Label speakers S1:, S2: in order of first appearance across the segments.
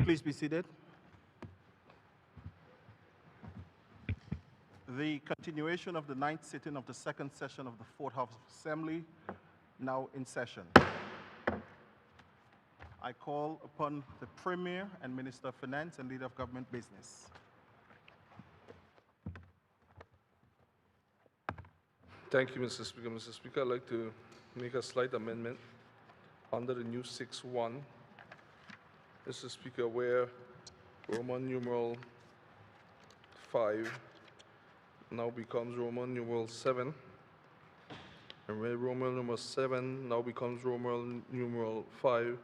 S1: Please be seated. The continuation of the ninth sitting of the second session of the Fourth House of Assembly, now in session. I call upon the Premier and Minister of Finance and Leader of Government Business.
S2: Thank you, Mr. Speaker. Mr. Speaker, I'd like to make a slight amendment under the new 6.1. Mr. Speaker, where Roman numeral 5 now becomes Roman numeral 7, and where Roman numeral 7 now becomes Roman numeral 5,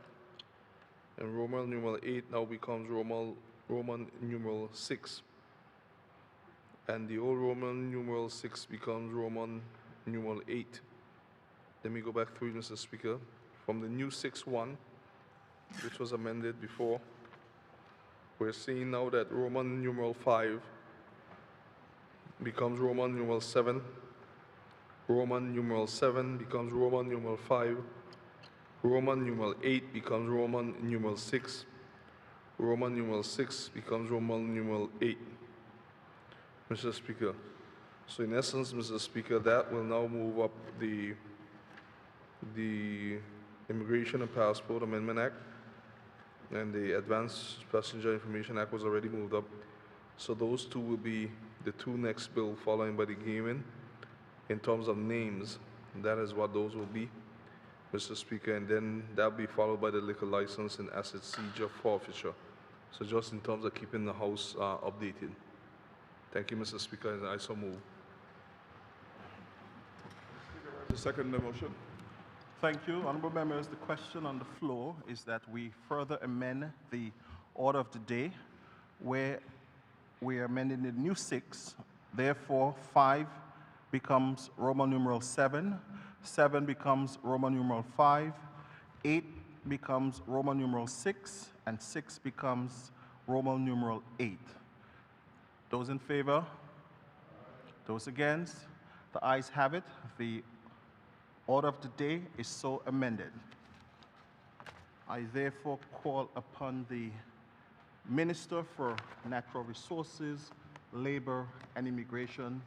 S2: and Roman numeral 8 now becomes Roman numeral 6. And the old Roman numeral 6 becomes Roman numeral 8. Let me go back through it, Mr. Speaker. From the new 6.1, which was amended before, we're seeing now that Roman numeral 5 becomes Roman numeral 7. Roman numeral 7 becomes Roman numeral 5. Roman numeral 8 becomes Roman numeral 6. Roman numeral 6 becomes Roman numeral 8. Mr. Speaker, so in essence, Mr. Speaker, that will now move up the Immigration and Passport Amendment Act, and the Advanced Passenger Information Act was already moved up. So those two will be the two next bill following by the gaming in terms of names. That is what those will be, Mr. Speaker, and then that will be followed by the liquor license and asset seizure forfeiture. So just in terms of keeping the House updated. Thank you, Mr. Speaker, and I so move.
S3: To second the motion.
S1: Thank you. Honorable members, the question on the floor is that we further amend the order of the day where we are amending the new 6. Therefore, 5 becomes Roman numeral 7, 7 becomes Roman numeral 5, 8 becomes Roman numeral 6, and 6 becomes Roman numeral 8. Those in favor? Those against? The ayes have it. The order of the day is so amended. I therefore call upon the Minister for Natural Resources, Labor, and Immigration,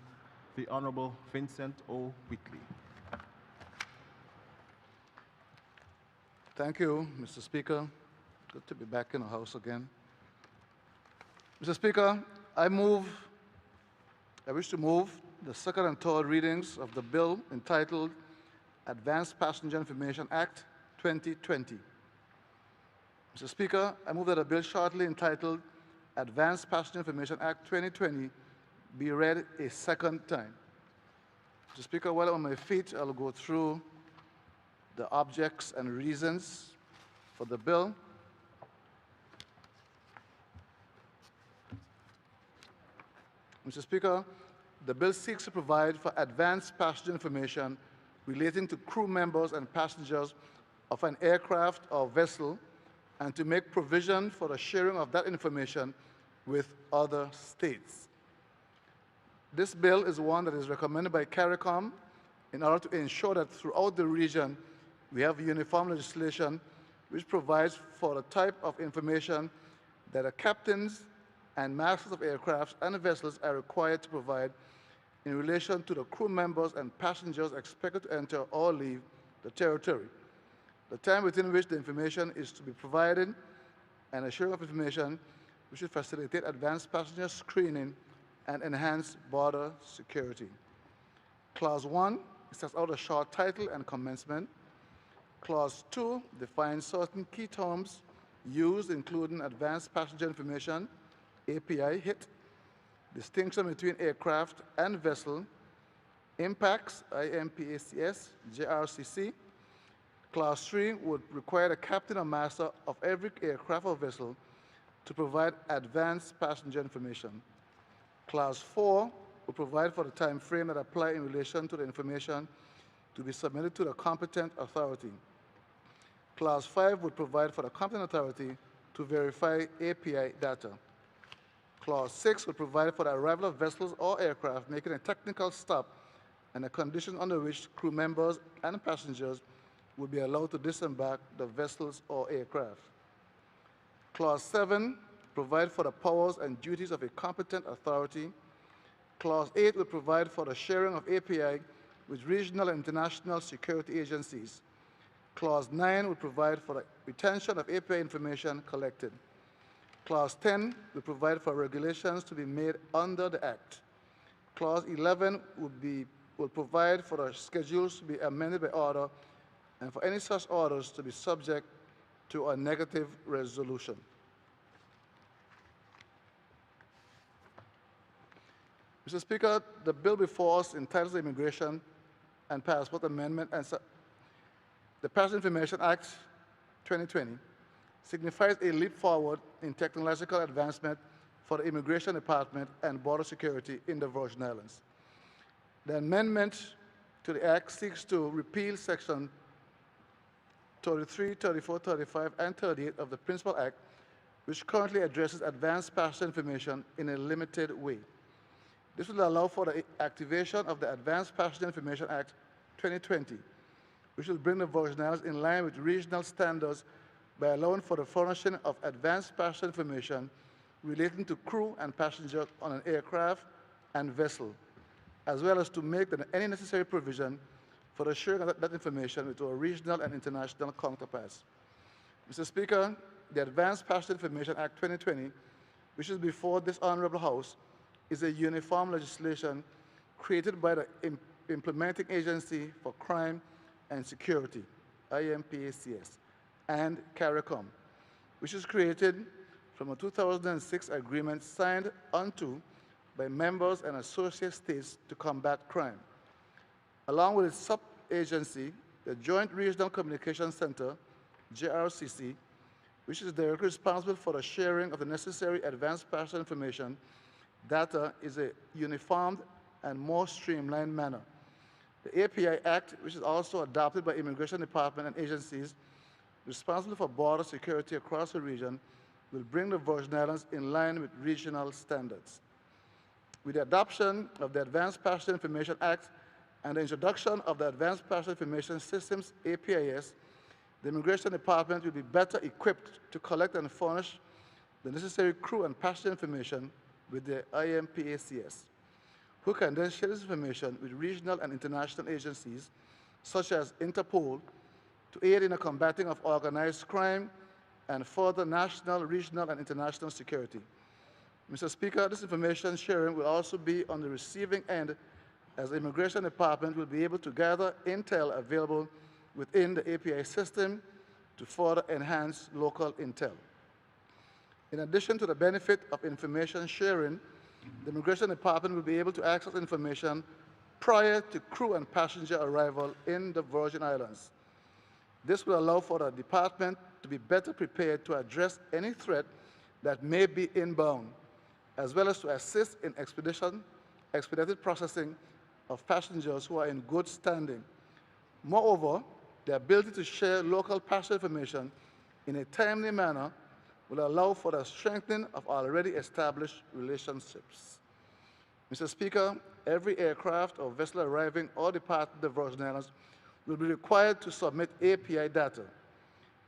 S1: the Honorable Vincent O. Whitley.
S4: Thank you, Mr. Speaker. Good to be back in the House again. Mr. Speaker, I wish to move the second and third readings of the bill entitled Advanced Passenger Information Act 2020. Mr. Speaker, I move that a bill shortly entitled Advanced Passenger Information Act 2020 be read a second time. Mr. Speaker, while on my feet, I'll go through the objects and reasons for the bill. Mr. Speaker, the bill seeks to provide for advanced passenger information relating to crew members and passengers of an aircraft or vessel, and to make provision for the sharing of that information with other states. This bill is one that is recommended by CARICOM in order to ensure that throughout the region we have uniform legislation which provides for the type of information that the captains and masters of aircraft and vessels are required to provide in relation to the crew members and passengers expected to enter or leave the territory, the time within which the information is to be provided, and a sharing of information which should facilitate advanced passenger screening and enhance border security. Clause 1 sets out a short title and commencement. Clause 2 defines certain key terms used, including advanced passenger information, API hit, distinction between aircraft and vessel, impacts, IMPACS, JRCC. Clause 3 would require the captain or master of every aircraft or vessel to provide advanced passenger information. Clause 4 would provide for the time frame that apply in relation to the information to be submitted to the competent authority. Clause 5 would provide for the competent authority to verify API data. Clause 6 would provide for the arrival of vessels or aircraft making a technical stop and the conditions under which crew members and passengers would be allowed to disembark the vessels or aircraft. Clause 7 provide for the powers and duties of a competent authority. Clause 8 will provide for the sharing of API with regional and international security agencies. Clause 9 will provide for the retention of API information collected. Clause 10 will provide for regulations to be made under the Act. Clause 11 will provide for the schedules to be amended by order and for any such orders to be subject to a negative resolution. Mr. Speaker, the bill before us entitled the Immigration and Passport Amendment and the Passport Information Act 2020 signifies a leap forward in technological advancement for the Immigration Department and Border Security in the Virgin Islands. The amendment to the Act seeks to repeal Section 33, 34, 35, and 38 of the Principal Act, which currently addresses advanced passport information in a limited way. This will allow for the activation of the Advanced Passenger Information Act 2020, which will bring the Virgin Islands in line with regional standards by allowing for the furnishing of advanced passenger information relating to crew and passengers on an aircraft and vessel, as well as to make any necessary provision for the sharing of that information with our regional and international counterparts. Mr. Speaker, the Advanced Passenger Information Act 2020, which is before this Honorable House, is a uniform legislation created by the Implementing Agency for Crime and Security, IMPACS, and CARICOM, which is created from a 2006 agreement signed unto by members and associate states to combat crime. Along with its sub-agency, the Joint Regional Communication Center, JRCC, which is directly responsible for the sharing of the necessary advanced passenger information data is a uniformed and more streamlined manner. The API Act, which is also adopted by Immigration Department and agencies responsible for border security across the region, will bring the Virgin Islands in line with regional standards. With the adoption of the Advanced Passenger Information Act and the introduction of the Advanced Passenger Information Systems, APIS, the Immigration Department will be better equipped to collect and furnish the necessary crew and passenger information with the IMPACS, who can then share this information with regional and international agencies, such as Interpol, to aid in the combating of organized crime and further national, regional, and international security. Mr. Speaker, this information sharing will also be on the receiving end, as the Immigration Department will be able to gather intel available within the API system to further enhance local intel. In addition to the benefit of information sharing, the Immigration Department will be able to access information prior to crew and passenger arrival in the Virgin Islands. This will allow for the department to be better prepared to address any threat that may be inbound, as well as to assist in expedited processing of passengers who are in good standing. Moreover, the ability to share local passenger information in a timely manner will allow for the strengthening of already established relationships. Mr. Speaker, every aircraft or vessel arriving or departing the Virgin Islands will be required to submit API data.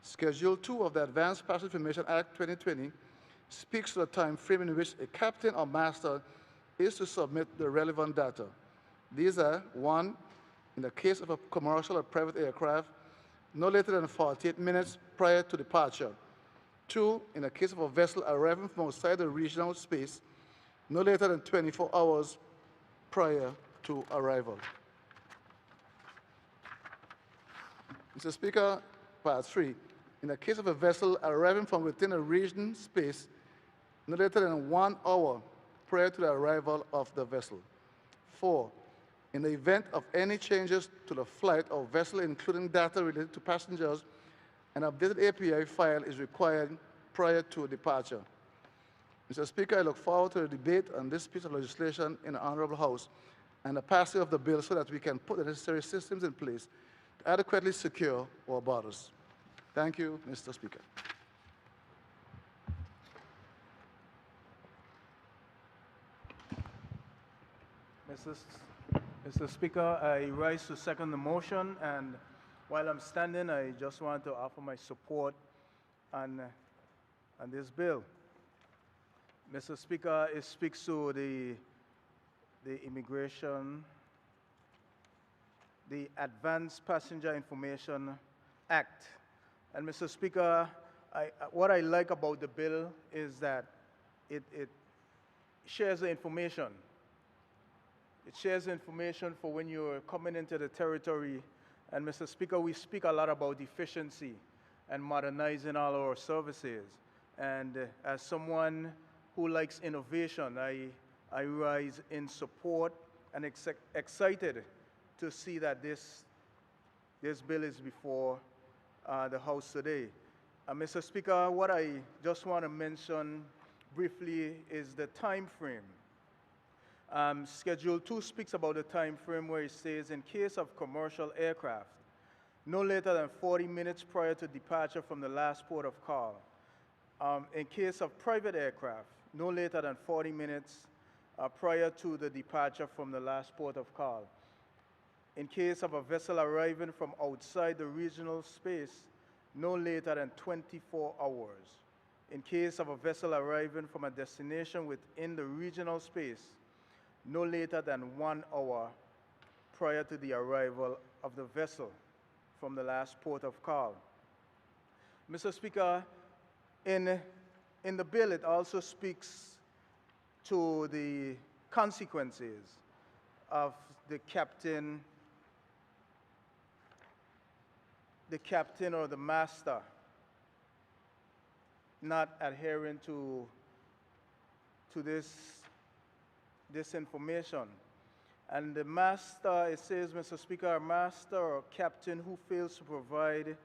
S4: Schedule 2 of the Advanced Passenger Information Act 2020 speaks to the time frame in which a captain or master is to submit the relevant data. These are: 1, in the case of a commercial or private aircraft, no later than 48 minutes prior to departure. 2, in the case of a vessel arriving from outside the regional space, no later than 24 hours prior to arrival. Mr. Speaker, Part 3, in the case of a vessel arriving from within a region space, no later than 1 hour prior to the arrival of the vessel. 4, in the event of any changes to the flight or vessel, including data related to passengers, an updated API file is required prior to departure. Mr. Speaker, I look forward to the debate on this piece of legislation in the Honorable House and the passing of the bill so that we can put the necessary systems in place to adequately secure our borders. Thank you, Mr. Speaker.
S5: Mr. Speaker, I rise to second the motion, and while I'm standing, I just want to offer my support and on this bill. Mr. Speaker, it speaks to the immigration, the Advanced Passenger Information Act. And Mr. Speaker, what I like about the bill is that it shares the information. It shares the information for when you're coming into the territory. And Mr. Speaker, we speak a lot about efficiency and modernizing all our services. And as someone who likes innovation, I rise in support and excited to see that this bill is before the House today. Mr. Speaker, what I just want to mention briefly is the time frame. Schedule 2 speaks about the time frame where it says, in case of commercial aircraft, no later than 40 minutes prior to departure from the last port of call. In case of private aircraft, no later than 40 minutes prior to the departure from the last port of call. In case of a vessel arriving from outside the regional space, no later than 24 hours. In case of a vessel arriving from a destination within the regional space, no later than 1 hour prior to the arrival of the vessel from the last port of call. Mr. Speaker, in the bill, it also speaks to the consequences of the captain or the master not adhering to this information. And the master, it says, Mr. Speaker, a master or captain who fails to provide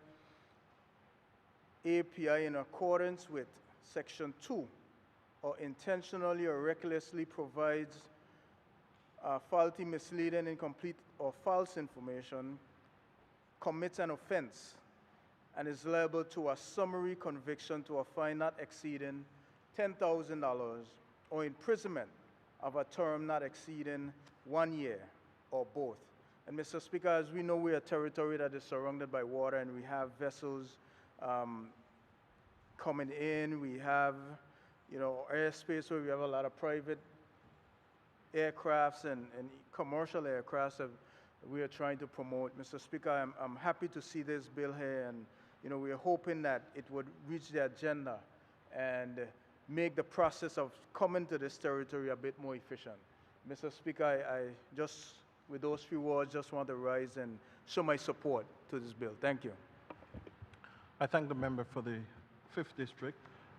S5: API in accordance with Section 2 or intentionally or recklessly provides faulty, misleading, incomplete, or false information commits an offense and is liable to a summary conviction to a fine not exceeding $10,000 or imprisonment of a term not exceeding 1 year or both. And Mr. Speaker, as we know, we're a territory that is surrounded by water and we have vessels coming in. We have, airspace where we have a lot of private aircrafts and commercial aircrafts that we are trying to promote. Mr. Speaker, I'm happy to see this bill here, and we are hoping that it would reach the agenda and make the process of coming to this territory a bit more efficient. Mr. Speaker, I just, with those few words, just want to rise and show my support to this bill. Thank you.
S1: I thank the member for the 5th District.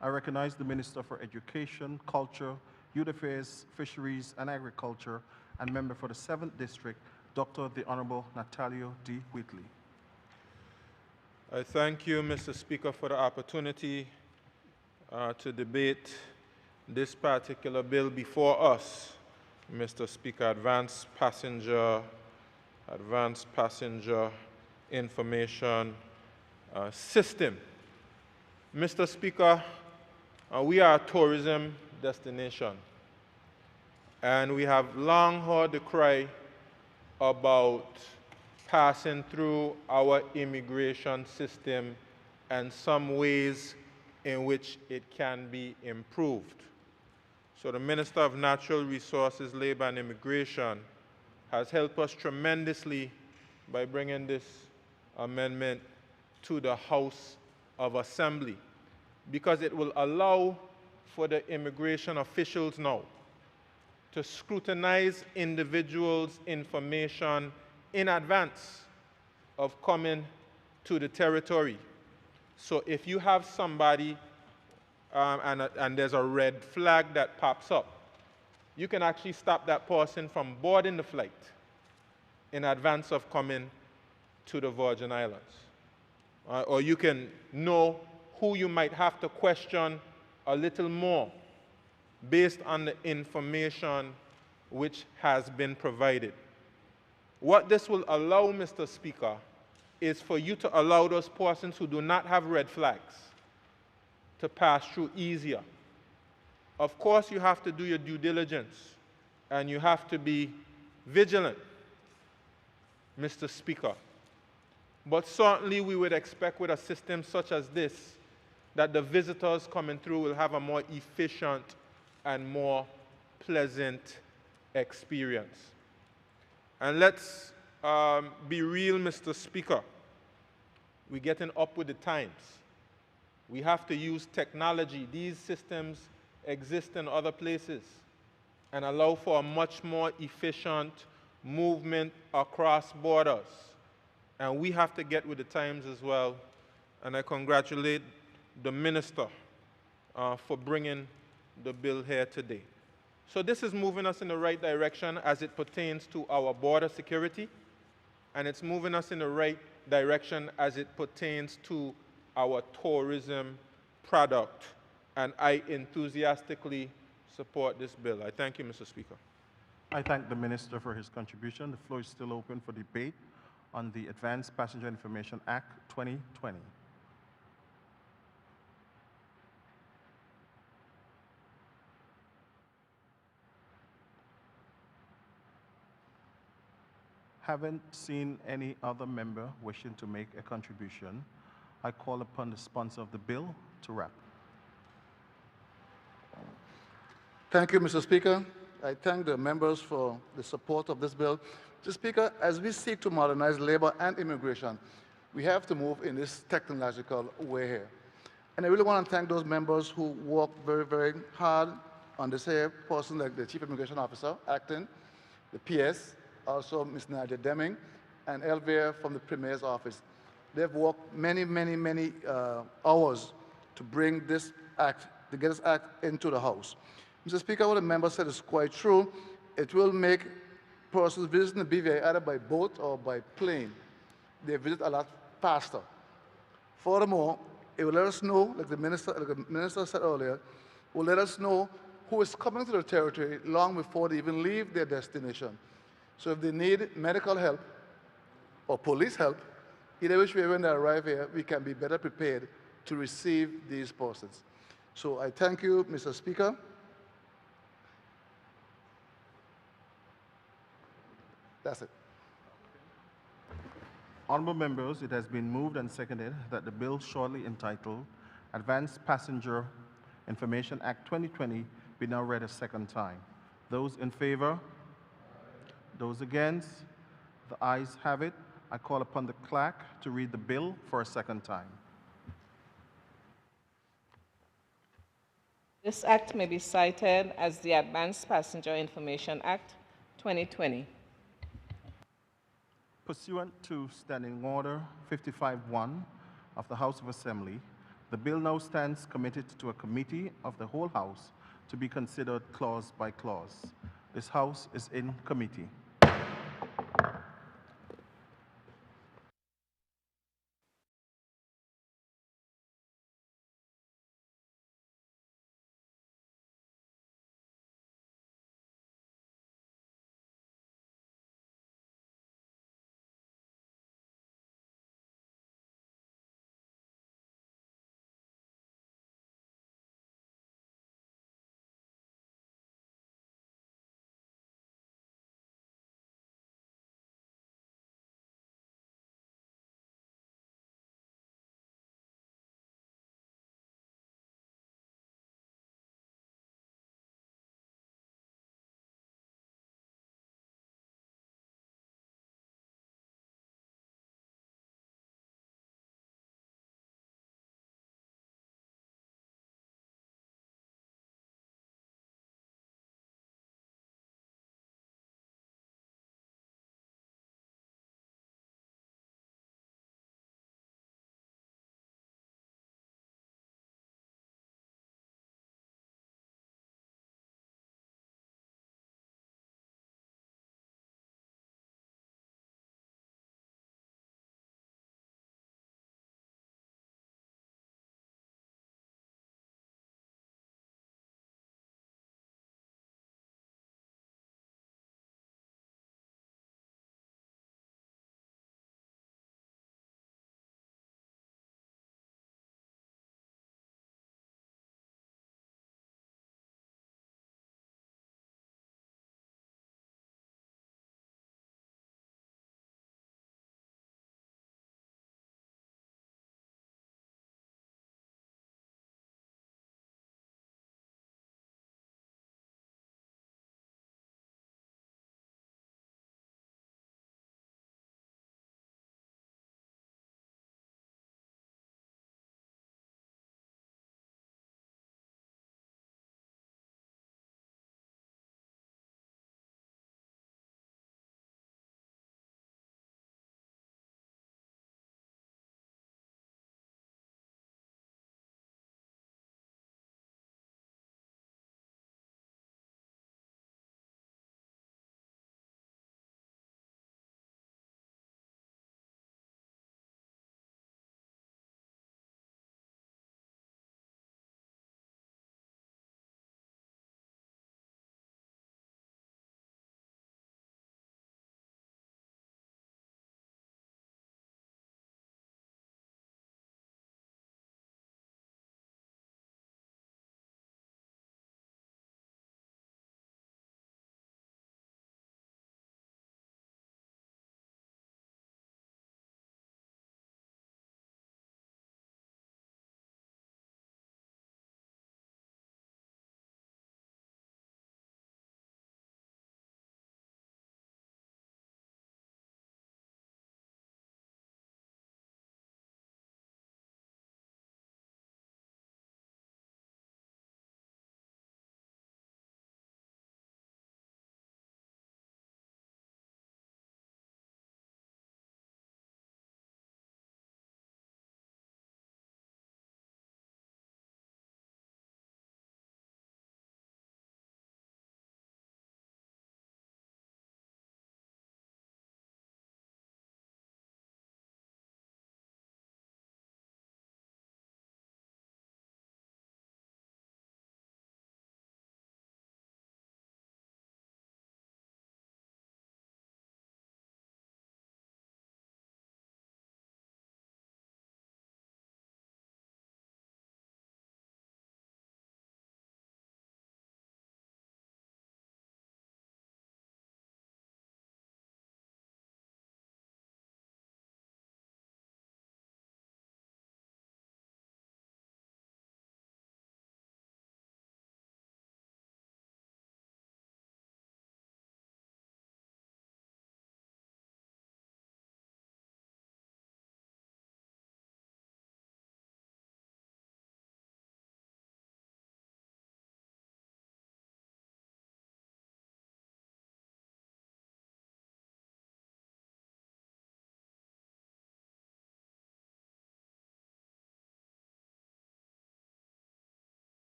S1: I recognize the Minister for Education, Culture, Youth Affairs, Fisheries, and Agriculture, and member for the 7th District, Dr. the Honorable Natalio D. Whitley.
S6: I thank you, Mr. Speaker, for the opportunity to debate this particular bill before us. Mr. Speaker, Advanced Passenger Information System. Mr. Speaker, we are a tourism destination, and we have long heard the cry about passing through our immigration system and some ways in which it can be improved. So the Minister of Natural Resources, Labor and Immigration has helped us tremendously by bringing this amendment to the House of Assembly, because it will allow for the immigration officials now to scrutinize individuals' information in advance of coming to the territory. So if you have somebody and there's a red flag that pops up, you can actually stop that person from boarding the flight in advance of coming to the Virgin Islands. Or you can know who you might have to question a little more based on the information which has been provided. What this will allow, Mr. Speaker, is for you to allow those persons who do not have red flags to pass through easier. Of course, you have to do your due diligence, and you have to be vigilant, Mr. Speaker. But certainly we would expect with a system such as this that the visitors coming through will have a more efficient and more pleasant experience. And let's be real, Mr. Speaker. We're getting up with the times. We have to use technology. These systems exist in other places and allow for a much more efficient movement across borders. And we have to get with the times as well. And I congratulate the minister for bringing the bill here today. So this is moving us in the right direction as it pertains to our border security, and it's moving us in the right direction as it pertains to our tourism product. And I enthusiastically support this bill. I thank you, Mr. Speaker.
S1: I thank the Minister for his contribution. The floor is still open for debate on the Advanced Passenger Information Act 2020. Haven't seen any other member wishing to make a contribution. I call upon the sponsor of the bill to wrap.
S4: Thank you, Mr. Speaker. I thank the members for the support of this bill. Mr. Speaker, as we seek to modernize labor and immigration, we have to move in this technological way here. And I really want to thank those members who worked very, very hard on this here, person like the Chief Immigration Officer, acting, the PS, also Ms. Nadia Deming, and Elvira from the Premier's office. They've worked many, many, many hours to bring this act, to get this act into the House. Mr. Speaker, what the member said is quite true. It will make persons visiting the BVI either by boat or by plane. They visit a lot faster. Furthermore, it will let us know, like the minister said earlier, will let us know who is coming to the territory long before they even leave their destination. So if they need medical help or police help, either which way when they arrive here, we can be better prepared to receive these persons. So I thank you, Mr. Speaker. That's it.
S1: Honourable members, it has been moved and seconded that the bill shortly entitled Advanced Passenger Information Act 2020 be now read a second time. Those in favor? Those against? The ayes have it. I call upon the clerk to read the bill for a second time.
S7: This act may be cited as the Advanced Passenger Information Act 2020.
S1: Pursuant to Standing Order 55-1 of the House of Assembly, the bill now stands committed to a committee of the whole House to be considered clause by clause. This House is in committee.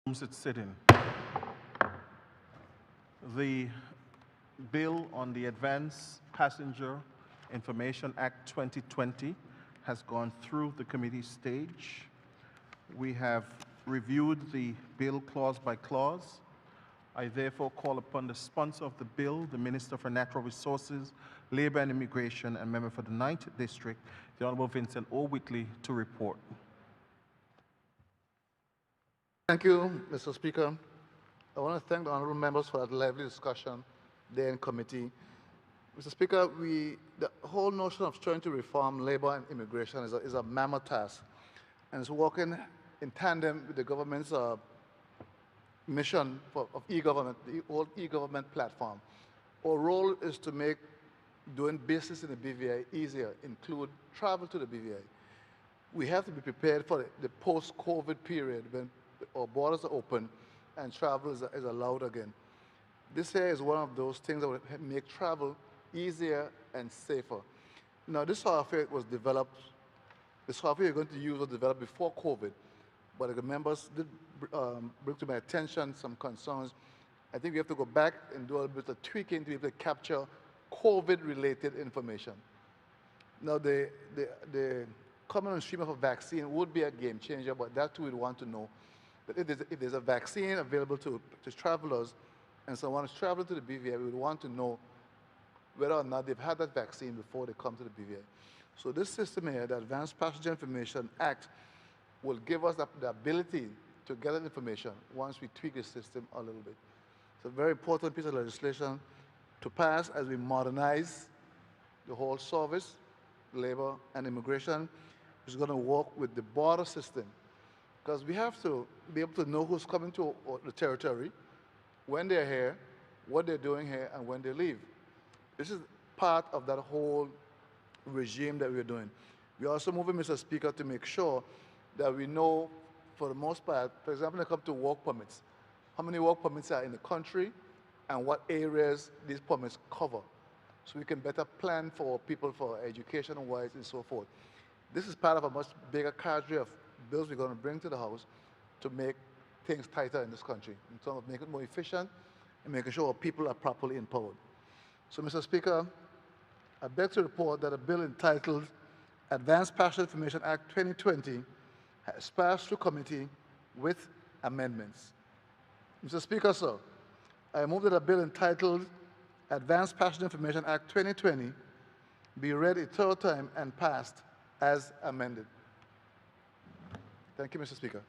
S1: Resumes its sitting. The bill on the Advanced Passenger Information Act 2020 has gone through the committee stage. We have reviewed the bill clause by clause. I therefore call upon the sponsor of the bill, the Minister for Natural Resources, Labor and Immigration, and member for the 9th District, the Honorable Vincent O. Whitley, to report.
S4: Thank you, Mr. Speaker. I want to thank the honorable members for that lively discussion there in committee. Mr. Speaker, the whole notion of trying to reform labor and immigration is a mammoth task, and it's working in tandem with the government's mission of e-government, the old e-government platform. Our role is to make doing business in the BVI easier, include travel to the BVI. We have to be prepared for the post-COVID period when our borders are open and travel is allowed again. This here is one of those things that will make travel easier and safer. Now, this software was developed, the software you're going to use was developed before COVID, but the members did bring to my attention some concerns. I think we have to go back and do a bit of tweaking to be able to capture COVID-related information. Now, the coming on stream of a vaccine would be a game changer, but that too we'd want to know. But if there's a vaccine available to travelers, and someone is traveling to the BVI, we would want to know whether or not they've had that vaccine before they come to the BVI. So this system here, the Advanced Passenger Information Act, will give us the ability to get that information once we tweak the system a little bit. It's a very important piece of legislation to pass as we modernize the whole service, labor, and immigration, which is going to work with the border system. Because we have to be able to know who's coming to the territory, when they're here, what they're doing here, and when they leave. This is part of that whole regime that we're doing. We're also moving, Mr. Speaker, to make sure that we know, for the most part, for example, when it comes to work permits, how many work permits are in the country and what areas these permits cover, so we can better plan for people for education-wise and so forth. This is part of a much bigger cadre of bills we're going to bring to the House to make things tighter in this country, in terms of making it more efficient and making sure our people are properly empowered. So, Mr. Speaker, I beg to report that a bill entitled Advanced Passenger Information Act 2020 has passed through committee with amendments. Mr. Speaker, sir, I move that a bill entitled Advanced Passenger Information Act 2020 be read a third time and passed as amended. Thank you, Mr. Speaker.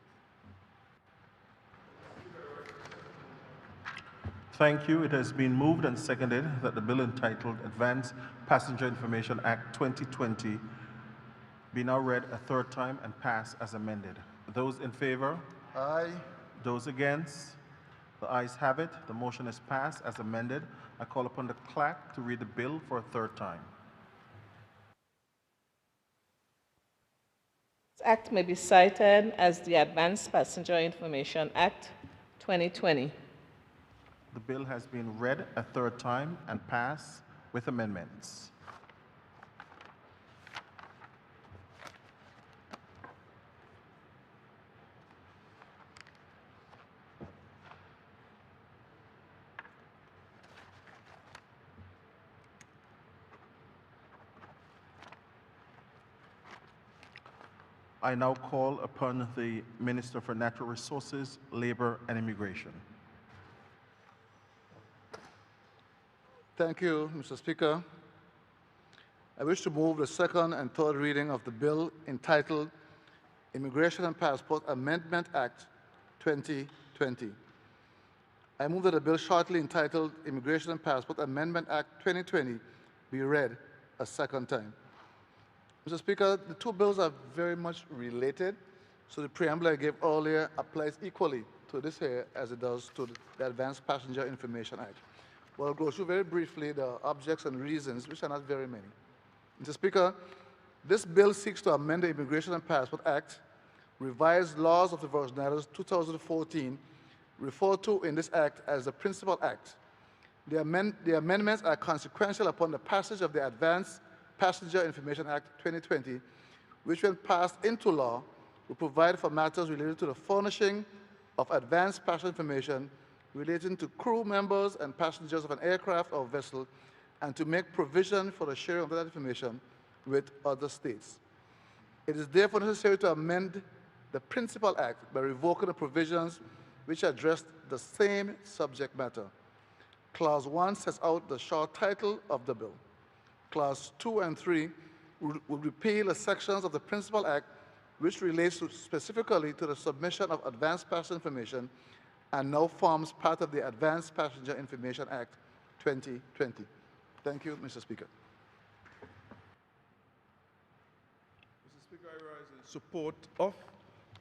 S1: Thank you. It has been moved and seconded that the bill entitled Advanced Passenger Information Act 2020 be now read a third time and pass as amended. Those in favor?
S4: Aye.
S1: Those against? The ayes have it. The motion is passed as amended. I call upon the clerk to read the bill for a third time.
S7: This act may be cited as the Advanced Passenger Information Act 2020.
S1: The bill has been read a third time and passed with amendments. I now call upon the Minister for Natural Resources, Labor and Immigration.
S4: Thank you, Mr. Speaker. I wish to move the second and third reading of the bill entitled Immigration and Passport Amendment Act 2020. I move that the bill shortly entitled Immigration and Passport Amendment Act 2020 be read a second time. Mr. Speaker, the two bills are very much related, so the preamble I gave earlier applies equally to this here as it does to the Advanced Passenger Information Act. Well, I'll go through very briefly the objects and reasons, which are not very many. Mr. Speaker, this bill seeks to amend the Immigration and Passport Act, revise laws of the Virgin Islands 2014, referred to in this act as the Principal Act. The amendments are consequential upon the passage of the Advanced Passenger Information Act 2020, which when passed into law will provide for matters related to the furnishing, of advanced passenger information relating to crew members and passengers of an aircraft or vessel, and to make provision for the sharing of that information with other states. It is therefore necessary to amend the Principal Act by revoking the provisions which address the same subject matter. Clause 1 sets out the short title of the bill. Clause 2 and 3 will repeal the sections of the Principal Act which relates specifically to the submission of advanced passenger information and now forms part of the Advanced Passenger Information Act 2020. Thank you, Mr. Speaker.
S3: Mr. Speaker, I rise in support of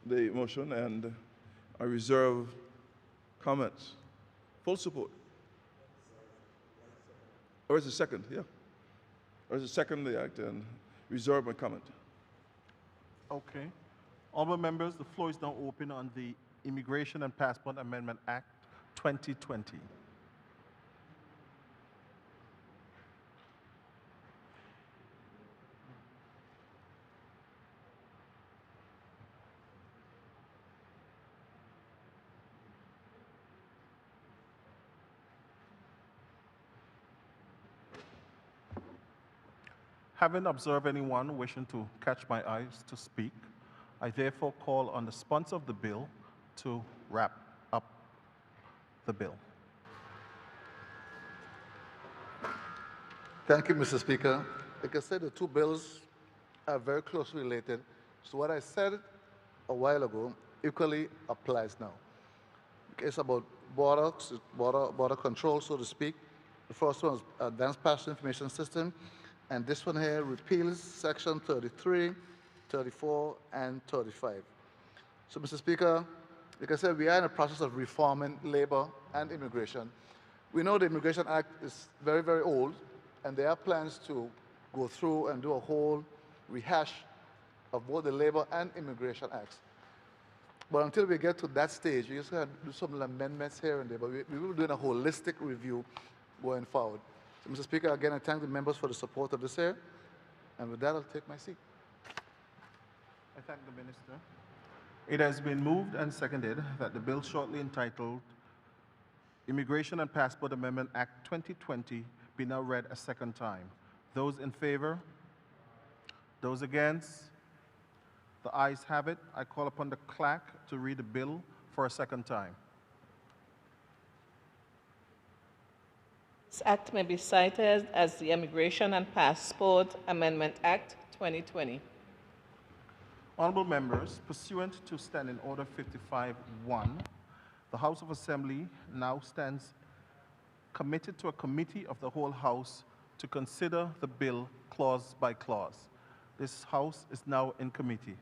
S3: the motion and I reserve comments. Full support. Or is it second? Yeah. Or is it second the act and reserve my comment?
S1: Okay. Honorable members, the floor is now open on the Immigration and Passport Amendment Act 2020. Having observed anyone wishing to catch my eyes to speak, I therefore call on the sponsor of the bill to wrap up the bill.
S4: Thank you, Mr. Speaker. Like I said, the two bills are very closely related. So what I said a while ago equally applies now. It's about border control, so to speak. The first one is Advanced Passenger Information System, and this one here repeals Section 33, 34, and 35. So, Mr. Speaker, like I said, we are in the process of reforming labor and immigration. We know the Immigration Act is very, very old, and there are plans to go through and do a whole rehash of both the Labor and Immigration Acts. But until we get to that stage, we just have to do some amendments here and there, but we will be doing a holistic review going forward. So, Mr. Speaker, again, I thank the members for the support of this here, and with that, I'll take my seat.
S1: I thank the minister. It has been moved and seconded that the bill shortly entitled Immigration and Passport Amendment Act 2020 be now read a second time. Those in favor? Those against? The ayes have it. I call upon the clerk to read the bill for a second time.
S7: This act may be cited as the Immigration and Passport Amendment Act 2020.
S1: Honorable members, pursuant to Standing Order 55-1, the House of Assembly now stands committed to a committee of the whole House to consider the bill clause by clause. This House is now in committee.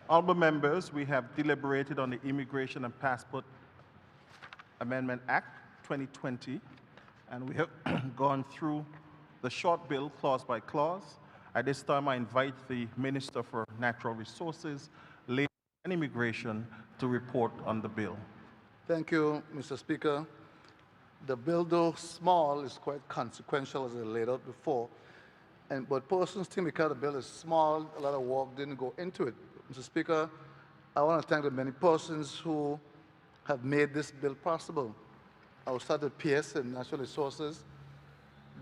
S1: Honorable members, we have deliberated on the Immigration and Passport Amendment Act 2020, and we have gone through the short bill clause by clause. At this time, I invite the Minister for Natural Resources, Labor and Immigration to report on the bill.
S4: Thank you, Mr. Speaker. The bill, though small, is quite consequential, as I laid out before. But persons think because the bill is small, a lot of work didn't go into it. Mr. Speaker, I want to thank the many persons who have made this bill possible. I will start with PS and Natural Resources,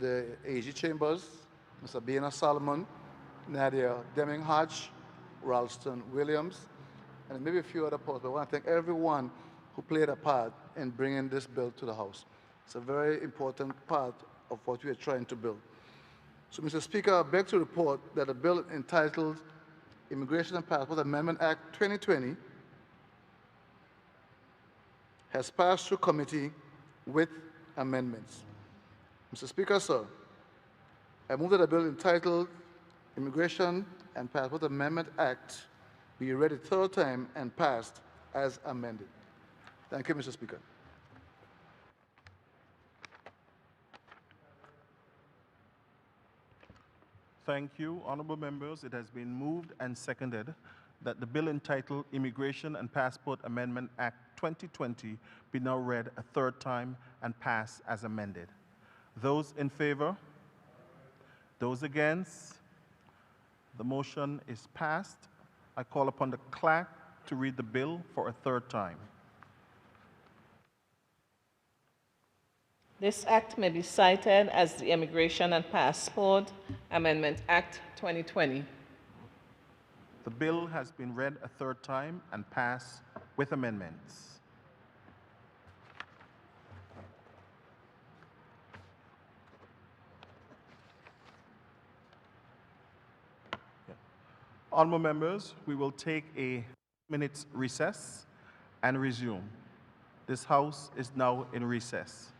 S4: the AG Chambers, Mr. Bina Solomon, Nadia Deming-Hodge, Ralston Williams, and maybe a few other persons. I want to thank everyone who played a part in bringing this bill to the House. It's a very important part of what we are trying to build. So, Mr. Speaker, I beg to report that a bill entitled Immigration and Passport Amendment Act 2020 has passed through committee with amendments. Mr. Speaker, sir, I move that a bill entitled Immigration and Passport Amendment Act be read a third time and passed as amended. Thank you, Mr. Speaker.
S1: Thank you, honorable members. It has been moved and seconded that the bill entitled Immigration and Passport Amendment Act 2020 be now read a third time and pass as amended. Those in favor? Those against? The motion is passed. I call upon the clerk to read the bill for a third time.
S7: This act may be cited as the Immigration and Passport Amendment Act 2020.
S1: The bill has been read a third time and passed with amendments. Honorable members, we will take a minute's recess and resume. This House is now in recess.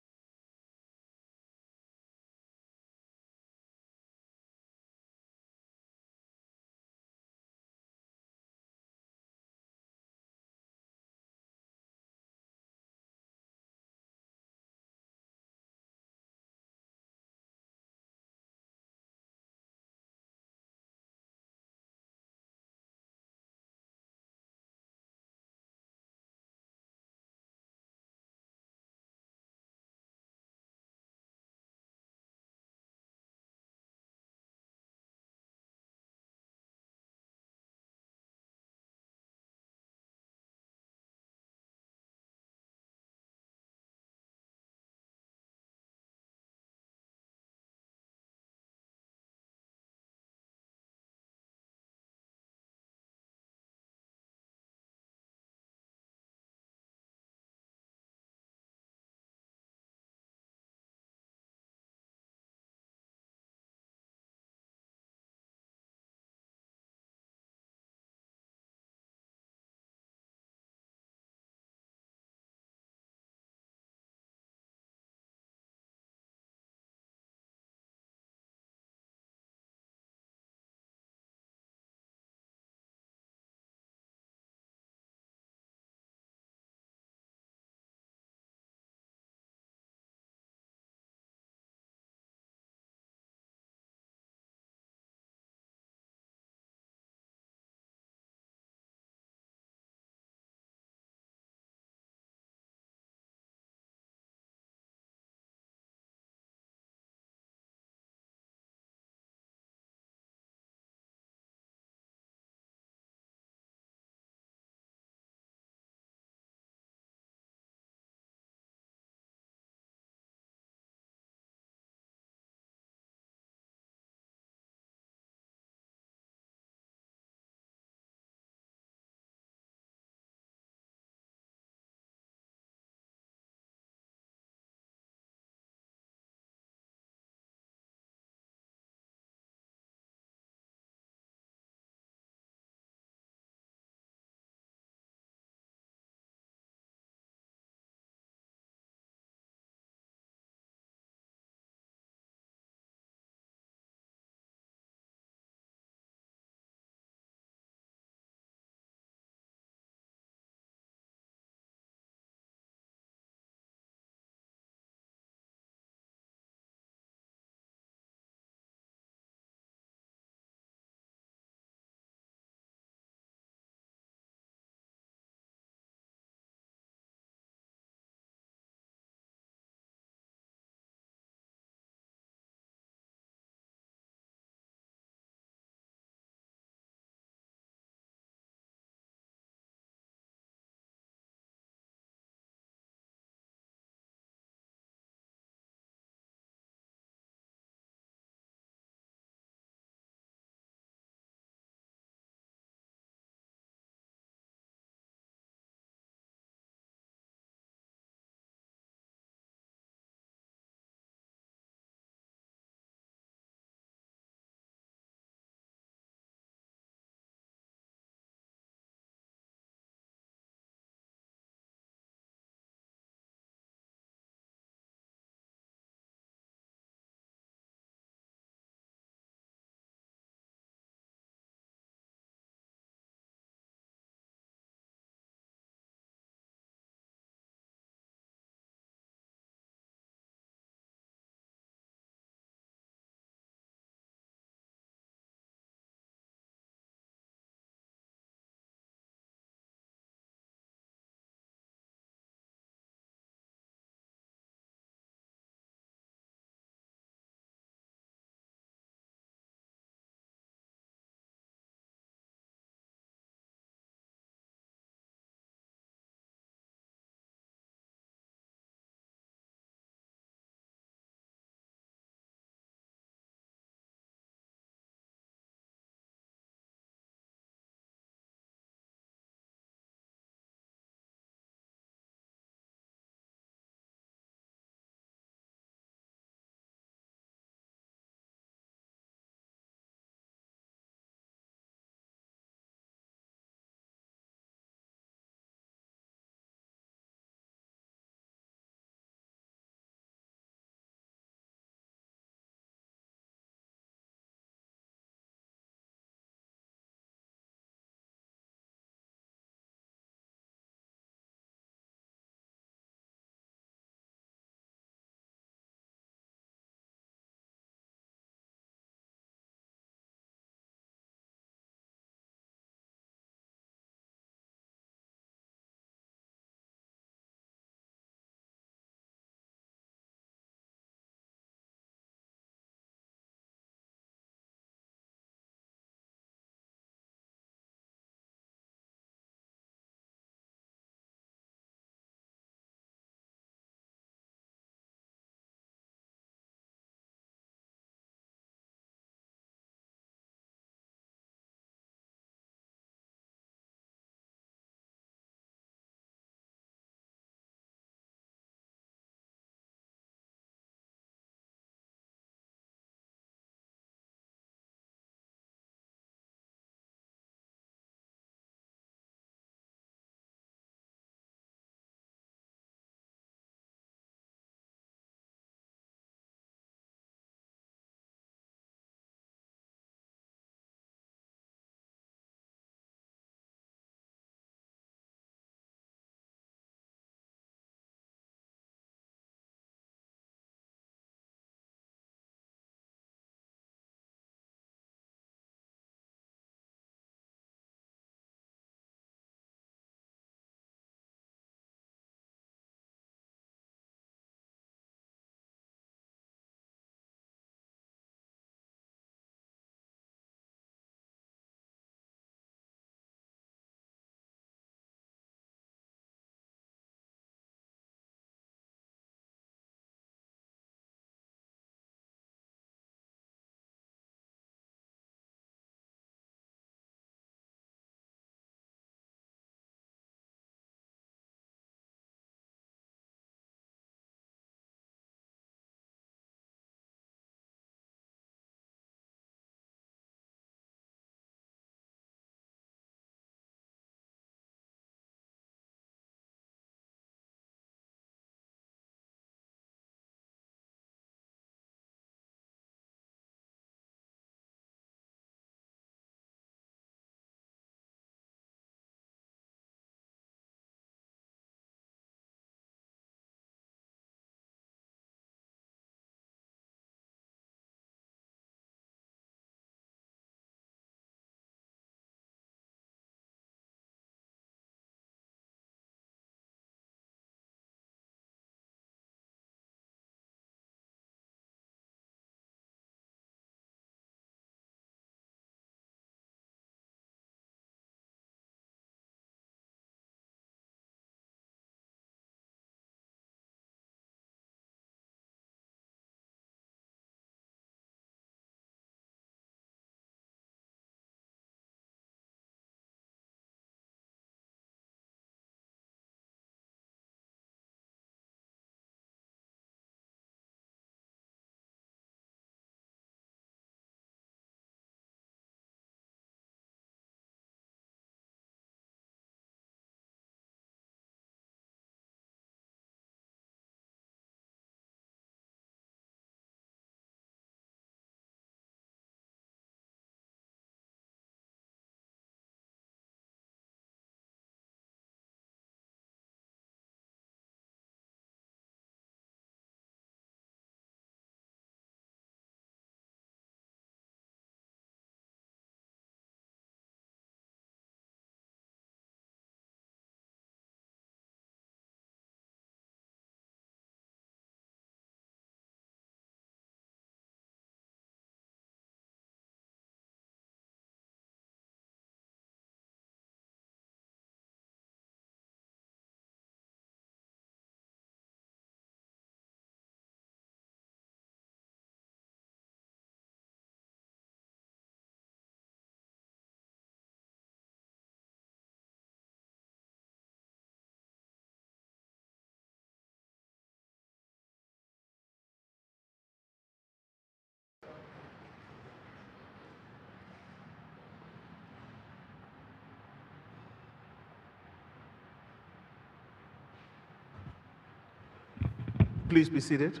S1: Please be seated.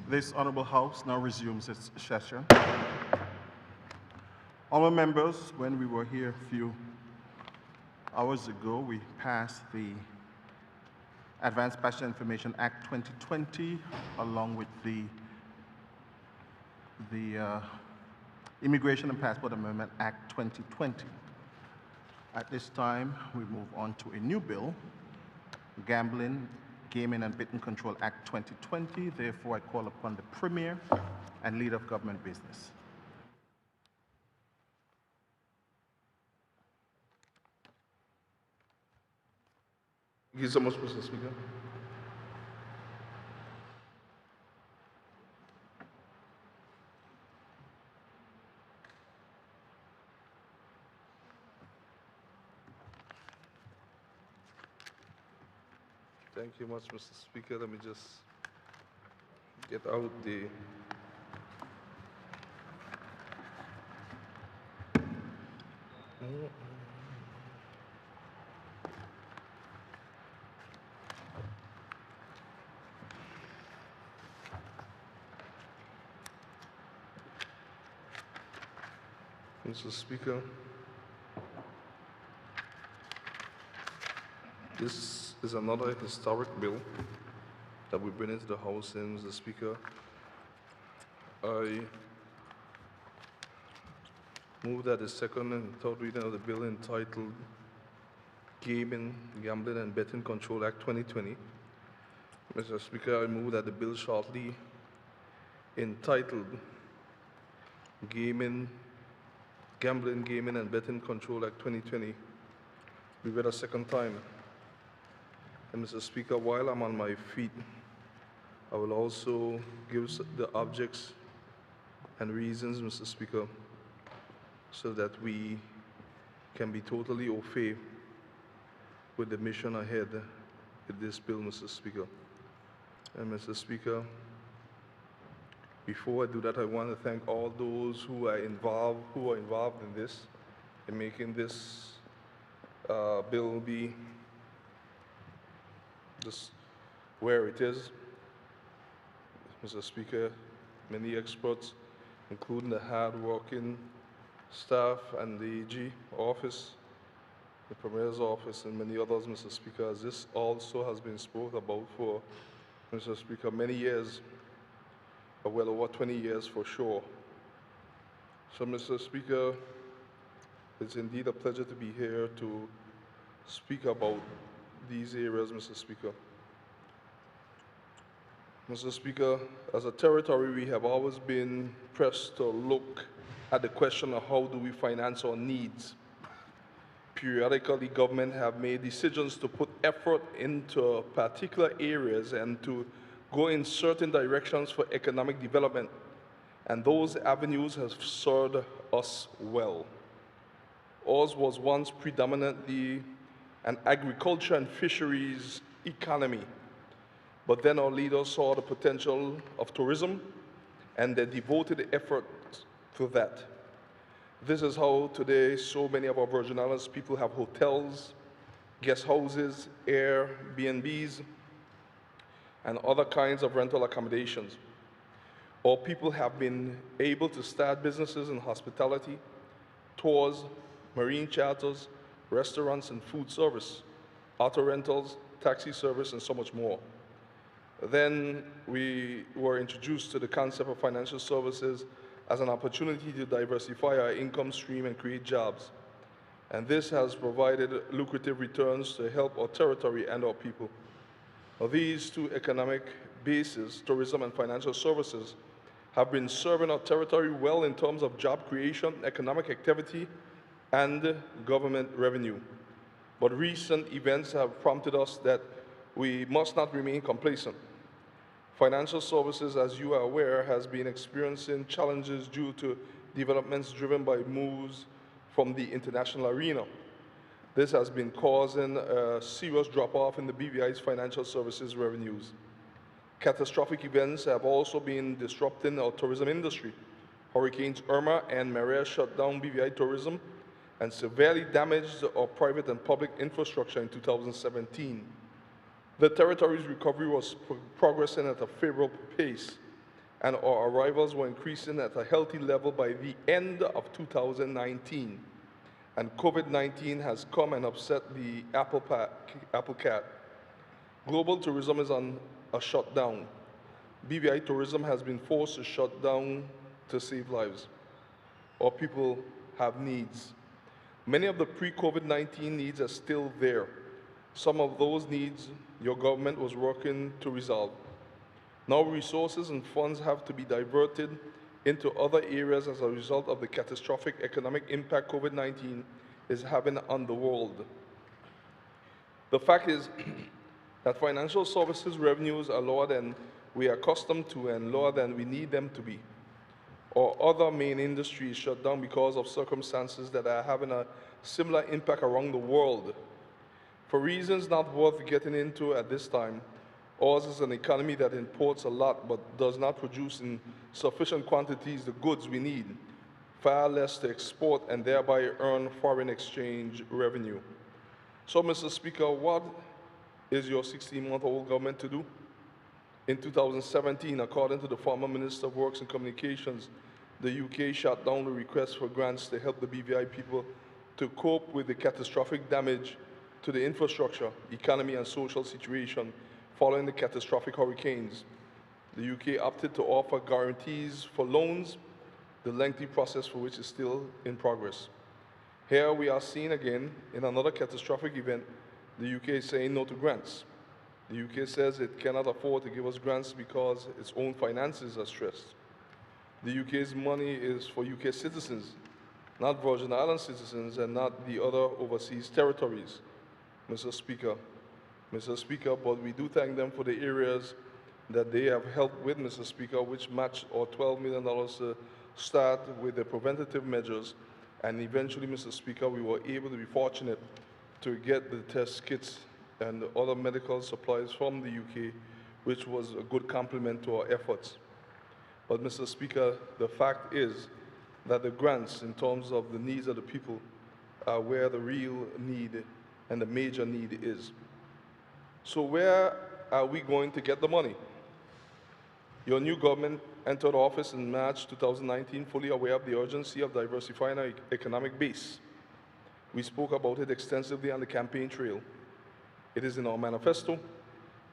S1: This Honorable House now resumes its session. Honorable members, when we were here a few hours ago, we passed the Advanced Passenger Information Act 2020 along with the Immigration and Passport Amendment Act 2020. At this time, we move on to a new bill, Gambling, Gaming and Betting Control Act 2020. Therefore, I call upon the Premier and Leader of Government Business.
S2: Thank you so much, Mr. Speaker. Thank you much, Mr. Speaker. Let me just get out the Mr. Speaker, this is another historic bill that we bring into the House, and Mr. Speaker, I move that the second and third reading of the bill entitled Gaming, Gambling and Betting Control Act 2020. Mr. Speaker, I move that the bill shortly entitled Gambling, Gaming and Betting Control Act 2020 be read a second time. And Mr. Speaker, while I'm on my feet, I will also give the objects and reasons, Mr. Speaker, so that we can be totally au fait with the mission ahead with this bill, Mr. Speaker. And Mr. Speaker, before I do that, I want to thank all those who are involved in this, in making this bill be just where it is. Mr. Speaker, many experts, including the hard-working staff and the AG office, the Premier's office, and many others, Mr. Speaker, as this also has been spoken about for, Mr. Speaker, many years, well over 20 years for sure. So, Mr. Speaker, it's indeed a pleasure to be here to speak about these areas, Mr. Speaker. Mr. Speaker, as a territory, we have always been pressed to look at the question of how do we finance our needs. Periodically, government have made decisions to put effort into particular areas and to go in certain directions for economic development, and those avenues have served us well. Ours was once predominantly an agriculture and fisheries economy, but then our leaders saw the potential of tourism and they devoted effort to that. This is how today so many of our Virgin Islands people have hotels, guest houses, Airbnbs, and other kinds of rental accommodations. Our people have been able to start businesses in hospitality, tours, marine charters, restaurants and food service, auto rentals, taxi service, and so much more. Then we were introduced to the concept of financial services as an opportunity to diversify our income stream and create jobs. And this has provided lucrative returns to help our territory and our people. Now, these two economic bases, tourism and financial services, have been serving our territory well in terms of job creation, economic activity, and government revenue. But recent events have prompted us that we must not remain complacent. Financial services, as you are aware, has been experiencing challenges due to developments driven by moves from the international arena. This has been causing a serious drop-off in the BVI's financial services revenues. Catastrophic events have also been disrupting our tourism industry. Hurricanes Irma and Maria shut down BVI tourism and severely damaged our private and public infrastructure in 2017. The territory's recovery was progressing at a favorable pace, and our arrivals were increasing at a healthy level by the end of 2019. And COVID-19 has come and upset the apple cart. Global tourism is on a shutdown. BVI tourism has been forced to shut down to save lives. Our people have needs. Many of the pre-COVID-19 needs are still there. Some of those needs your government was working to resolve. Now resources and funds have to be diverted into other areas as a result of the catastrophic economic impact COVID-19 is having on the world. The fact is that financial services revenues are lower than we are accustomed to and lower than we need them to be. Or other main industries shut down because of circumstances that are having a similar impact around the world. For reasons not worth getting into at this time, ours is an economy that imports a lot but does not produce in sufficient quantities the goods we need, far less to export and thereby earn foreign exchange revenue. So, Mr. Speaker, what is your 16-month-old government to do? In 2017, according to the former Minister of Works and Communications, the UK shut down the request for grants to help the BVI people to cope with the catastrophic damage to the infrastructure, economy, and social situation following the catastrophic hurricanes. The UK opted to offer guarantees for loans, the lengthy process for which is still in progress. Here we are seeing again, in another catastrophic event, the UK is saying no to grants. The UK says it cannot afford to give us grants because its own finances are stressed. The UK's money is for UK citizens, not Virgin Islands citizens and not the other overseas territories, Mr. Speaker. Mr. Speaker, but we do thank them for the areas that they have helped with, Mr. Speaker, which matched our $12 million to start with the preventative measures. And eventually, Mr. Speaker, we were able to be fortunate to get the test kits and other medical supplies from the UK, which was a good complement to our efforts. But, Mr. Speaker, the fact is that the grants, in terms of the needs of the people, are where the real need and the major need is. So where are we going to get the money? Your new government entered office in March 2019, fully aware of the urgency of diversifying our economic base. We spoke about it extensively on the campaign trail. It is in our manifesto,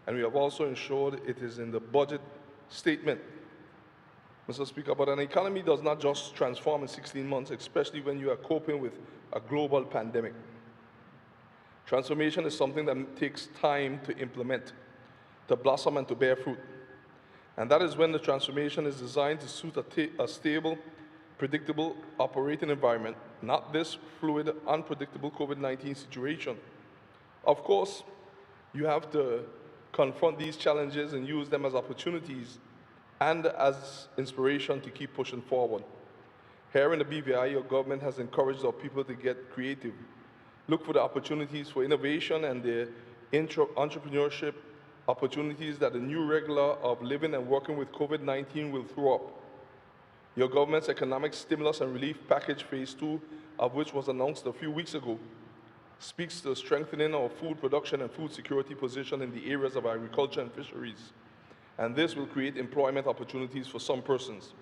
S2: and we have also ensured it is in the budget statement. Mr. Speaker, but an economy does not just transform in 16 months, especially when you are coping with a global pandemic. Transformation is something that takes time to implement, to blossom and to bear fruit. And that is when the transformation is designed to suit a stable, predictable operating environment, not this fluid, unpredictable COVID-19 situation. Of course, you have to confront these challenges and use them as opportunities and as inspiration to keep pushing forward. Here in the BVI, your government has encouraged our people to get creative, look for the opportunities for innovation and the entrepreneurship opportunities that the new regular of living and working with COVID-19 will throw up. Your government's economic stimulus and relief package phase 2, of which was announced a few weeks ago, speaks to strengthening our food production and food security position in the areas of agriculture and fisheries. And this will create employment opportunities for some persons.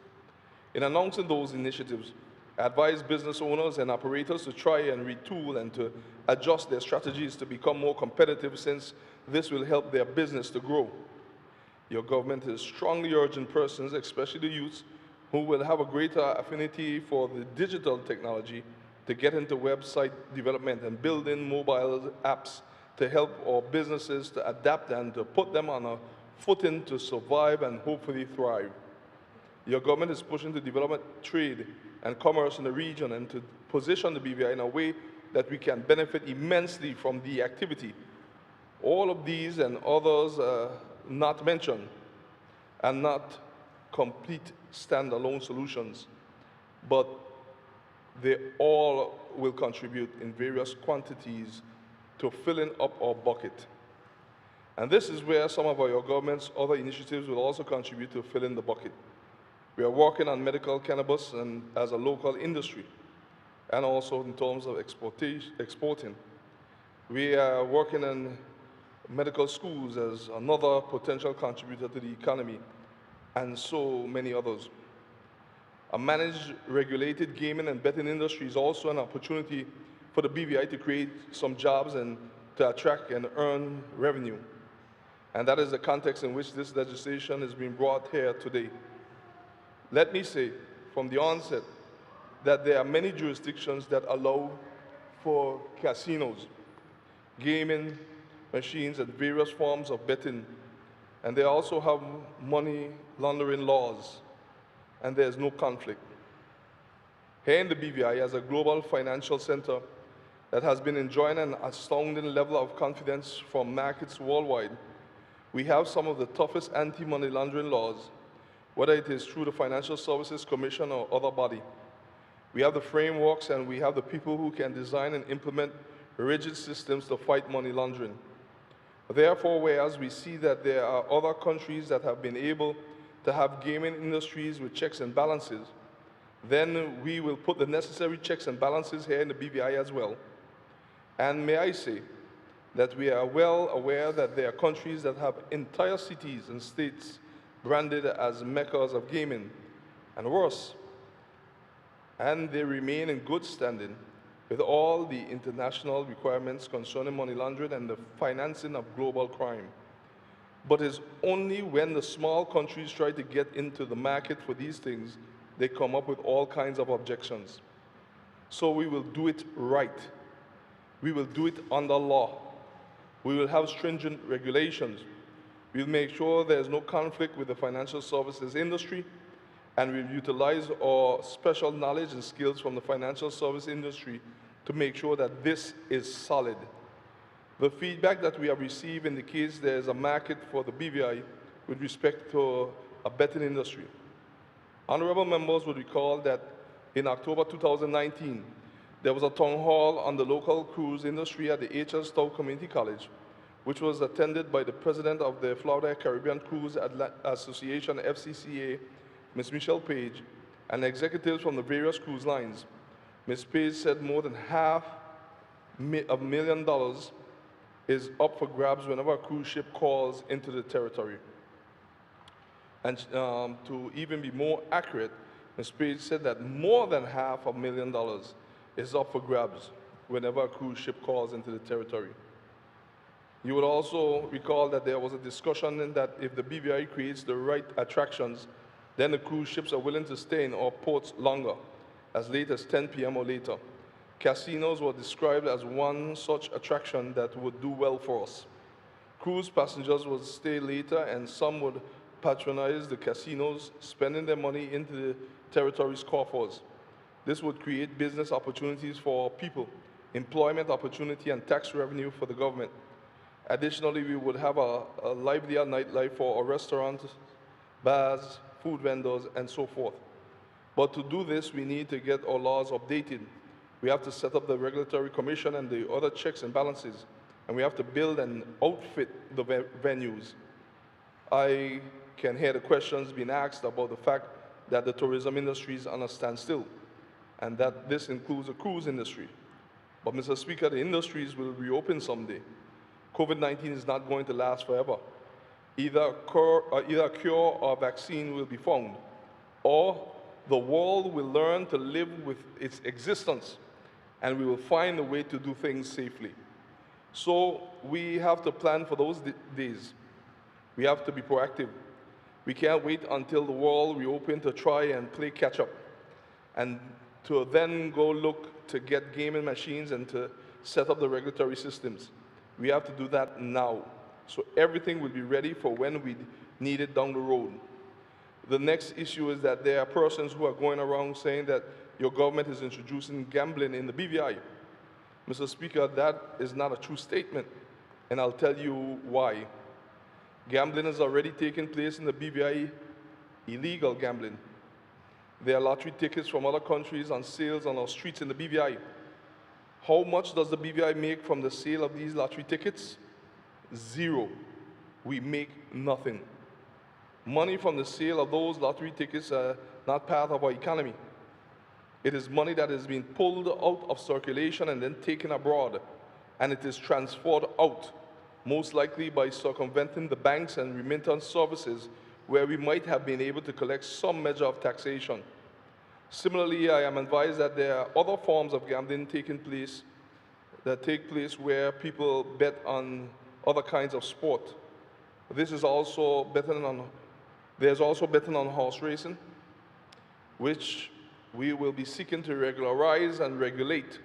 S2: In announcing those initiatives, I advise business owners and operators to try and retool and to adjust their strategies to become more competitive, since this will help their business to grow. Your government is strongly urging persons, especially the youths, who will have a greater affinity for the digital technology, to get into website development and building mobile apps to help our businesses to adapt and to put them on a footing to survive and hopefully thrive. Your government is pushing to develop trade and commerce in the region and to position the BVI in a way that we can benefit immensely from the activity. All of these and others not mentioned are not complete standalone solutions, but they all will contribute in various quantities to filling up our bucket. And this is where some of your government's other initiatives will also contribute to filling the bucket. We are working on medical cannabis and as a local industry, and also in terms of exporting. We are working on medical schools as another potential contributor to the economy, and so many others. A managed, regulated gaming and betting industry is also an opportunity for the BVI to create some jobs and to attract and earn revenue. And that is the context in which this legislation is being brought here today. Let me say from the onset that there are many jurisdictions that allow for casinos, gaming machines, and various forms of betting. And they also have money laundering laws, and there's no conflict. Here in the BVI, as a global financial center that has been enjoying an astounding level of confidence from markets worldwide, we have some of the toughest anti-money laundering laws, whether it is through the Financial Services Commission or other body. We have the frameworks and we have the people who can design and implement rigid systems to fight money laundering. Therefore, whereas we see that there are other countries that have been able to have gaming industries with checks and balances, then we will put the necessary checks and balances here in the BVI as well. And may I say that we are well aware that there are countries that have entire cities and states branded as meccas of gaming, and worse, and they remain in good standing with all the international requirements concerning money laundering and the financing of global crime. But it's only when the small countries try to get into the market for these things, they come up with all kinds of objections. So we will do it right. We will do it under law. We will have stringent regulations. We'll make sure there's no conflict with the financial services industry, and we'll utilize our special knowledge and skills from the financial service industry to make sure that this is solid. The feedback that we have received indicates there is a market for the BVI with respect to a betting industry. Honorable members would recall that in October 2019, there was a town hall on the local cruise industry at the H.L. Stowe Community College, which was attended by the president of the Florida Caribbean Cruise Association, FCCA, Ms. Michelle Page, and executives from the various cruise lines. Ms. Page said more than $500,000 is up for grabs whenever a cruise ship calls into the territory. And to even be more accurate, Ms. Page said that more than $500,000 is up for grabs whenever a cruise ship calls into the territory. You would also recall that there was a discussion in that if the BVI creates the right attractions, then the cruise ships are willing to stay in our ports longer, as late as 10 p.m. or later. Casinos were described as one such attraction that would do well for us. Cruise passengers would stay later, and some would patronize the casinos, spending their money into the territory's coffers. This would create business opportunities for people, employment opportunity, and tax revenue for the government. Additionally, we would have a livelier nightlife for our restaurants, bars, food vendors, and so forth. But to do this, we need to get our laws updated. We have to set up the regulatory commission and the other checks and balances, and we have to build and outfit the venues. I can hear the questions being asked about the fact that the tourism industry is on a standstill, and that this includes the cruise industry. But, Mr. Speaker, the industries will reopen someday. COVID-19 is not going to last forever. Either a cure or a vaccine will be found, or the world will learn to live with its existence, and we will find a way to do things safely. So we have to plan for those days. We have to be proactive. We can't wait until the world reopens to try and play catch-up, and to then go look to get gaming machines and to set up the regulatory systems. We have to do that now, so everything will be ready for when we need it down the road. The next issue is that there are persons who are going around saying that your government is introducing gambling in the BVI. Mr. Speaker, that is not a true statement, and I'll tell you why. Gambling has already taken place in the BVI, illegal gambling. There are lottery tickets from other countries on sales on our streets in the BVI. How much does the BVI make from the sale of these lottery tickets? Zero. We make nothing. Money from the sale of those lottery tickets are not part of our economy. It is money that is being pulled out of circulation and then taken abroad, and it is transferred out. most likely by circumventing the banks and remittance services where we might have been able to collect some measure of taxation. Similarly, I am advised that there are other forms of gambling that take place where people bet on other kinds of sport. There's also betting on horse racing, which we will be seeking to regularize and regulate,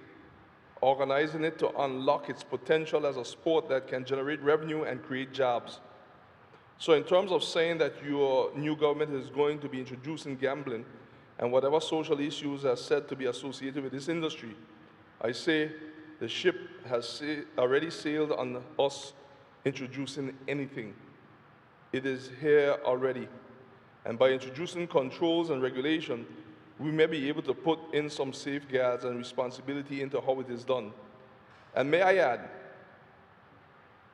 S2: organizing it to unlock its potential as a sport that can generate revenue and create jobs. So in terms of saying that your new government is going to be introducing gambling and whatever social issues are said to be associated with this industry, I say the ship has already sailed on us introducing anything. It is here already. And by introducing controls and regulation, we may be able to put in some safeguards and responsibility into how it is done. And may I add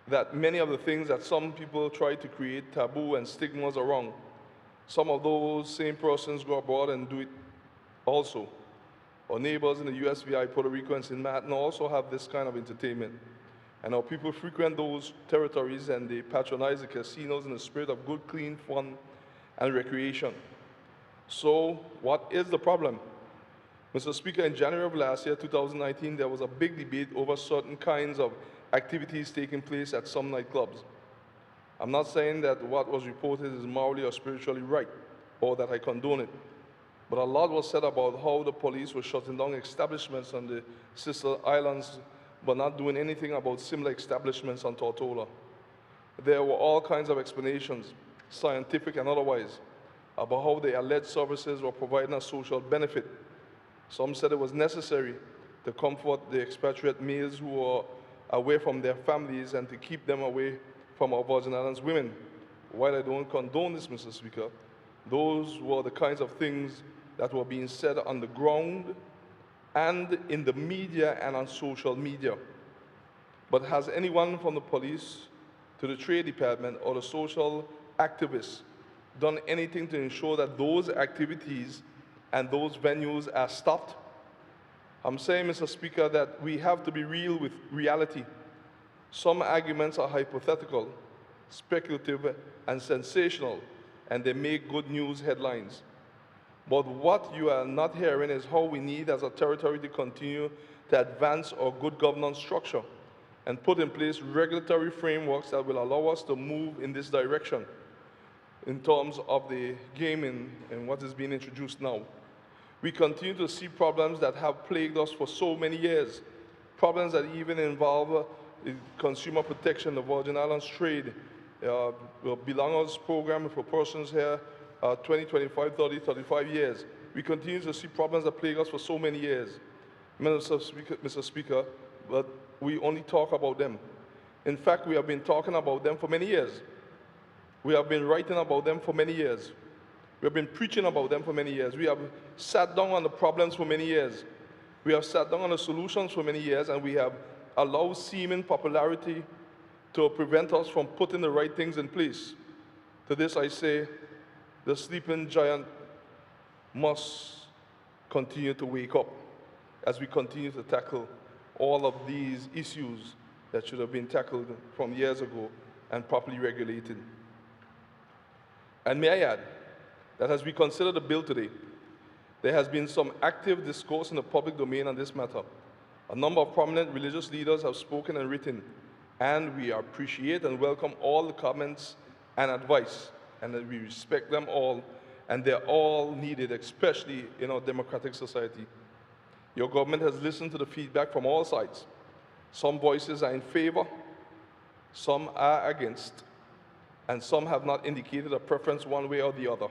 S2: that many of the things that some people try to create taboo and stigmas around, some of those same persons go abroad and do it also. Our neighbors in the USVI, Puerto Rico, and St. Martin also have this kind of entertainment. And our people frequent those territories and they patronize the casinos in the spirit of good, clean fun and recreation. So what is the problem? Mr. Speaker, in January of last year, 2019, there was a big debate over certain kinds of activities taking place at some nightclubs. I'm not saying that what was reported is morally or spiritually right, or that I condone it. But a lot was said about how the police were shutting down establishments on the sister islands, but not doing anything about similar establishments on Tortola. There were all kinds of explanations, scientific and otherwise, about how the alleged services were providing a social benefit. Some said it was necessary to comfort the expatriate males who were away from their families and to keep them away from our Virgin Islands women. While I don't condone this, Mr. Speaker, those were the kinds of things that were being said on the ground and in the media and on social media. But has anyone from the police to the Trade Department or the social activists done anything to ensure that those activities and those venues are stopped? I'm saying, Mr. Speaker, that we have to be real with reality. Some arguments are hypothetical, speculative, and sensational, and they make good news headlines. But what you are not hearing is how we need as a territory to continue to advance our good governance structure and put in place regulatory frameworks that will allow us to move in this direction in terms of the gaming and what is being introduced now. We continue to see problems that have plagued us for so many years, problems that even involve consumer protection, the Virgin Islands trade, belongers program for persons here, 20, 25, 30, 35 years. We continue to see problems that plague us for so many years. Mr. Speaker, but we only talk about them. In fact, we have been talking about them for many years. We have been writing about them for many years. We have been preaching about them for many years. We have sat down on the problems for many years. We have sat down on the solutions for many years, and we have allowed seeming popularity to prevent us from putting the right things in place. To this I say, the sleeping giant must continue to wake up as we continue to tackle all of these issues that should have been tackled from years ago and properly regulated. And may I add that as we consider the bill today, there has been some active discourse in the public domain on this matter. A number of prominent religious leaders have spoken and written, and we appreciate and welcome all the comments and advice, and that we respect them all, and they're all needed, especially in our democratic society. Your government has listened to the feedback from all sides. Some voices are in favor, some are against, and some have not indicated a preference one way or the other.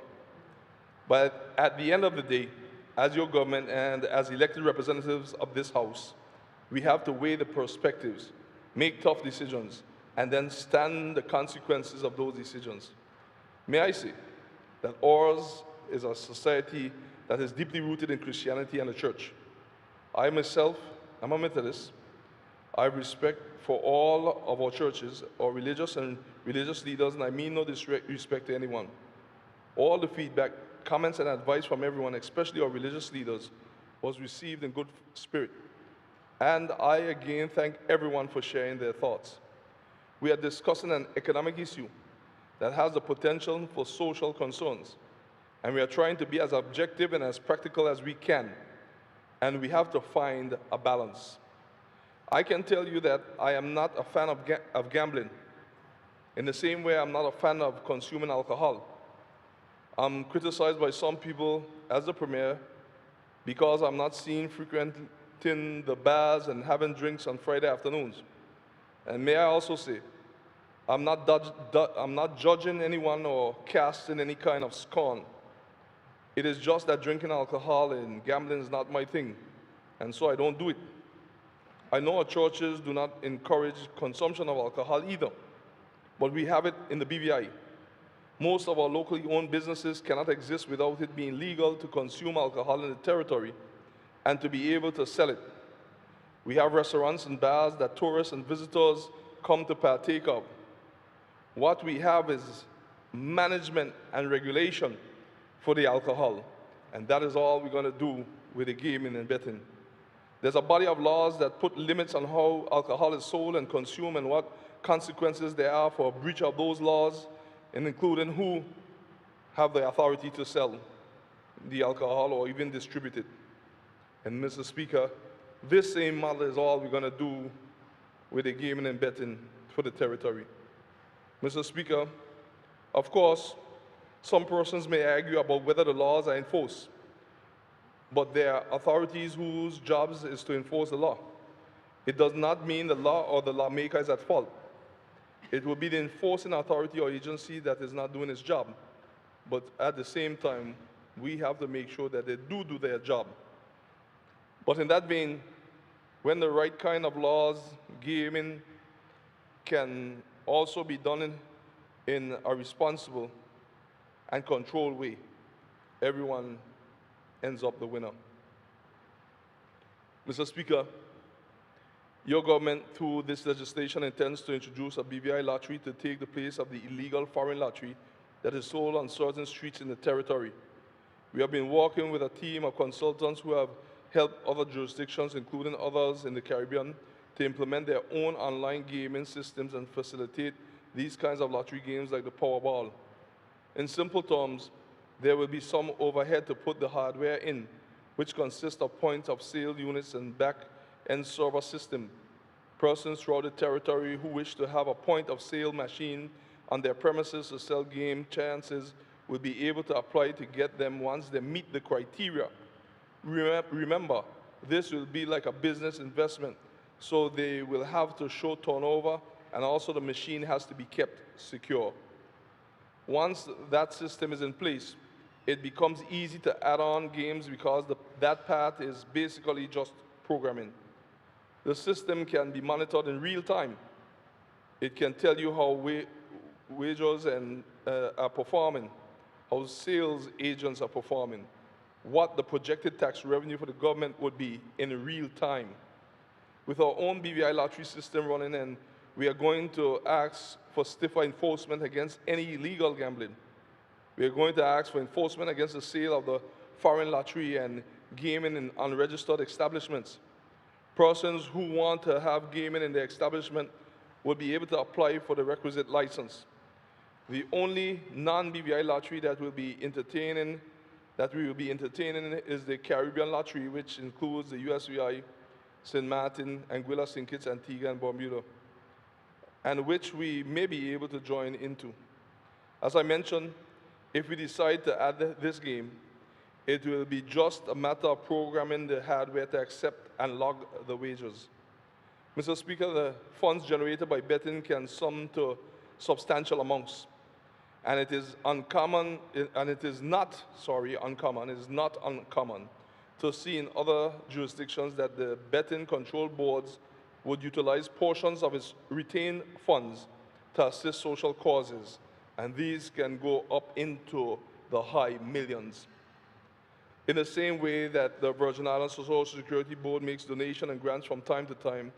S2: But at the end of the day, as your government and as elected representatives of this House, we have to weigh the perspectives, make tough decisions, and then stand the consequences of those decisions. May I say that ours is a society that is deeply rooted in Christianity and the church. I myself am a Methodist. I have respect for all of our churches, our religious and religious leaders, and I mean no disrespect to anyone. All the feedback, comments, and advice from everyone, especially our religious leaders, was received in good spirit. And I again thank everyone for sharing their thoughts. We are discussing an economic issue that has the potential for social concerns, and we are trying to be as objective and as practical as we can, and we have to find a balance. I can tell you that I am not a fan of gambling. In the same way, I'm not a fan of consuming alcohol. I'm criticized by some people as the premier because I'm not seen frequenting the bars and having drinks on Friday afternoons. And may I also say, I'm not judging anyone or casting any kind of scorn. It is just that drinking alcohol and gambling is not my thing, and so I don't do it. I know our churches do not encourage consumption of alcohol either, but we have it in the BVI. Most of our locally owned businesses cannot exist without it being legal to consume alcohol in the territory and to be able to sell it. We have restaurants and bars that tourists and visitors come to partake of. What we have is management and regulation for the alcohol, and that is all we're going to do with the gaming and betting. There's a body of laws that put limits on how alcohol is sold and consumed and what consequences there are for a breach of those laws, and including who have the authority to sell the alcohol or even distribute it. And Mr. Speaker, this same model is all we're going to do with the gaming and betting for the territory. Mr. Speaker, of course, some persons may argue about whether the laws are enforced, but there are authorities whose jobs is to enforce the law. It does not mean the law or the lawmaker is at fault. It will be the enforcing authority or agency that is not doing its job. But at the same time, we have to make sure that they do their job. But in that vein, when the right kind of laws, gaming can also be done in a responsible and controlled way, everyone ends up the winner. Mr. Speaker, your government, through this legislation, intends to introduce a BVI lottery to take the place of the illegal foreign lottery that is sold on certain streets in the territory. We have been working with a team of consultants who have helped other jurisdictions, including others in the Caribbean, to implement their own online gaming systems and facilitate these kinds of lottery games like the Powerball. In simple terms, there will be some overhead to put the hardware in, which consists of point of sale units and back-end server system. Persons throughout the territory who wish to have a point of sale machine on their premises to sell game chances will be able to apply to get them once they meet the criteria. Remember, this will be like a business investment, so they will have to show turnover, and also the machine has to be kept secure. Once that system is in place, it becomes easy to add on games because that part is basically just programming. The system can be monitored in real time. It can tell you how wagers are performing, how sales agents are performing, what the projected tax revenue for the government would be in real time. With our own BVI lottery system running, and we are going to ask for stiffer enforcement against any illegal gambling. We are going to ask for enforcement against the sale of the foreign lottery and gaming in unregistered establishments. Persons who want to have gaming in their establishment will be able to apply for the requisite license. The only non-BVI lottery that we will be entertaining is the Caribbean lottery, which includes the USVI, St. Martin, Anguilla, St. Kitts, Antigua, and Bermuda, and which we may be able to join into. As I mentioned, if we decide to add this game, it will be just a matter of programming the hardware to accept and log the wagers. Mr. Speaker, the funds generated by betting can sum to substantial amounts, and it is not uncommon to see in other jurisdictions that the betting control boards would utilize portions of its retained funds to assist social causes, and these can go up into the high millions. In the same way that the Virgin Islands Social Security Board makes donations and grants from time to time,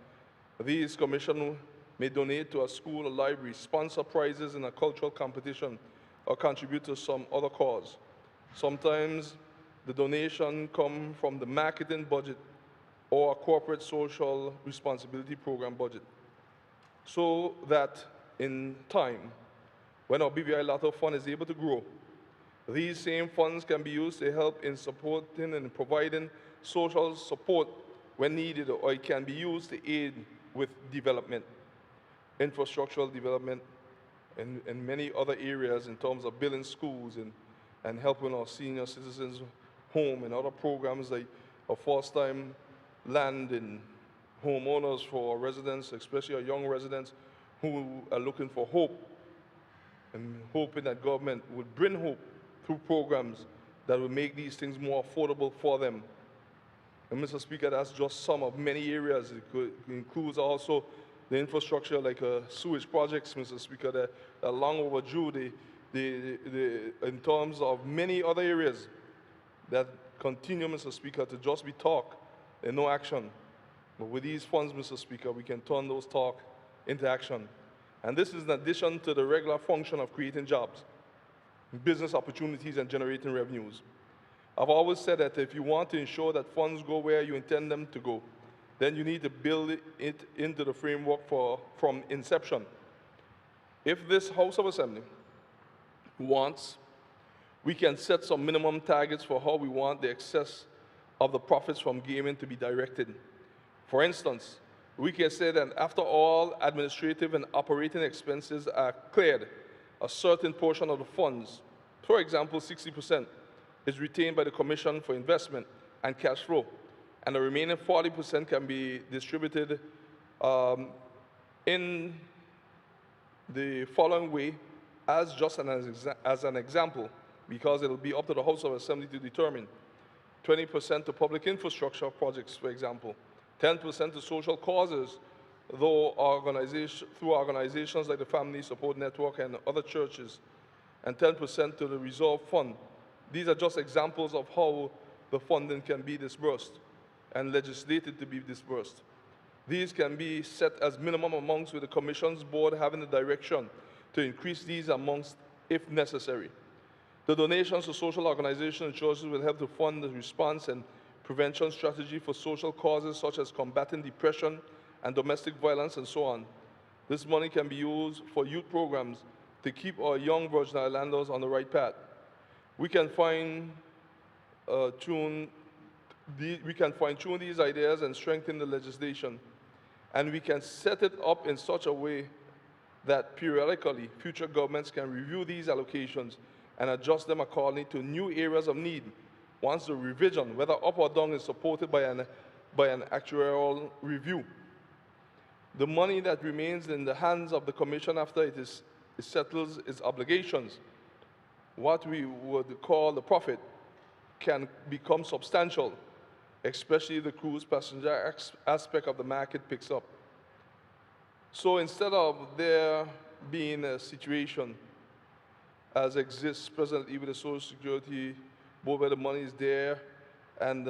S2: these commissions may donate to a school or library, sponsor prizes in a cultural competition, or contribute to some other cause. Sometimes the donation comes from the marketing budget or a corporate social responsibility program budget. so that in time, when our BVI Lotto fund is able to grow, these same funds can be used to help in supporting and providing social support when needed, or it can be used to aid with development, infrastructural development, and many other areas in terms of building schools and helping our senior citizens home and other programs like a first-time land and homeowners for our residents, especially our young residents who are looking for hope and hoping that government would bring hope through programs that will make these things more affordable for them. And Mr. Speaker, that's just some of many areas. It includes also the infrastructure like sewage projects, Mr. Speaker, that are long overdue, in terms of many other areas that continue, Mr. Speaker, to just be talk and no action. But with these funds, Mr. Speaker, we can turn those talk into action. And this is in addition to the regular function of creating jobs, business opportunities, and generating revenues. I've always said that if you want to ensure that funds go where you intend them to go, then you need to build it into the framework from inception. If this House of Assembly wants, we can set some minimum targets for how we want the excess of the profits from gaming to be directed. For instance, we can say that after all administrative and operating expenses are cleared, a certain portion of the funds, for example, 60%, is retained by the Commission for Investment and Cash Flow, and the remaining 40% can be distributed in the following way, as just as an example, because it will be up to the House of Assembly to determine. 20% to public infrastructure projects, for example, 10% to social causes, through organizations like the Family Support Network and other churches, and 10% to the Reserve Fund. These are just examples of how the funding can be disbursed and legislated to be disbursed. These can be set as minimum amounts with the Commission's board having the direction to increase these amounts if necessary. The donations to social organizations and churches will help to fund the response and prevention strategy for social causes such as combating depression and domestic violence and so on. This money can be used for youth programs to keep our young Virgin Islanders on the right path. We can fine-tune these ideas and strengthen the legislation, and we can set it up in such a way that periodically future governments can review these allocations and adjust them accordingly to new areas of need once the revision, whether up or down, is supported by an actuarial review. The money that remains in the hands of the Commission after it settles its obligations, what we would call the profit, can become substantial, especially if the cruise passenger aspect of the market picks up. So instead of there being a situation as exists presently with the Social Security Board where the money is there and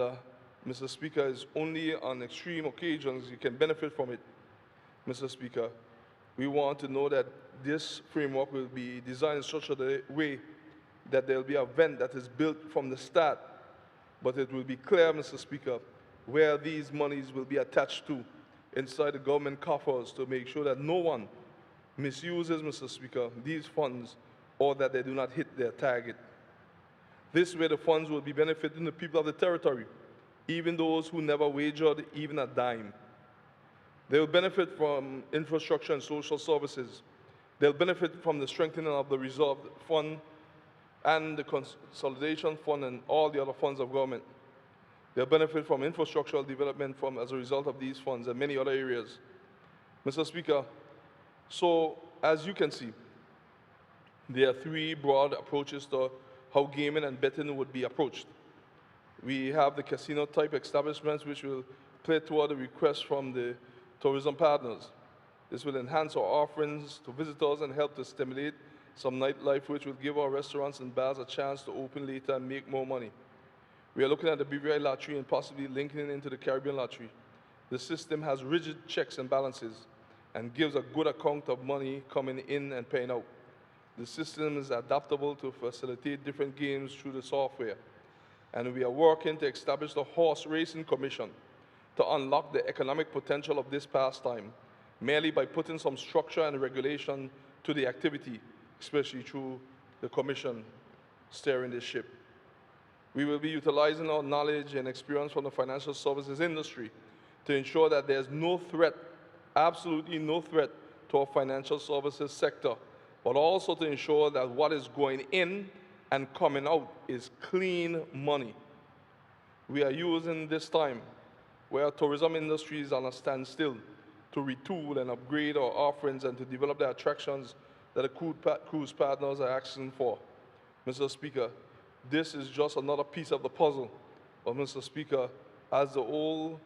S2: Mr. Speaker, is only on extreme occasions you can benefit from it, Mr. Speaker, we want to know that this framework will be designed in such a way that there will be a vent that is built from the start, but it will be clear, Mr. Speaker, where these monies will be attached to inside the government coffers to make sure that no one misuses, Mr. Speaker, these funds or that they do not hit their target. This way the funds will be benefiting the people of the territory, even those who never wagered even a dime. They will benefit from infrastructure and social services. They'll benefit from the strengthening of the Reserve Fund and the Consolidation Fund and all the other funds of government. They'll benefit from infrastructural development as a result of these funds and many other areas. Mr. Speaker, so as you can see, there are three broad approaches to how gaming and betting would be approached. We have the casino-type establishments which will play toward the request from the tourism partners. This will enhance our offerings to visitors and help to stimulate some nightlife, which will give our restaurants and bars a chance to open later and make more money. We are looking at the BVI lottery and possibly linking it into the Caribbean lottery. The system has rigid checks and balances and gives a good account of money coming in and paying out. The system is adaptable to facilitate different games through the software. And we are working to establish the Horse Racing Commission to unlock the economic potential of this pastime merely by putting some structure and regulation to the activity, especially through the Commission steering this ship. We will be utilizing our knowledge and experience from the financial services industry to ensure that there's no threat, absolutely no threat, to our financial services sector, but also to ensure that what is going in and coming out is clean money. We are using this time where our tourism industry is on a standstill to retool and upgrade our offerings and to develop the attractions that the cruise partners are asking for. Mr. Speaker, this is just another piece of the puzzle. But Mr. Speaker, as the old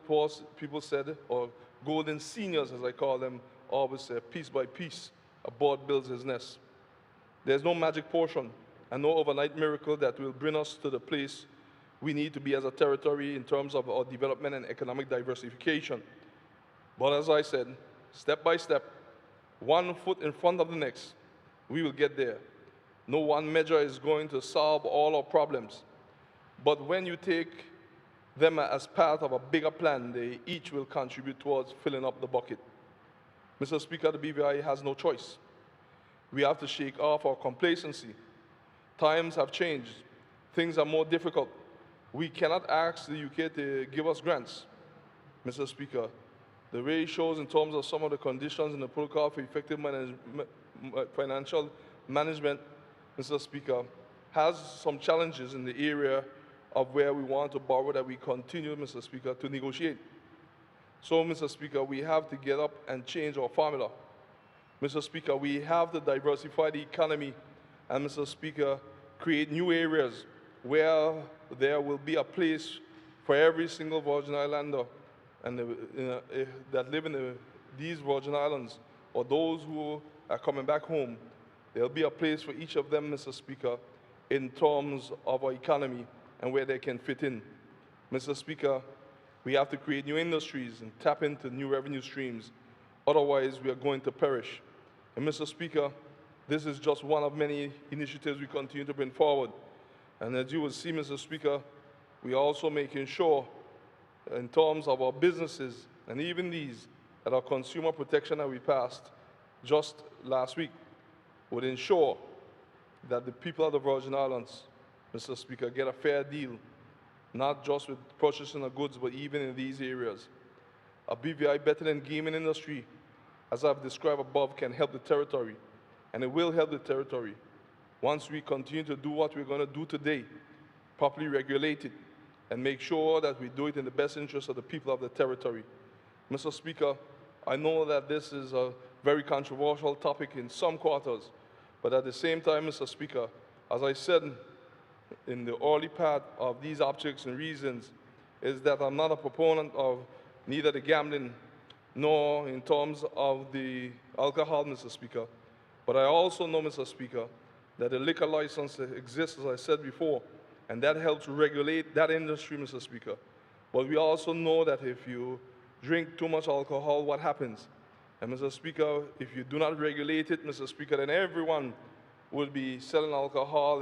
S2: people said, or golden seniors as I call them, always say, piece by piece, a bird builds his nest. There's no magic potion and no overnight miracle that will bring us to the place we need to be as a territory in terms of our development and economic diversification. But as I said, step by step, one foot in front of the next, we will get there. No one measure is going to solve all our problems. But when you take them as part of a bigger plan, they each will contribute towards filling up the bucket. Mr. Speaker, the BVI has no choice. We have to shake off our complacency. Times have changed. Things are more difficult. We cannot ask the UK to give us grants. Mr. Speaker, the way it shows in terms of some of the conditions in the protocol for effective financial management, Mr. Speaker, has some challenges in the area of where we want to borrow that we continue, Mr. Speaker, to negotiate. So, Mr. Speaker, we have to get up and change our formula. Mr. Speaker, we have to diversify the economy and, Mr. Speaker, create new areas where there will be a place for every single Virgin Islander and that live in these Virgin Islands, or those who are coming back home. There'll be a place for each of them, Mr. Speaker, in terms of our economy and where they can fit in. Mr. Speaker, we have to create new industries and tap into new revenue streams. Otherwise, we are going to perish. And Mr. Speaker, this is just one of many initiatives we continue to bring forward. And as you will see, Mr. Speaker, we are also making sure, in terms of our businesses, and even these, that our consumer protection that we passed just last week would ensure that the people of the Virgin Islands, Mr. Speaker, get a fair deal, not just with purchasing of goods, but even in these areas. A BVI better than gaming industry, as I've described above, can help the territory, and it will help the territory once we continue to do what we're going to do today, properly regulate it, and make sure that we do it in the best interest of the people of the territory. Mr. Speaker, I know that this is a very controversial topic in some quarters, but at the same time, Mr. Speaker, as I said in the early part of these objects and reasons, is that I'm not a proponent of neither the gambling nor in terms of the alcohol, Mr. Speaker. But I also know, Mr. Speaker, that the liquor license exists, as I said before, and that helps regulate that industry, Mr. Speaker. But we also know that if you drink too much alcohol, what happens? And Mr. Speaker, if you do not regulate it, Mr. Speaker, then everyone will be selling alcohol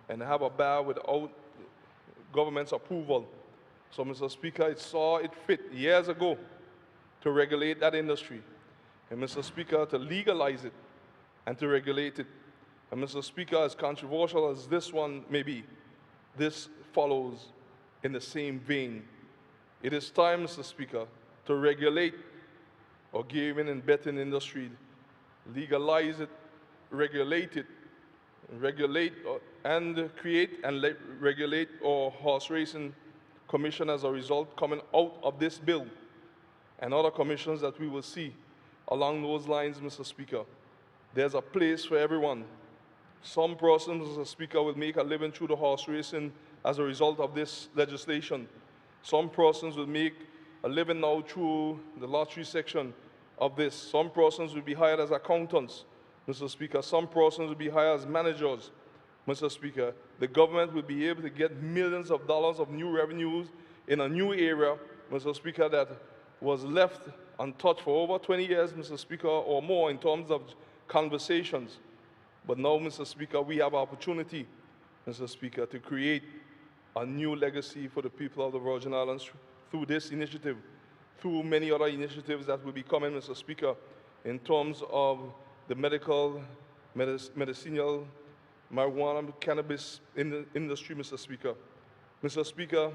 S2: and have a bar without government's approval. So, Mr. Speaker, it saw it fit years ago to regulate that industry. And, Mr. Speaker, to legalize it and to regulate it. And, Mr. Speaker, as controversial as this one may be, this follows in the same vein. It is time, Mr. Speaker, to regulate our gaming and betting industry, legalize it, regulate it, and create and regulate our horse racing commission as a result coming out of this bill and other commissions that we will see along those lines, Mr. Speaker. There's a place for everyone. Some persons, Mr. Speaker, will make a living through the horse racing as a result of this legislation. Some persons will make a living now through the lottery section of this. Some persons will be hired as accountants, Mr. Speaker. Some persons will be hired as managers, Mr. Speaker. The government will be able to get millions of dollars of new revenues in a new area, Mr. Speaker, that was left untouched for over 20 years, Mr. Speaker, or more in terms of conversations. But now, Mr. Speaker, we have opportunity, Mr. Speaker, to create a new legacy for the people of the Virgin Islands through this initiative, through many other initiatives that will be coming, Mr. Speaker, in terms of the medicinal marijuana, cannabis industry, Mr. Speaker. Mr. Speaker,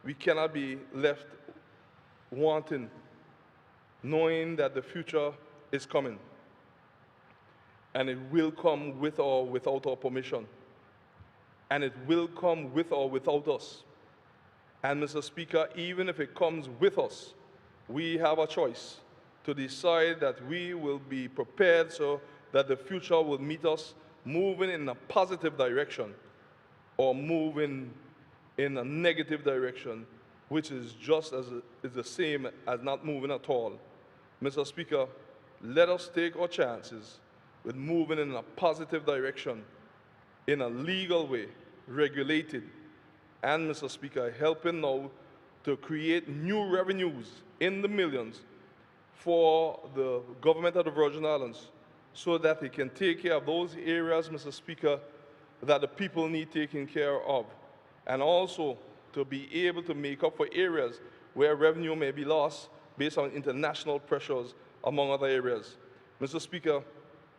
S2: we cannot be left wanting, knowing that the future is coming, and it will come with or without our permission, and it will come with or without us. And Mr. Speaker, even if it comes with us, we have a choice to decide that we will be prepared so that the future will meet us moving in a positive direction or moving in a negative direction, which is just as is the same as not moving at all. Mr. Speaker, let us take our chances with moving in a positive direction, in a legal way, regulated, and, Mr. Speaker, helping now to create new revenues in the millions for the government of the Virgin Islands so that it can take care of those areas, Mr. Speaker, that the people need taken care of, and also to be able to make up for areas where revenue may be lost based on international pressures, among other areas. Mr. Speaker,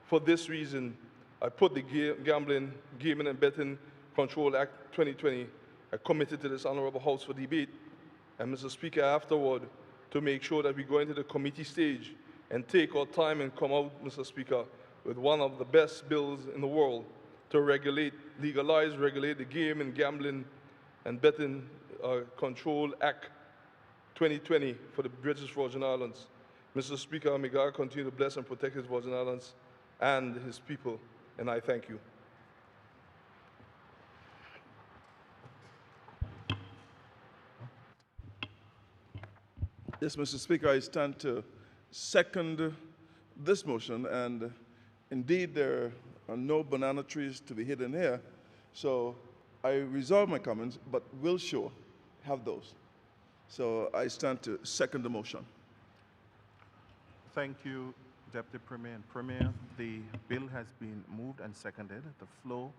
S2: for this reason, I put the Gambling, Gaming and Betting Control Act 2020 I committed to this honorable House for debate, and Mr. Speaker, afterward, to make sure that we go into the committee stage and take our time and come out, Mr. Speaker, with one of the best bills in the world to legalize, regulate the Game and Gambling and Betting Control Act 2020 for the British Virgin Islands. Mr. Speaker, may God continue to bless and protect his Virgin Islands and his people, and I thank you.
S3: Yes, Mr. Speaker, I stand to second this motion, and indeed there are no banana trees to be hidden here, so I reserve my comments, but will sure have those. So I stand to second the motion.
S1: Thank you, Deputy Premier and Premier. The bill has been moved and seconded. The floor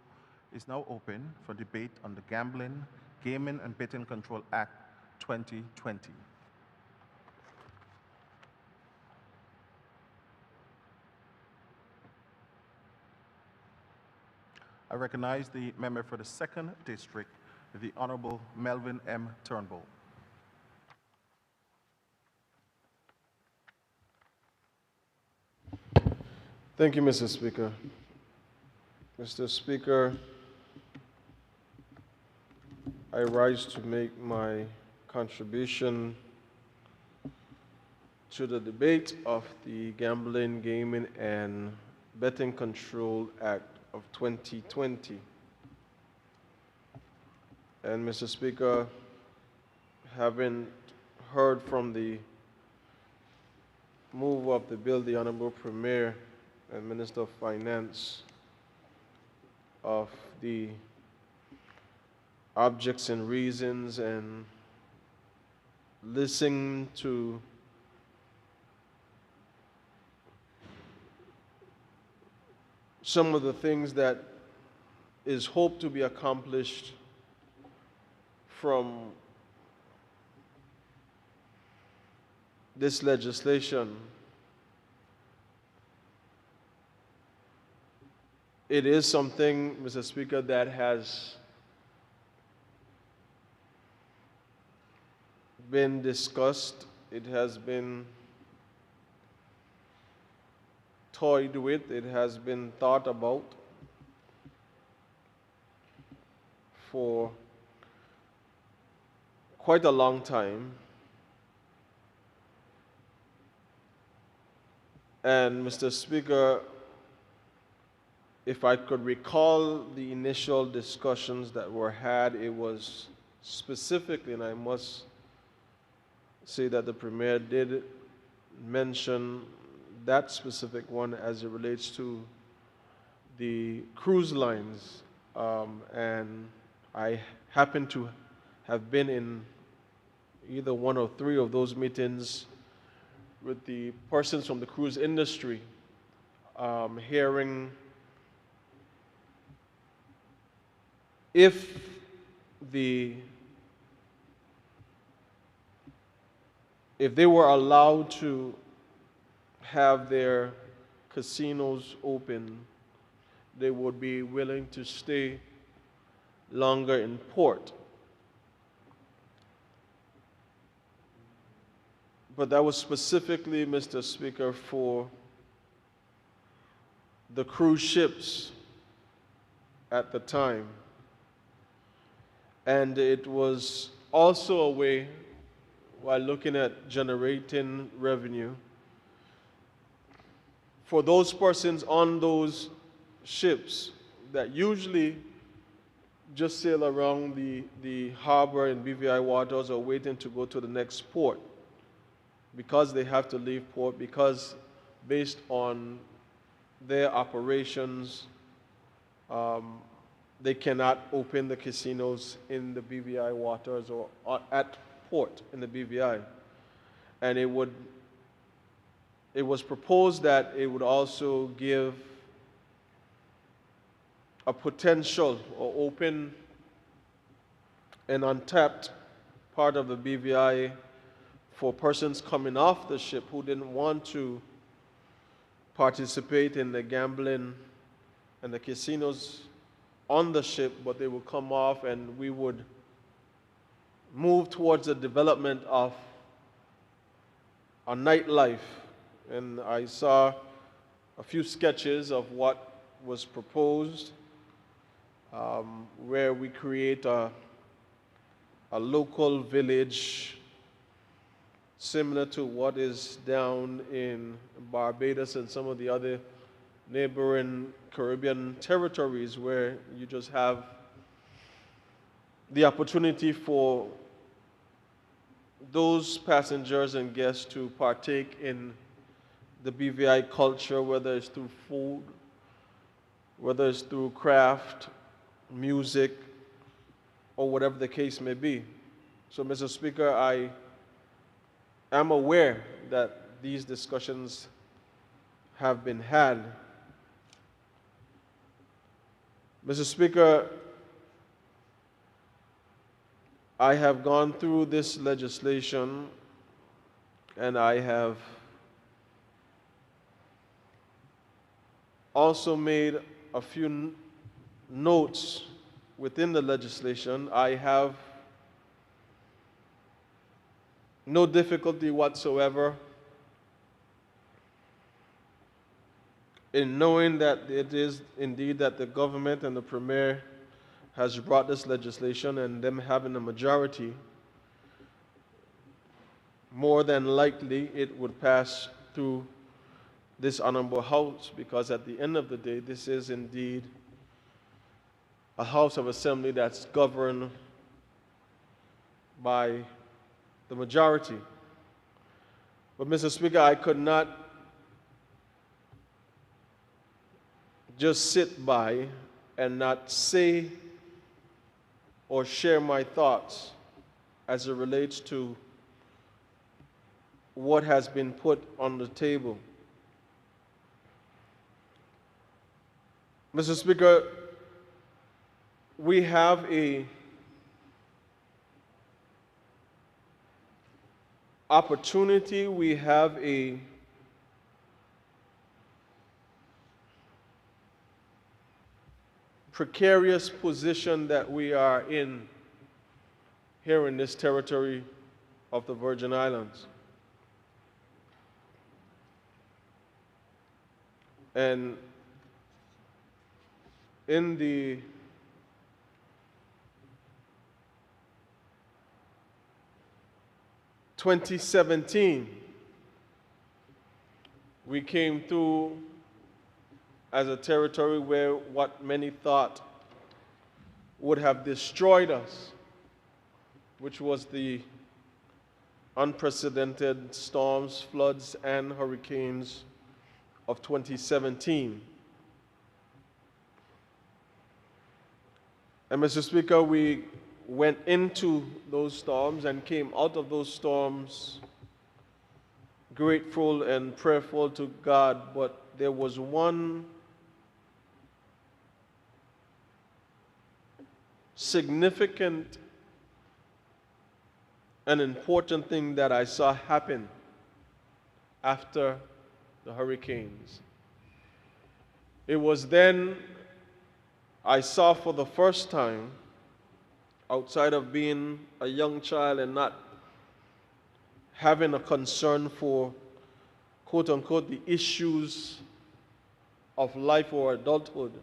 S1: is now open for debate on the Gambling, Gaming and Betting Control Act 2020. I recognize the member for the 2nd District, the Honorable Melvin M. Turnbull.
S8: Thank you, Mr. Speaker. Mr. Speaker, I rise to make my contribution to the debate of the Gambling, Gaming, and Betting Control Act of 2020. And Mr. Speaker, having heard from the mover of the bill, the Honorable Premier and Minister of Finance, of the objects and reasons, and listening to some of the things that is hoped to be accomplished from this legislation, it is something, Mr. Speaker, that has been discussed, it has been toyed with, it has been thought about for quite a long time. And Mr. Speaker, if I could recall the initial discussions that were had, it was specifically, and I must say that the Premier did mention that specific one as it relates to the cruise lines. And I happen to have been in either one or three of those meetings with the persons from the cruise industry, hearing if the if they were allowed to have their casinos open, they would be willing to stay longer in port. But that was specifically, Mr. Speaker, for the cruise ships at the time. And it was also a way, while looking at generating revenue, for those persons on those ships that usually just sail around the harbor in BVI waters or waiting to go to the next port, because they have to leave port, because based on their operations, they cannot open the casinos in the BVI waters or at port in the BVI. And it was proposed that it would also give a potential or open an untapped part of the BVI for persons coming off the ship who didn't want to participate in the gambling and the casinos on the ship, but they would come off and we would move towards the development of a nightlife. And I saw a few sketches of what was proposed, where we create a local village similar to what is down in Barbados and some of the other neighboring Caribbean territories, where you just have the opportunity for those passengers and guests to partake in the BVI culture, whether it's through food, whether it's through craft, music, or whatever the case may be. So, Mr. Speaker, I am aware that these discussions have been had. Mr. Speaker, I have gone through this legislation and I have also made a few notes within the legislation. I have no difficulty whatsoever in knowing that it is indeed that the government and the Premier has brought this legislation, and them having a majority, more than likely it would pass through this honorable House, because at the end of the day, this is indeed a House of Assembly that's governed by the majority. But, Mr. Speaker, I could not just sit by and not say or share my thoughts as it relates to what has been put on the table. Mr. Speaker, we have a opportunity, we have a precarious position that we are in here in this territory of the Virgin Islands. And in the (2017), we came through as a territory where what many thought would have destroyed us, which was the unprecedented storms, floods, and hurricanes of 2017. And, Mr. Speaker, we went into those storms and came out of those storms grateful and prayerful to God, but there was one significant an important thing that I saw happen after the hurricanes. It was then I saw for the first time, outside of being a young child and not having a concern for, quote unquote, the issues of life or adulthood,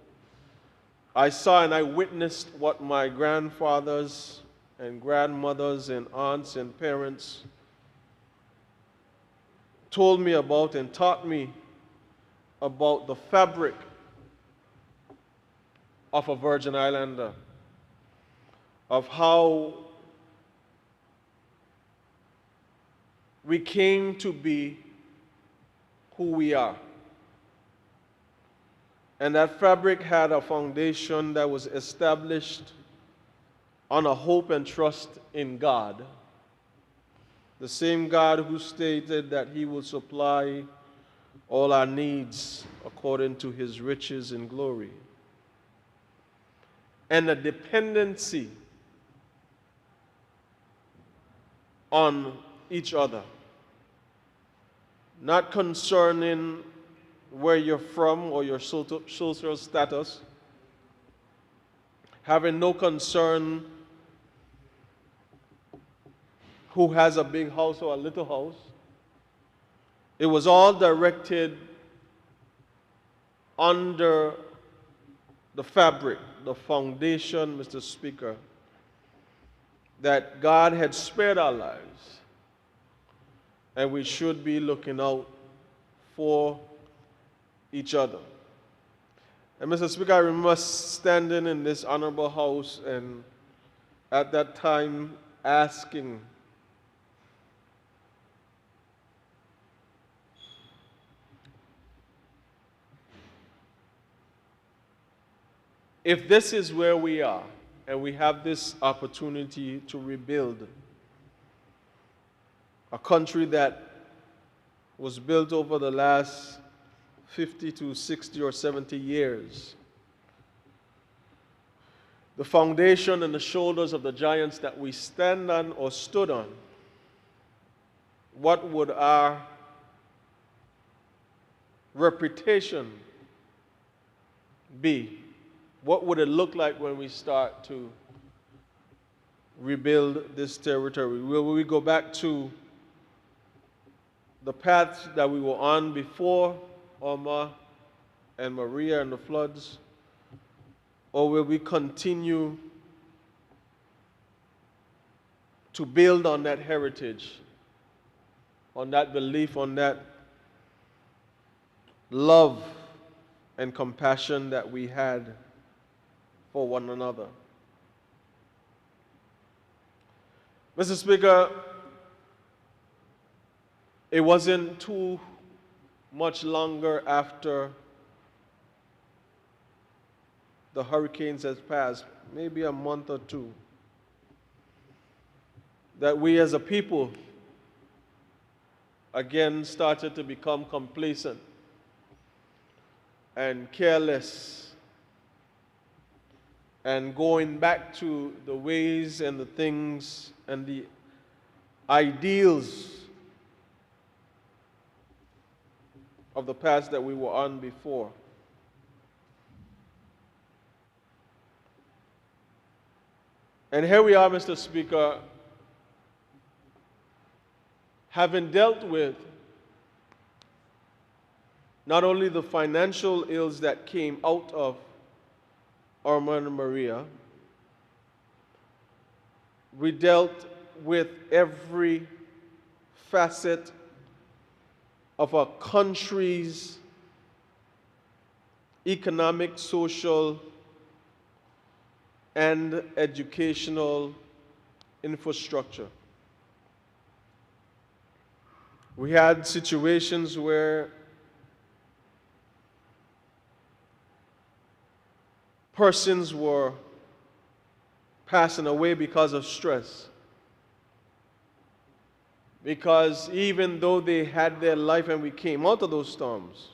S8: I saw and I witnessed what my grandfathers and grandmothers and aunts and parents told me about and taught me about the fabric of a Virgin Islander, of how we came to be who we are. And that fabric had a foundation that was established on a hope and trust in God. The same God who stated that He will supply all our needs according to His riches and glory. And a dependency on each other, not concerning where you're from or your social status, having no concern who has a big house or a little house. It was all directed under the fabric, the foundation, Mr. Speaker, that God had spared our lives, and we should be looking out for each other. And Mr. Speaker, I remember standing in this honorable house and at that time asking if this is where we are and we have this opportunity to rebuild a country that was built over the last 50 to 60 or 70 years, the foundation and the shoulders of the giants that we stand on or stood on, what would our reputation be? What would it look like when we start to rebuild this territory? Will we go back to the paths that we were on before Irma and Maria and the floods? Or will we continue to build on that heritage, on that belief, on that love and compassion that we had for one another? Mr. Speaker, it wasn't too much longer after the hurricanes has passed, maybe a month or two, that we as a people again started to become complacent and careless and going back to the ways and the things and the ideals of the past that we were on before. And here we are, Mr. Speaker, having dealt with not only the financial ills that came out of Irma and Maria, we dealt with every facet of a country's economic, social, and educational infrastructure. We had situations where persons were passing away because of stress. Because even though they had their life and we came out of those storms,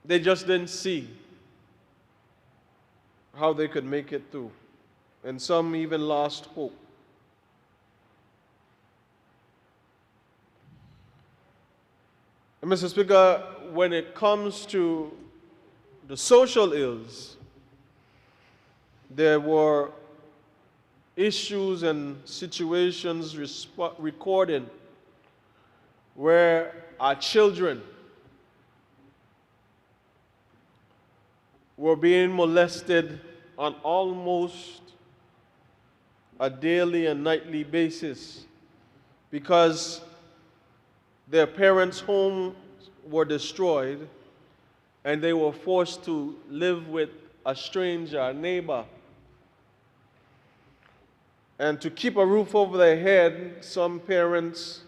S8: they just didn't see how they could make it through. And some even lost hope. And Mr. Speaker, when it comes to the social ills, there were issues and situations recorded where our children were being molested on almost a daily and nightly basis because their parents' homes were destroyed and they were forced to live with a stranger, a neighbor. And to keep a roof over their head, some parents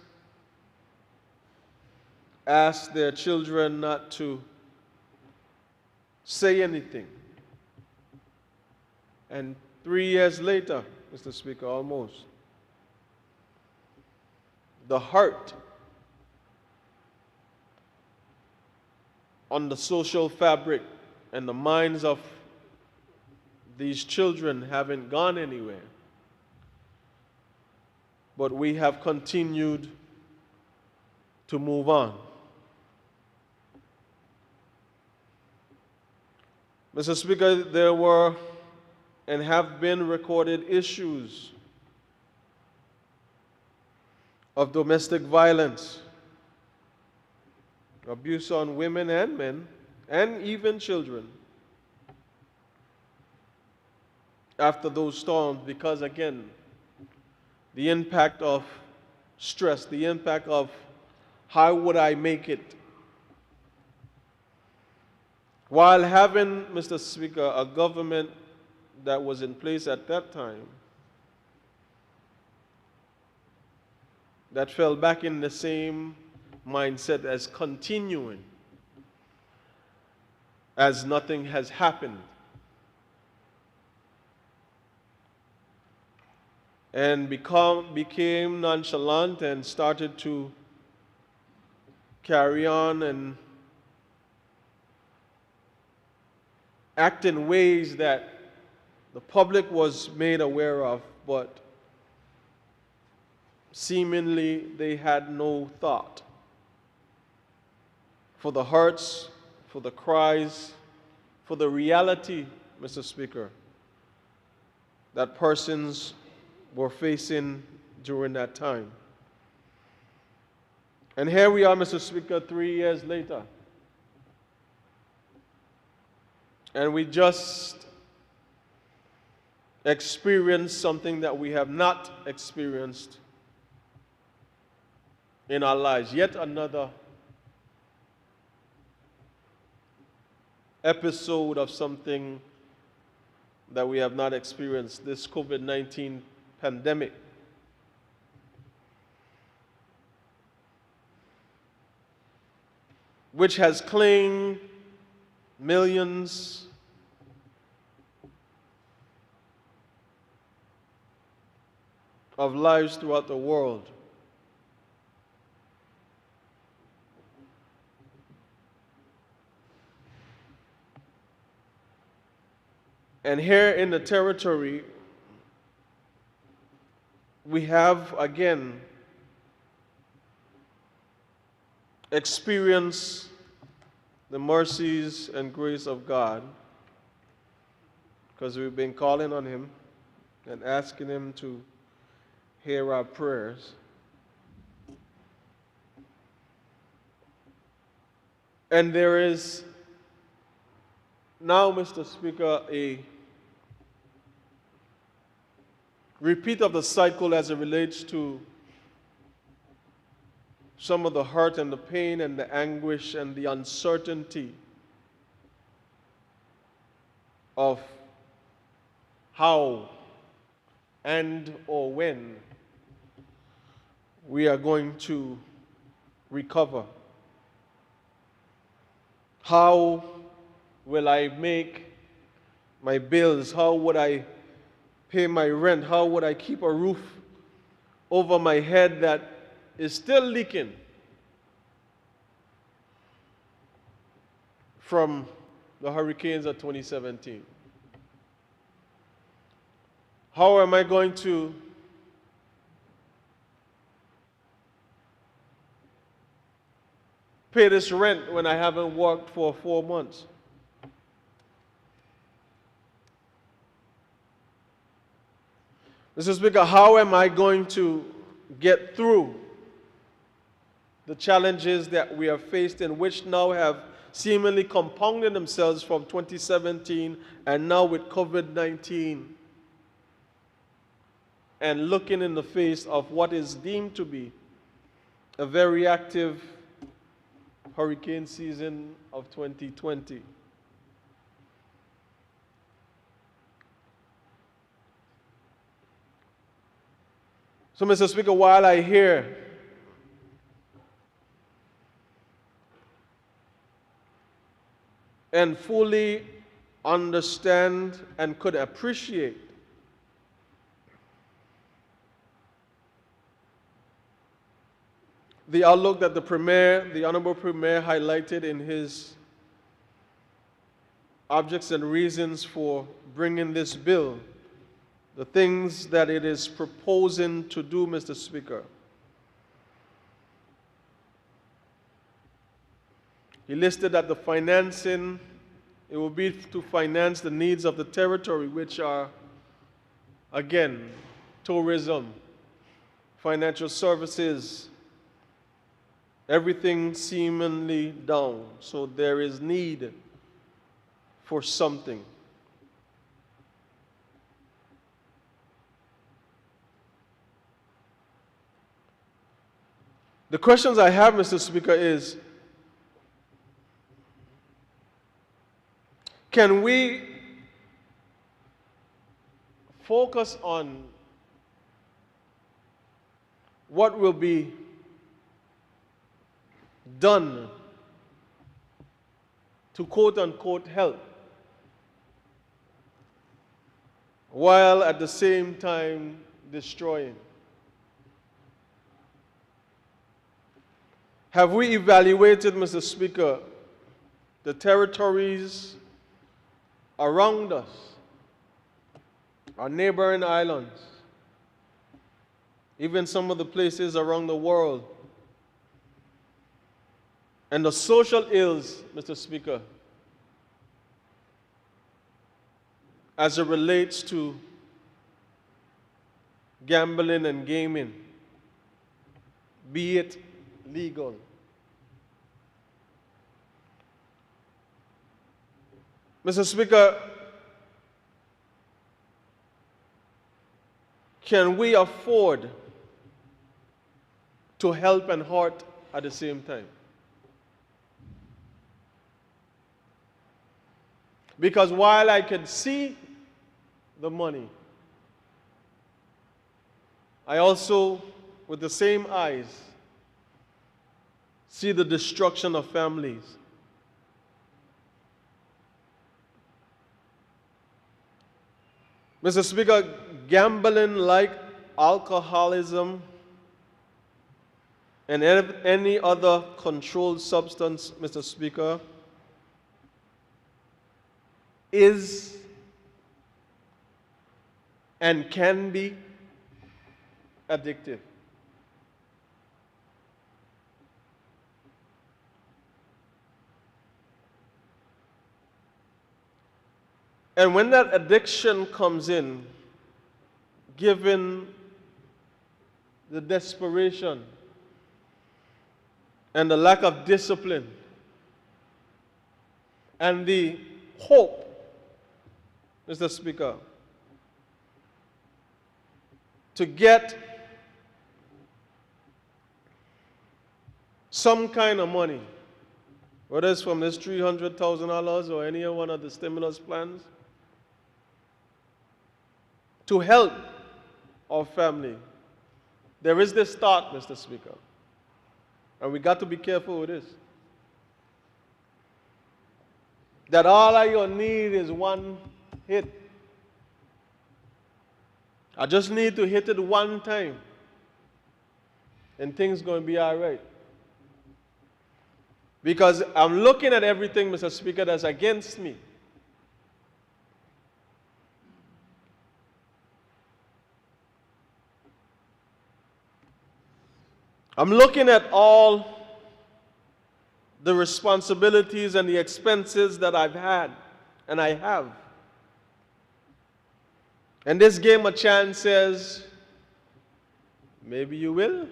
S8: asked their children not to say anything. And 3 years later, Mr. Speaker, almost, the hurt on the social fabric and the minds of these children haven't gone anywhere. But we have continued to move on. Mr. Speaker, there were and have been recorded issues of domestic violence, abuse on women and men, and even children after those storms because, again, the impact of stress, the impact of how would I make it? While having, Mr. Speaker, a government that was in place at that time that fell back in the same mindset as continuing as nothing has happened. And became nonchalant and started to carry on and act in ways that the public was made aware of, but seemingly they had no thought for the hurts, for the cries, for the reality, Mr. Speaker, that persons were facing during that time. And here we are, Mr. Speaker, 3 years later. And we just experienced something that we have not experienced in our lives. Yet another episode of something that we have not experienced, this COVID-19 pandemic. Which has claimed millions of lives throughout the world. And here in the territory, we have again experienced the mercies and grace of God because we've been calling on Him and asking Him to hear our prayers. And there is now, Mr. Speaker, a repeat of the cycle as it relates to some of the hurt and the pain and the anguish and the uncertainty of how and or when we are going to recover. How will I make my bills? How would I pay my rent? How would I keep a roof over my head that is still leaking from the hurricanes of 2017? How am I going to pay this rent when I haven't worked for 4 months? Mr. Speaker, how am I going to get through the challenges that we are faced in, which now have seemingly compounded themselves from 2017 and now with COVID-19, and looking in the face of what is deemed to be a very active hurricane season of 2020? So, Mr. Speaker, while I hear and fully understand and could appreciate the outlook that the Honorable Premier highlighted in his objects and reasons for bringing this bill, the things that it is proposing to do, Mr. Speaker. He listed that the financing, it will be to finance the needs of the territory, which are, again, tourism, financial services, everything seemingly down. So there is need for something. The questions I have, Mr. Speaker, is, can we focus on what will be done to quote-unquote help, while at the same time destroying? Have we evaluated, Mr. Speaker, the territories around us, our neighboring islands, even some of the places around the world, and the social ills, Mr. Speaker, as it relates to gambling and gaming, be it legal? Mr. Speaker, can we afford to help and hurt at the same time? Because while I can see the money, I also, with the same eyes, see the destruction of families. Mr. Speaker, gambling, like alcoholism and any other controlled substance, Mr. Speaker, is and can be addictive. And when that addiction comes in, given the desperation and the lack of discipline and the hope, Mr. Speaker, to get some kind of money, whether it's from this $300,000 or any one of the stimulus plans, to help our family. There is this thought, Mr. Speaker, and we got to be careful with this, that all I need is one hit. I just need to hit it one time, and things going to be all right. Because I'm looking at everything, Mr. Speaker, that's against me. I'm looking at all the responsibilities and the expenses that I've had, and I have. And this game of chance says, maybe you will,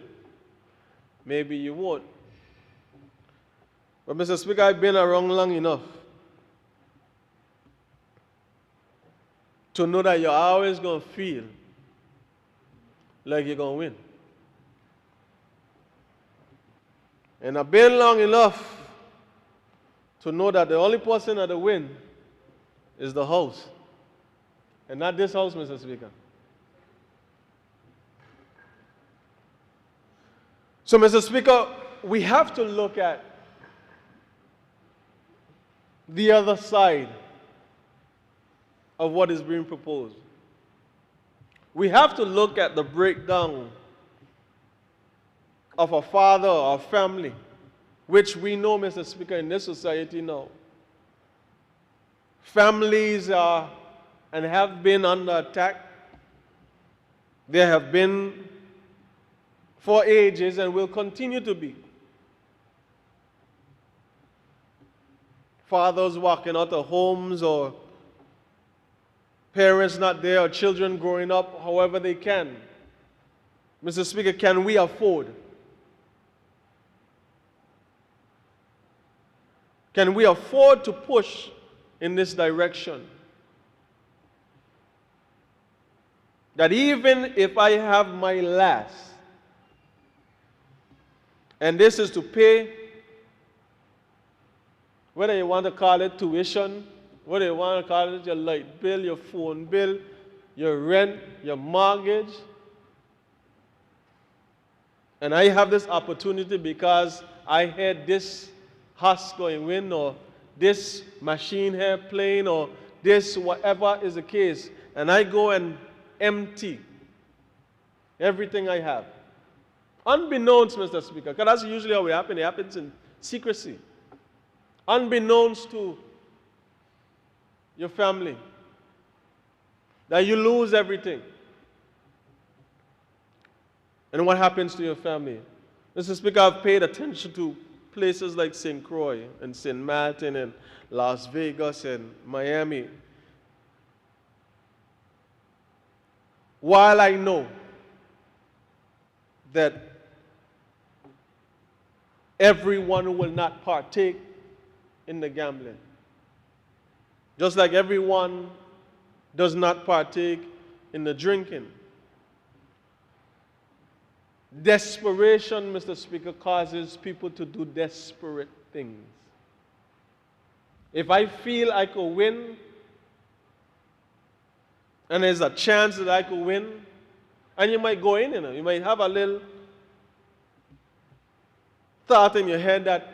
S8: maybe you won't. But Mr. Speaker, I've been around long enough to know that you're always going to feel like you're going to win. And I've been long enough to know that the only person that will win is the house. And not this house, Mr. Speaker. So, Mr. Speaker, we have to look at the other side of what is being proposed. We have to look at the breakdown of a father or a family, which we know, Mr. Speaker, in this society now. Families are and have been under attack. They have been for ages and will continue to be. Fathers walking out of homes, or parents not there, or children growing up however they can. Mr. Speaker, can we afford? Can we afford to push in this direction? That even if I have my last, and this is to pay, whether you want to call it tuition, whether you want to call it your light bill, your phone bill, your rent, your mortgage, and I have this opportunity because I had this house going win, or this machine here playing, or this whatever is the case, and I go and empty everything I have. Unbeknownst, Mr. Speaker, because that's usually how it happens in secrecy. Unbeknownst to your family, that you lose everything. And what happens to your family? Mr. Speaker, I've paid attention to places like St. Croix and St. Martin and Las Vegas and Miami. While I know that everyone will not partake in the gambling, just like everyone does not partake in the drinking. Desperation, Mr. Speaker, causes people to do desperate things. If I feel I could win, and there's a chance that I could win, and you might go in, you might have a little thought in your head that,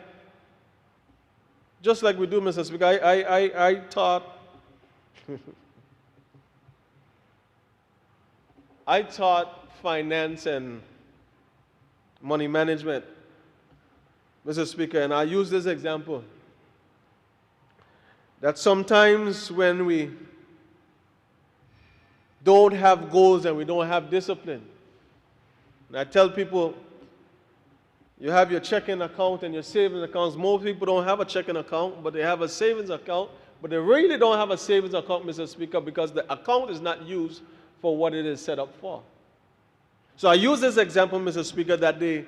S8: just like we do, Mr. Speaker, I thought, I taught finance and money management, Mr. Speaker, and I use this example, that sometimes when we don't have goals and we don't have discipline, and I tell people, you have your checking account and your savings accounts. Most people don't have a checking account, but they have a savings account, but they really don't have a savings account, Mr. Speaker, because the account is not used for what it is set up for. So I use this example, Mr. Speaker, that they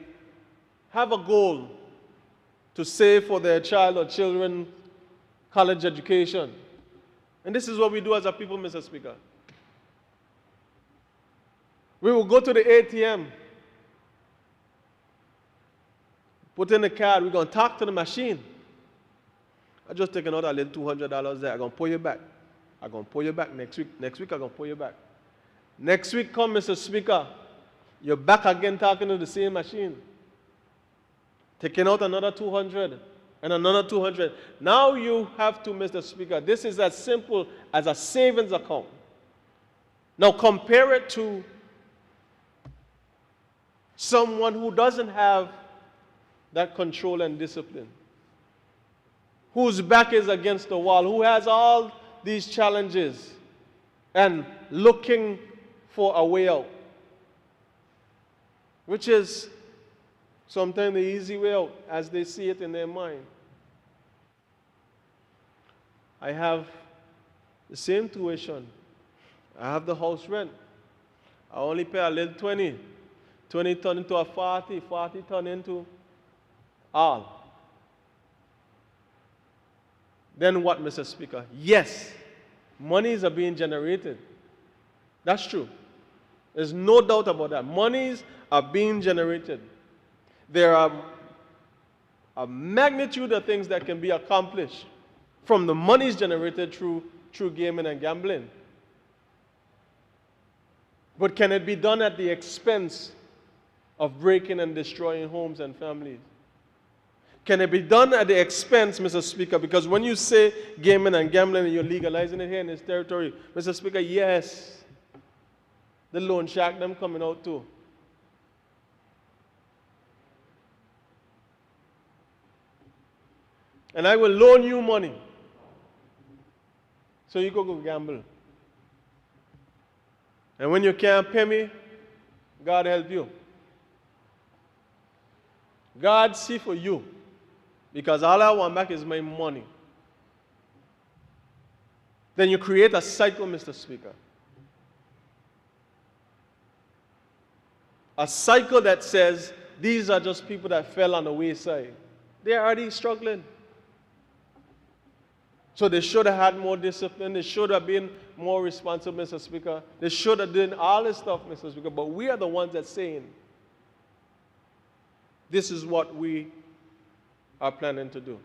S8: have a goal to save for their child or children college education. And this is what we do as a people, Mr. Speaker. We will go to the ATM, put in the card, we're going to talk to the machine. I just taken out a little $200 there. I'm going to pull you back. I'm going to pull you back next week. Next week, I'm going to pull you back. Next week come, Mr. Speaker, you're back again talking to the same machine. Taking out another 200 and another 200. Now you have to, Mr. Speaker, this is as simple as a savings account. Now compare it to someone who doesn't have that control and discipline, whose back is against the wall, who has all these challenges and looking for a way out, which is Sometimes the easy way out as they see it in their mind. I have the same tuition. I have the house rent. I only pay a little 20. 20 turn into a 40, 40 turn into all. Then what, Mr. Speaker? Yes, monies are being generated. That's true. There's no doubt about that. Monies are being generated. There are a magnitude of things that can be accomplished from the monies generated through gaming and gambling. But can it be done at the expense of breaking and destroying homes and families? Can it be done at the expense, Mr. Speaker? Because when you say gaming and gambling and you're legalizing it here in this territory, Mr. Speaker, yes, the loan shark them coming out too. And I will loan you money so you can go gamble. And when you can't pay me, God help you. God see for you. Because all I want back is my money. Then you create a cycle, Mr. Speaker. A cycle that says these are just people that fell on the wayside. They're already struggling. So they should have had more discipline. They should have been more responsible, Mr. Speaker. They should have done all this stuff, Mr. Speaker. But we are the ones that saying, this is what we are planning to do.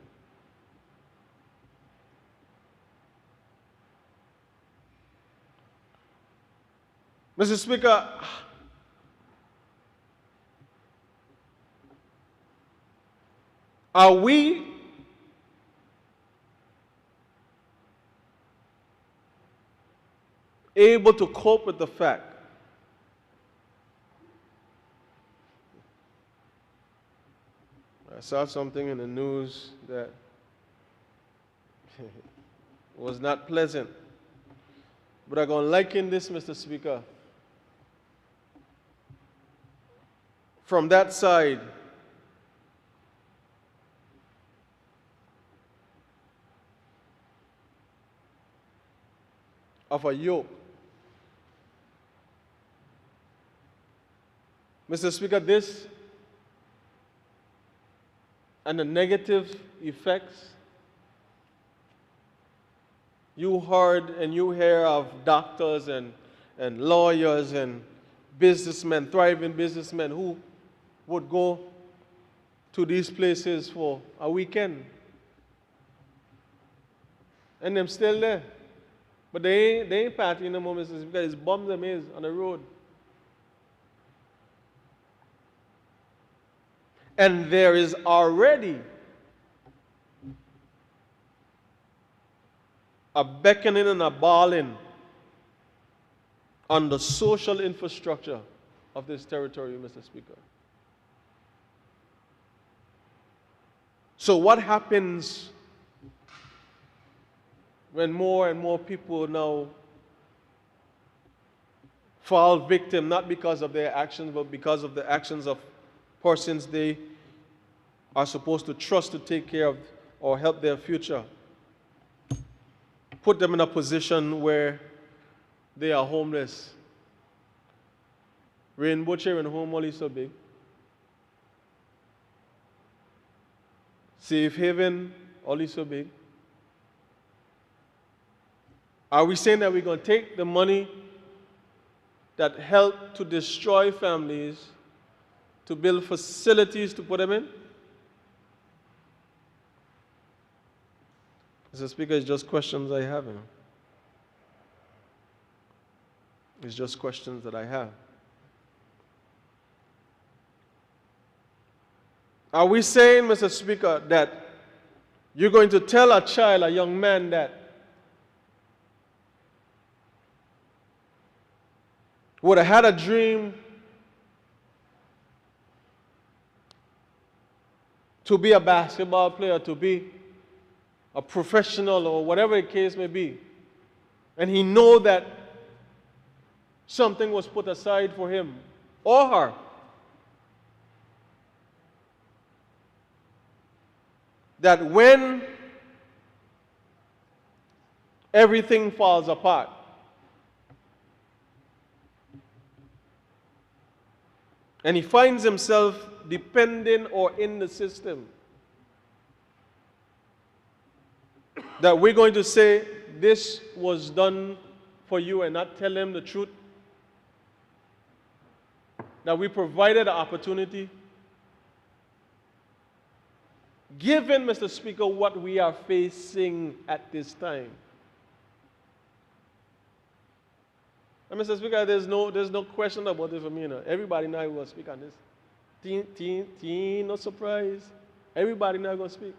S8: Mr. Speaker, are we able to cope with the fact I saw something in the news that was not pleasant. But I'm going to liken this, Mr. Speaker. From that side, of a yoke. Mr. Speaker, this and the negative effects you heard and you hear of doctors and lawyers and businessmen, thriving businessmen who would go to these places for a weekend. And them still there. But they ain't partying no more, Mr. Speaker. It's bums them is on the road. And there is already a beckoning and a bawling on the social infrastructure of this territory, Mr. Speaker. So what happens when more and more people now fall victim, not because of their actions, but because of the actions of persons they are supposed to trust to take care of or help their future? Put them in a position where they are homeless. Rainbow Children Home only so big. Safe Haven only so big. Are we saying that we're going to take the money that help to destroy families to build facilities to put them in? Mr. Speaker, it's just questions I have. It's just questions that I have. Are we saying, Mr. Speaker, that you're going to tell a child, a young man, that would have had a dream to be a basketball player, to be a professional or whatever the case may be, and he know that something was put aside for him or her that when everything falls apart, and he finds himself dependent or in the system, that we're going to say this was done for you and not tell him the truth? That we provided an opportunity? Given, Mr. Speaker, what we are facing at this time. And Mr. Speaker, there's no question about it for me. Everybody now will speak on this. Teen, no surprise. Everybody now going to speak.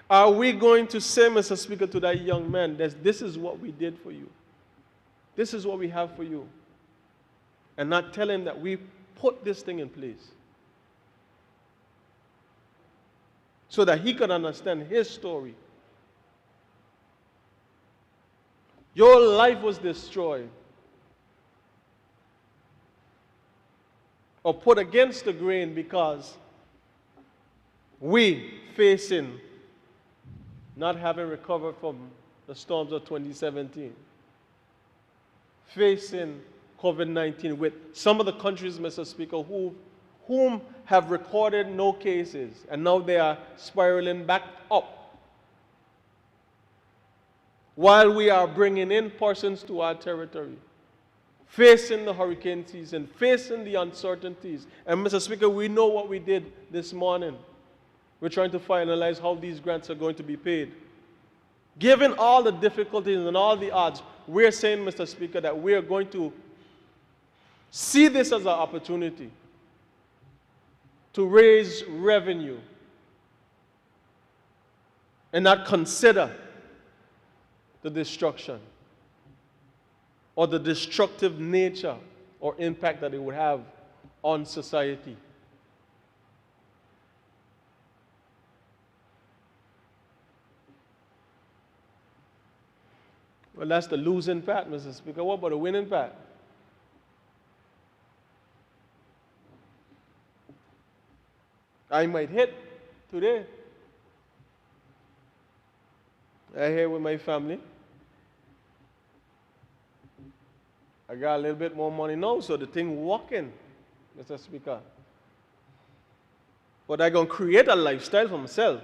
S8: Are we going to say, Mr. Speaker, to that young man, that this is what we did for you? This is what we have for you. And not tell him that we put this thing in place, so that he could understand his story. Your life was destroyed or put against the grain because we facing not having recovered from the storms of 2017, facing COVID-19 with some of the countries, Mr. Speaker, whom have recorded no cases, and now they are spiraling back up, while we are bringing in persons to our territory, facing the hurricane season, facing the uncertainties. And Mr. Speaker, we know what we did this morning. We're trying to finalize how these grants are going to be paid. Given all the difficulties and all the odds, we're saying, Mr. Speaker, that we are going to see this as an opportunity to raise revenue and not consider the destruction or the destructive nature or impact that it would have on society. Well, that's the losing part, Mr. Speaker. What about the winning part? I might hit today. I'm here with my family. I got a little bit more money now, so the thing walking, Mr. Speaker. But I'm going to create a lifestyle for myself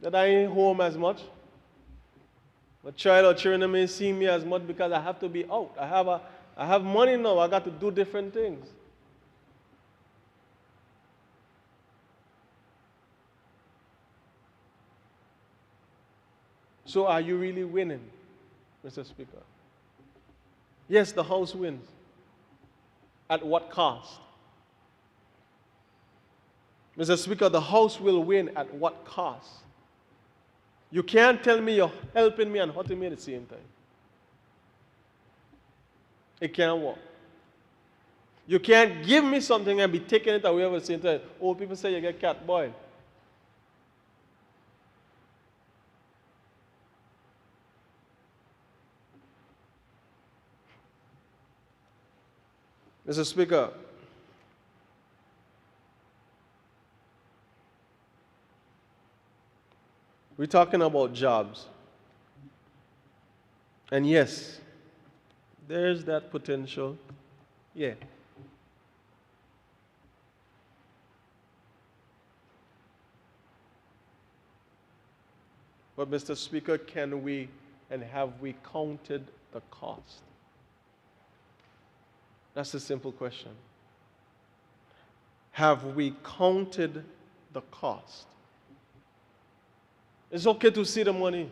S8: that I ain't home as much. My child or children may see me as much because I have to be out. I have money now. I got to do different things. So are you really winning, Mr. Speaker? Yes, the House wins. At what cost? Mr. Speaker, the House will win at what cost? You can't tell me you're helping me and hurting me at the same time. It can't work. You can't give me something and be taking it away at the same time. Oh, people say you get cat boiled. Mr. Speaker, we're talking about jobs. And yes, there's that potential. Yeah. But Mr. Speaker, can we and have we counted the cost? That's a simple question. Have we counted the cost? It's okay to see the money.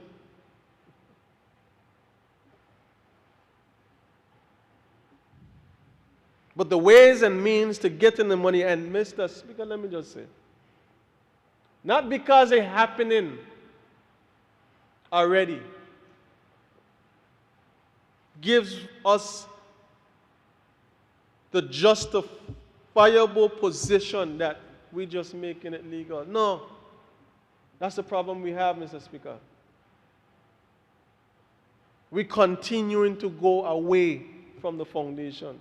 S8: But the ways and means to getting the money, and Mr. Speaker, let me just say, not because it's happening already, gives us the justifiable position that we're just making it legal. No. That's the problem we have, Mr. Speaker. We're continuing to go away from the foundation.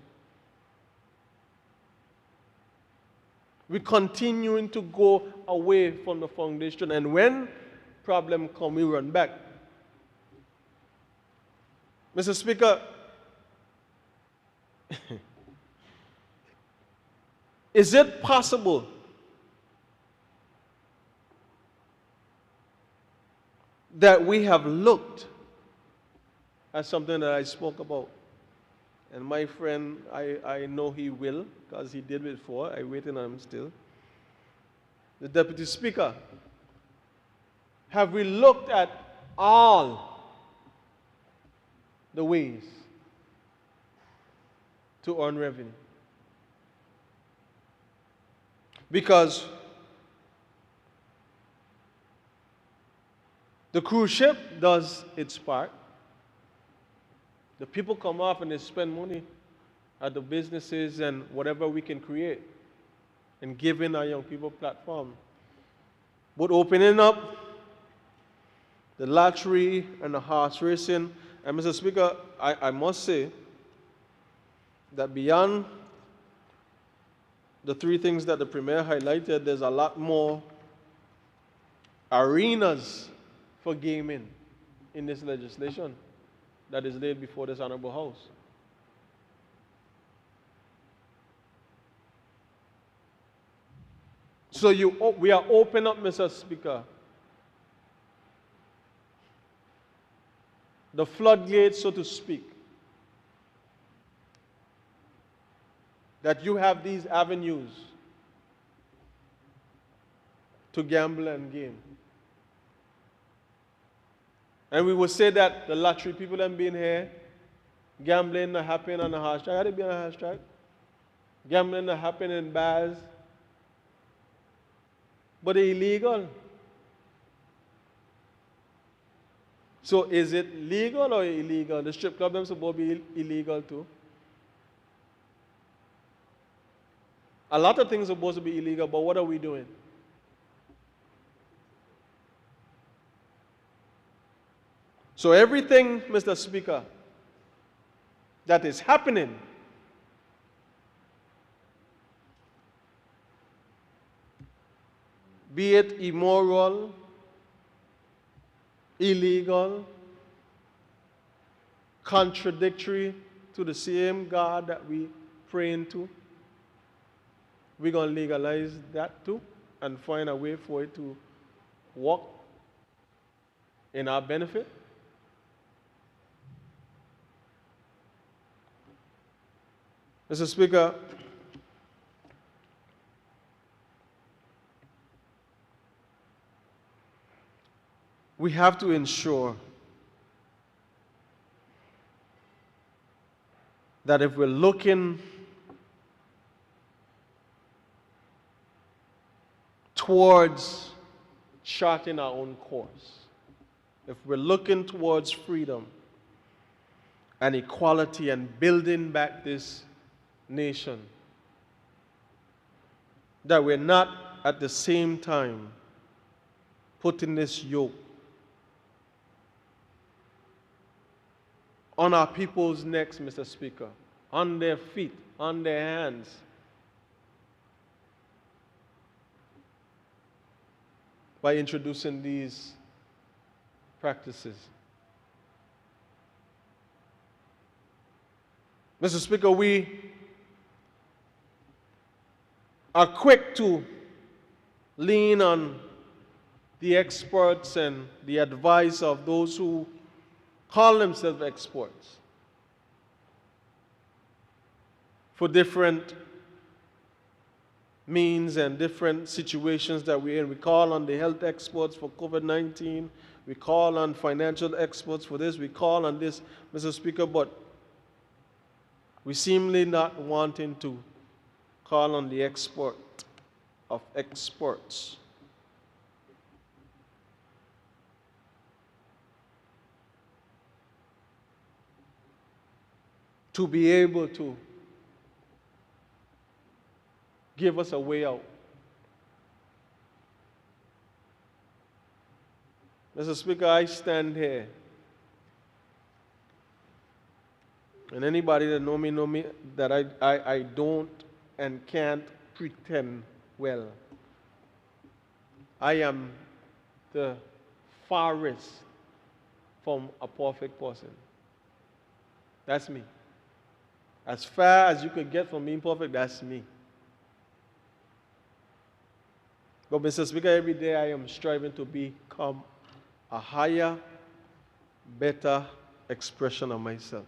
S8: We're continuing to go away from the foundation, and when problem come, we run back. Mr. Speaker, is it possible that we have looked at something that I spoke about? And my friend, I know he will, because he did it before. I'm waiting on him still. The Deputy Speaker. Have we looked at all the ways to earn revenue? Because the cruise ship does its part. The people come off and they spend money at the businesses and whatever we can create and giving our young people a platform. But opening up the lottery and the horse racing, and Mr. Speaker, I must say that beyond the three things that the Premier highlighted, there's a lot more arenas for gaming in this legislation that is laid before this Honorable House. So we are open up, Mr. Speaker, the floodgates, so to speak, that you have these avenues to gamble and game. And we will say that the lottery people that being here, gambling not happening on the horse track. How they be on the horse track? Gambling not happening in bars. But they're illegal. So is it legal or illegal? The strip club them supposed to be illegal too. A lot of things are supposed to be illegal, but what are we doing? So everything, Mr. Speaker, that is happening be it immoral, illegal, contradictory to the same God that we pray into, we're going to legalize that too and find a way for it to work in our benefit. Mr. Speaker, we have to ensure that if we're looking towards charting our own course, if we're looking towards freedom and equality and building back this nation, that we're not at the same time putting this yoke on our people's necks, Mr. Speaker, on their feet, on their hands. By introducing these practices. Mr. Speaker, we are quick to lean on the experts and the advice of those who call themselves experts for different means and different situations that we're in. We call on the health experts for COVID-19. We call on financial experts for this. We call on this, Mr. Speaker, but we seemingly not wanting to call on the expert of experts. To be able to give us a way out. Mr. Speaker, I stand here, and anybody that know me that I don't and can't pretend well. I am the farthest from a perfect person. That's me. As far as you could get from being perfect, that's me. But Mr. Speaker, every day I am striving to become a higher, better expression of myself.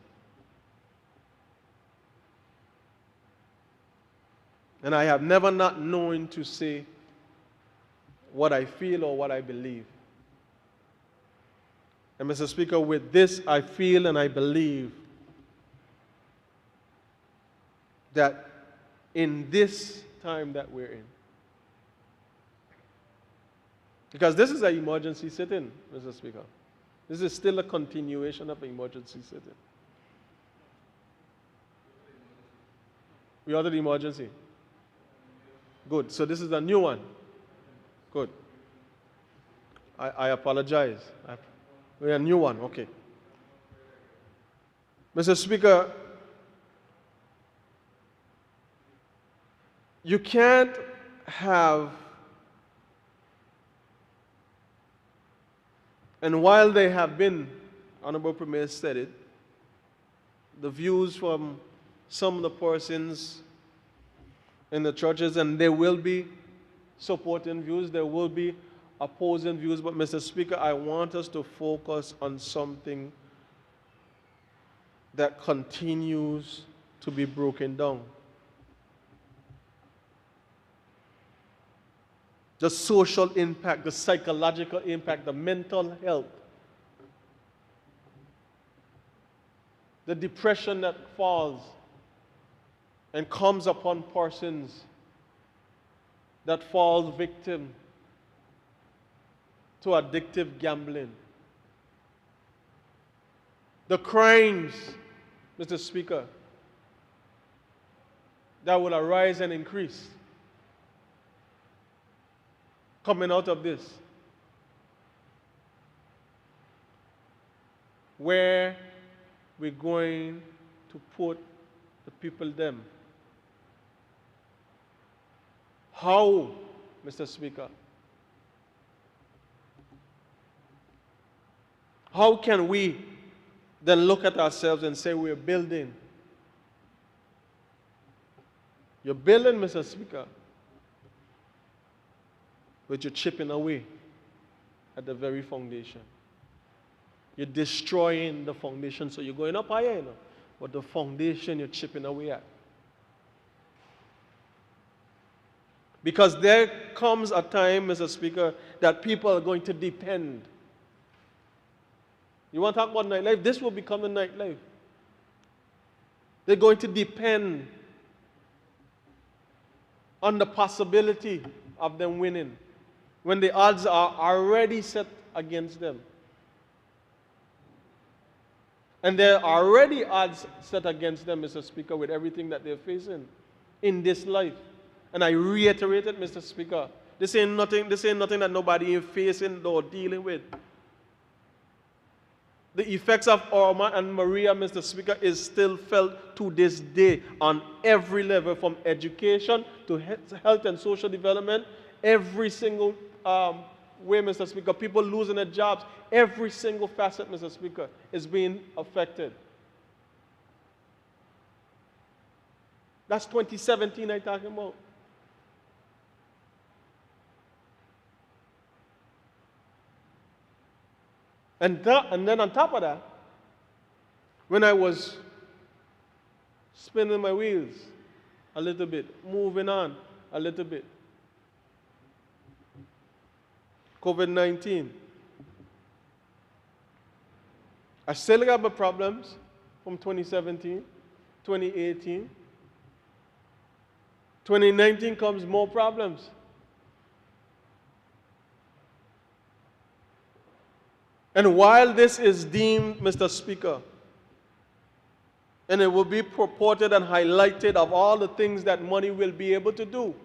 S8: And I have never not known to say what I feel or what I believe. And Mr. Speaker, with this, I feel and I believe that in this time that we're in, because this is an emergency sitting, Mr. Speaker. This is still a continuation of an emergency sitting. We ordered the emergency. Good. So this is a new one. Good. I apologize. We're a new one. Okay. Mr. Speaker, you can't have, and while they have been, Honorable Premier said it, the views from some of the persons in the churches, and there will be supporting views, there will be opposing views, but Mr. Speaker, I want us to focus on something that continues to be broken down. The social impact, the psychological impact, the mental health, the depression that falls and comes upon persons that fall victim to addictive gambling. The crimes, Mr. Speaker, that will arise and increase coming out of this. Where we're going to put the people them. How, Mr. Speaker? How can we then look at ourselves and say we're building? You're building, Mr. Speaker, but you're chipping away at the very foundation. You're destroying the foundation, so you're going up higher, you know, but the foundation you're chipping away at. Because there comes a time, Mr. Speaker, that people are going to depend. You want to talk about nightlife? This will become a nightlife. They're going to depend on the possibility of them winning when the odds are already set against them. And there are already odds set against them, Mr. Speaker, with everything that they're facing in this life. And I reiterate it, Mr. Speaker. This ain't nothing that nobody is facing or dealing with. The effects of Irma and Maria, Mr. Speaker, is still felt to this day on every level, from education to health and social development, every single way, Mr. Speaker. People losing their jobs, every single facet, Mr. Speaker, is being affected. That's 2017 I'm talking about. And then on top of that, when I was spinning my wheels a little bit, moving on a little bit, COVID-19, I still got my problems from 2017, 2018. 2019 comes more problems. And while this is deemed, Mr. Speaker, and it will be purported and highlighted of all the things that money will be able to do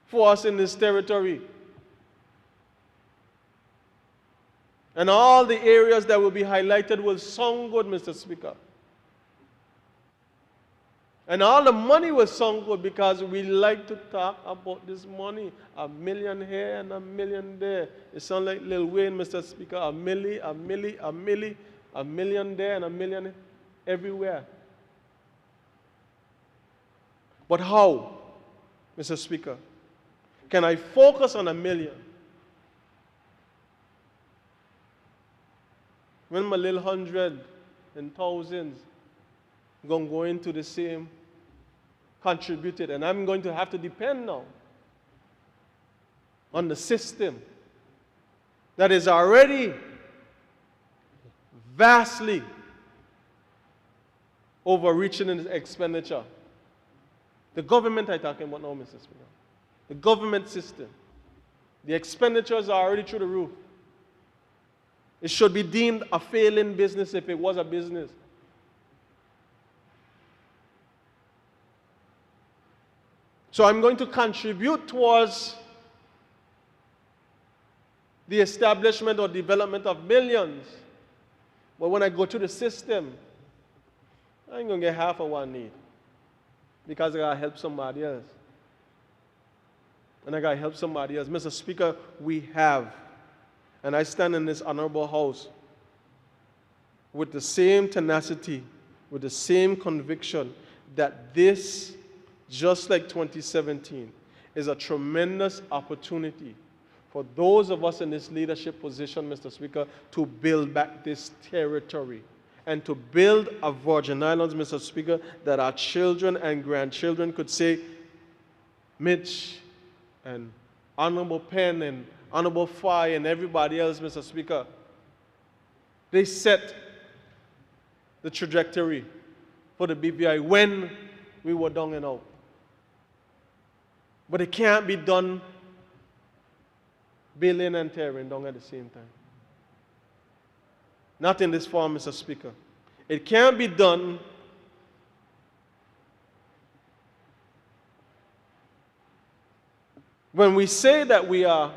S8: for us in this territory, and all the areas that will be highlighted will sound good, Mr. Speaker. And all the money will sound good because we like to talk about this money. $1 million here and $1 million there. It sounds like Lil Wayne, Mr. Speaker, a million there and $1 million everywhere. But how, Mr. Speaker, can I focus on $1 million when my little hundred and thousands going to go into the same contributed, and I'm going to have to depend now on the system that is already vastly overreaching in its expenditure. The government I'm talking about now, Mr. Speaker. The government system. The expenditures are already through the roof. It should be deemed a failing business if it was a business. So I'm going to contribute towards the establishment or development of millions. But when I go to the system, I ain't going to get half of what I need because I got to help somebody else. And I got to help somebody else. Mr. Speaker, we have, and I stand in this honorable house with the same tenacity, with the same conviction that this, just like 2017, is a tremendous opportunity for those of us in this leadership position, Mr. Speaker, to build back this territory and to build a Virgin Islands, Mr. Speaker, that our children and grandchildren could say, Mitch and Honorable Penn and Honorable Fye and everybody else, Mr. Speaker, they set the trajectory for the BVI when we were down and out. But it can't be done building and tearing down at the same time. Not in this form, Mr. Speaker. It can't be done when we say that we are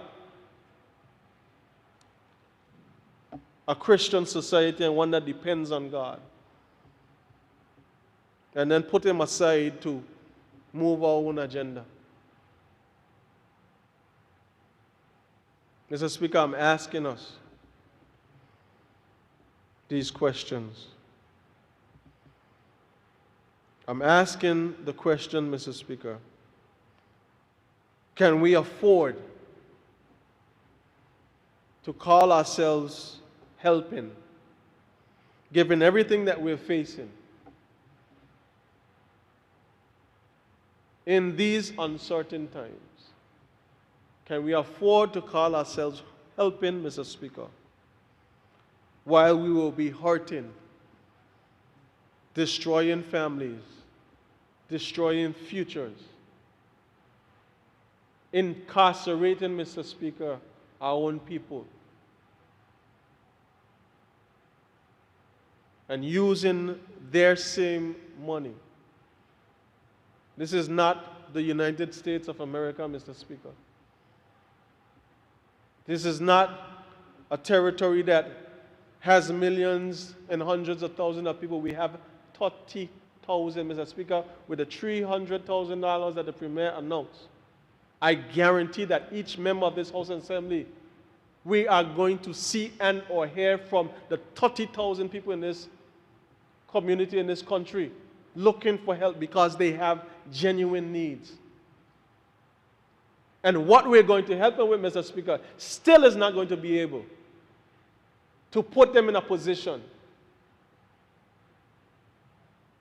S8: a Christian society and one that depends on God, and then put him aside to move our own agenda. Mr. Speaker, I'm asking us these questions. I'm asking the question, Mr. Speaker, can we afford to call ourselves helping, given everything that we're facing in these uncertain times? Can we afford to call ourselves helping, Mr. Speaker, while we will be hurting, destroying families, destroying futures, incarcerating, Mr. Speaker, our own people, and using their same money? This is not the United States of America, Mr. Speaker. This is not a territory that has millions and hundreds of thousands of people. We have 30,000, Mr. Speaker, with the $300,000 that the Premier announced. I guarantee that each member of this House Assembly, we are going to see and or hear from the 30,000 people in this community, in this country, looking for help because they have genuine needs. And what we're going to help them with, Mr. Speaker, still is not going to be able to put them in a position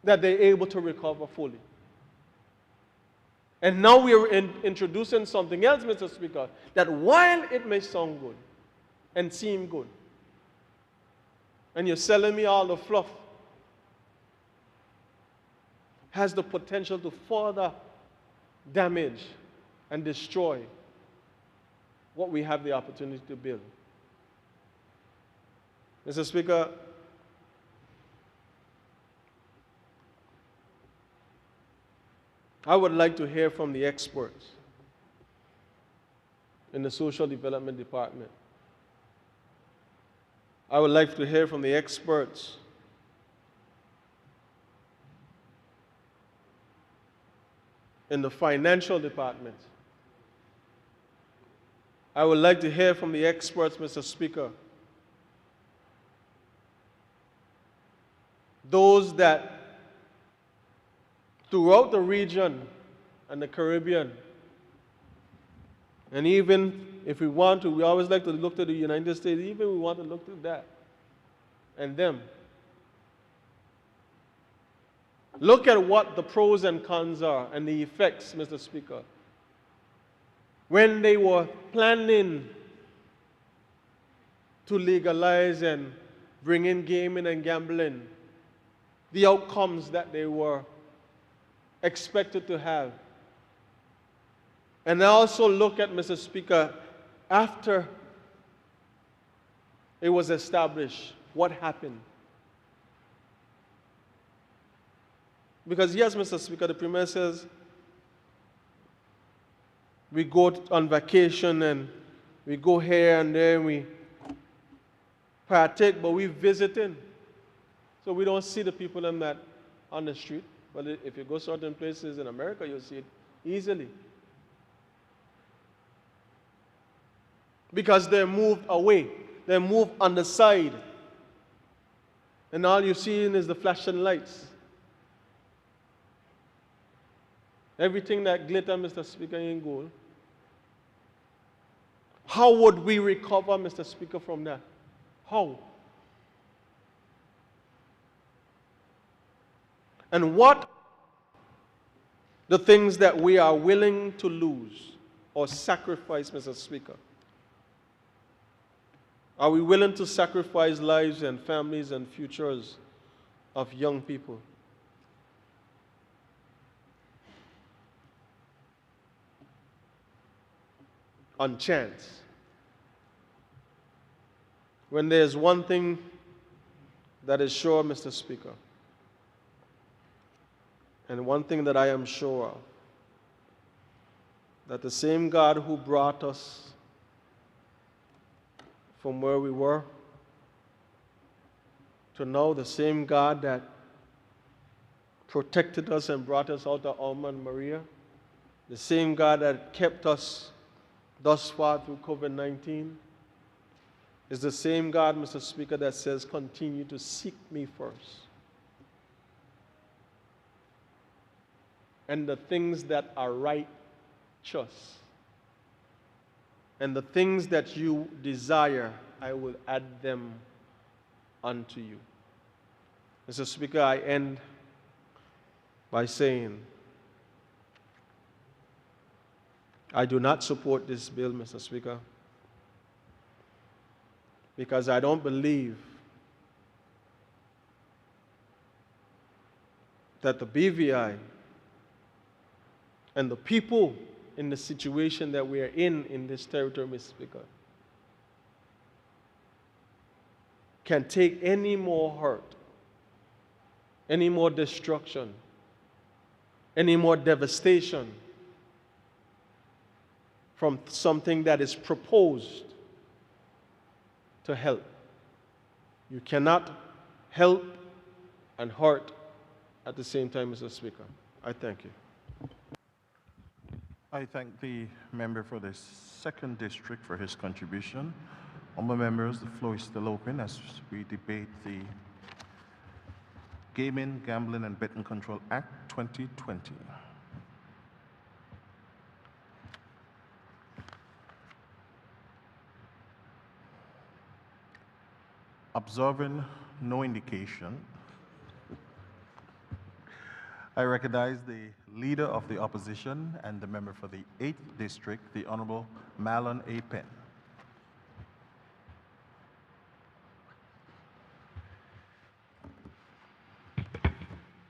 S8: that they're able to recover fully. And now we are introducing something else, Mr. Speaker, that while it may sound good and seem good, and you're selling me all the fluff, has the potential to further damage and destroy what we have the opportunity to build. Mr. Speaker, I would like to hear from the experts in the Social Development Department. I would like to hear from the experts in the financial department. I would like to hear from the experts, Mr. Speaker. Those that throughout the region and the Caribbean, and even if we want to, we always like to look to the United States, even we want to look to that and them. Look at what the pros and cons are and the effects, Mr. Speaker. When they were planning to legalize and bring in gaming and gambling, the outcomes that they were expected to have. And I also look at, Mr. Speaker, after it was established, what happened? Because yes, Mr. Speaker, the Premier says we go on vacation and we go here and there and we partake, but we visiting. So we don't see the people in that on the street. But if you go certain places in America, you'll see it easily. Because they're moved away. They're moved on the side. And all you're seeing is the flashing lights. Everything that glitter, Mr. Speaker, ain't gold. How would we recover, Mr. Speaker, from that? How? And what the things that we are willing to lose or sacrifice, Mr. Speaker? Are we willing to sacrifice lives and families and futures of young people? On chance? When there's one thing that is sure, Mr. Speaker, and one thing that I am sure of, that the same God who brought us from where we were to now, the same God that protected us and brought us out of Alma and Maria, the same God that kept us thus far through COVID-19, is the same God, Mr. Speaker, that says, continue to seek me first. And the things that are righteous, and the things that you desire, I will add them unto you. Mr. Speaker, I end by saying, I do not support this bill, Mr. Speaker, because I don't believe that the BVI and the people in the situation that we are in this territory, Mr. Speaker, can take any more hurt, any more destruction, any more devastation from something that is proposed to help. You cannot help and hurt at the same time, Mr. Speaker. I thank you.
S1: I thank the member for the 2nd District for his contribution. Honourable members, the floor is still open as we debate the Gaming, Gambling and Betting Control Act 2020. Observing no indication, I recognize the Leader of the Opposition and the member for the 8th District, the Honorable Marlon A. Penn.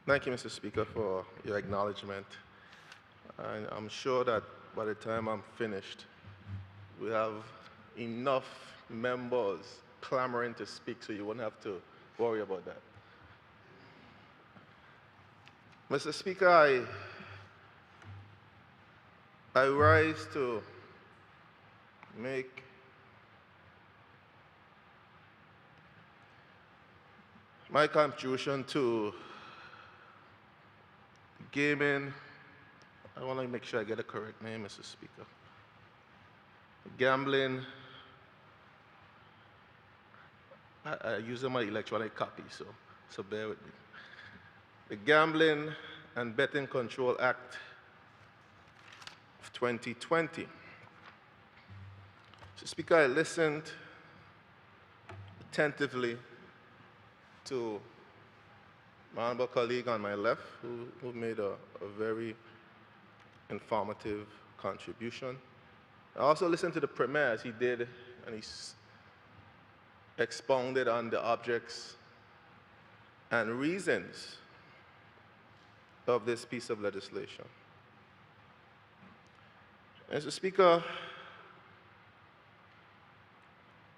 S9: Thank you, Mr. Speaker, for your acknowledgement. And I'm sure that by the time I'm finished, we have enough members clamoring to speak, so you won't have to worry about that. Mr. Speaker, I rise to make my contribution to Gaming I want to make sure I get the correct name, Mr. Speaker. Gambling, I use my electronic copy, so bear with me. The Gambling and Betting Control Act of 2020. Mr. Speaker, I listened attentively to my honorable colleague on my left, who made a very informative contribution. I also listened to the Premier as he did, and he expounded on the objects and reasons of this piece of legislation. Mr. Speaker,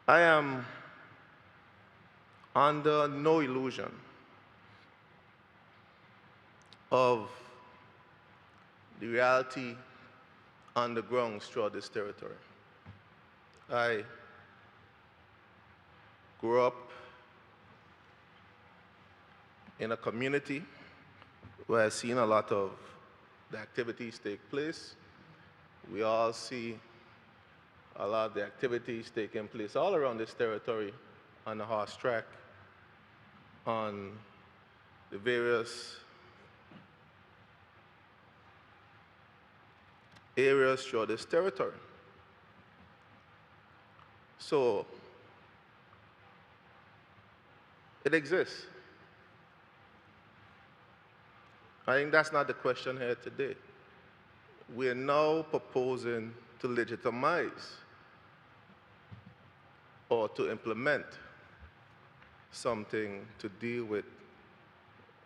S9: I am under no illusion of the reality on the ground throughout this territory. I grew up in a community where I've seen a lot of the activities take place. We all see a lot of the activities taking place all around this territory on the horse track, on the various areas throughout this territory. So it exists. I think that's not the question here today. We are now proposing to legitimize or to implement something to deal with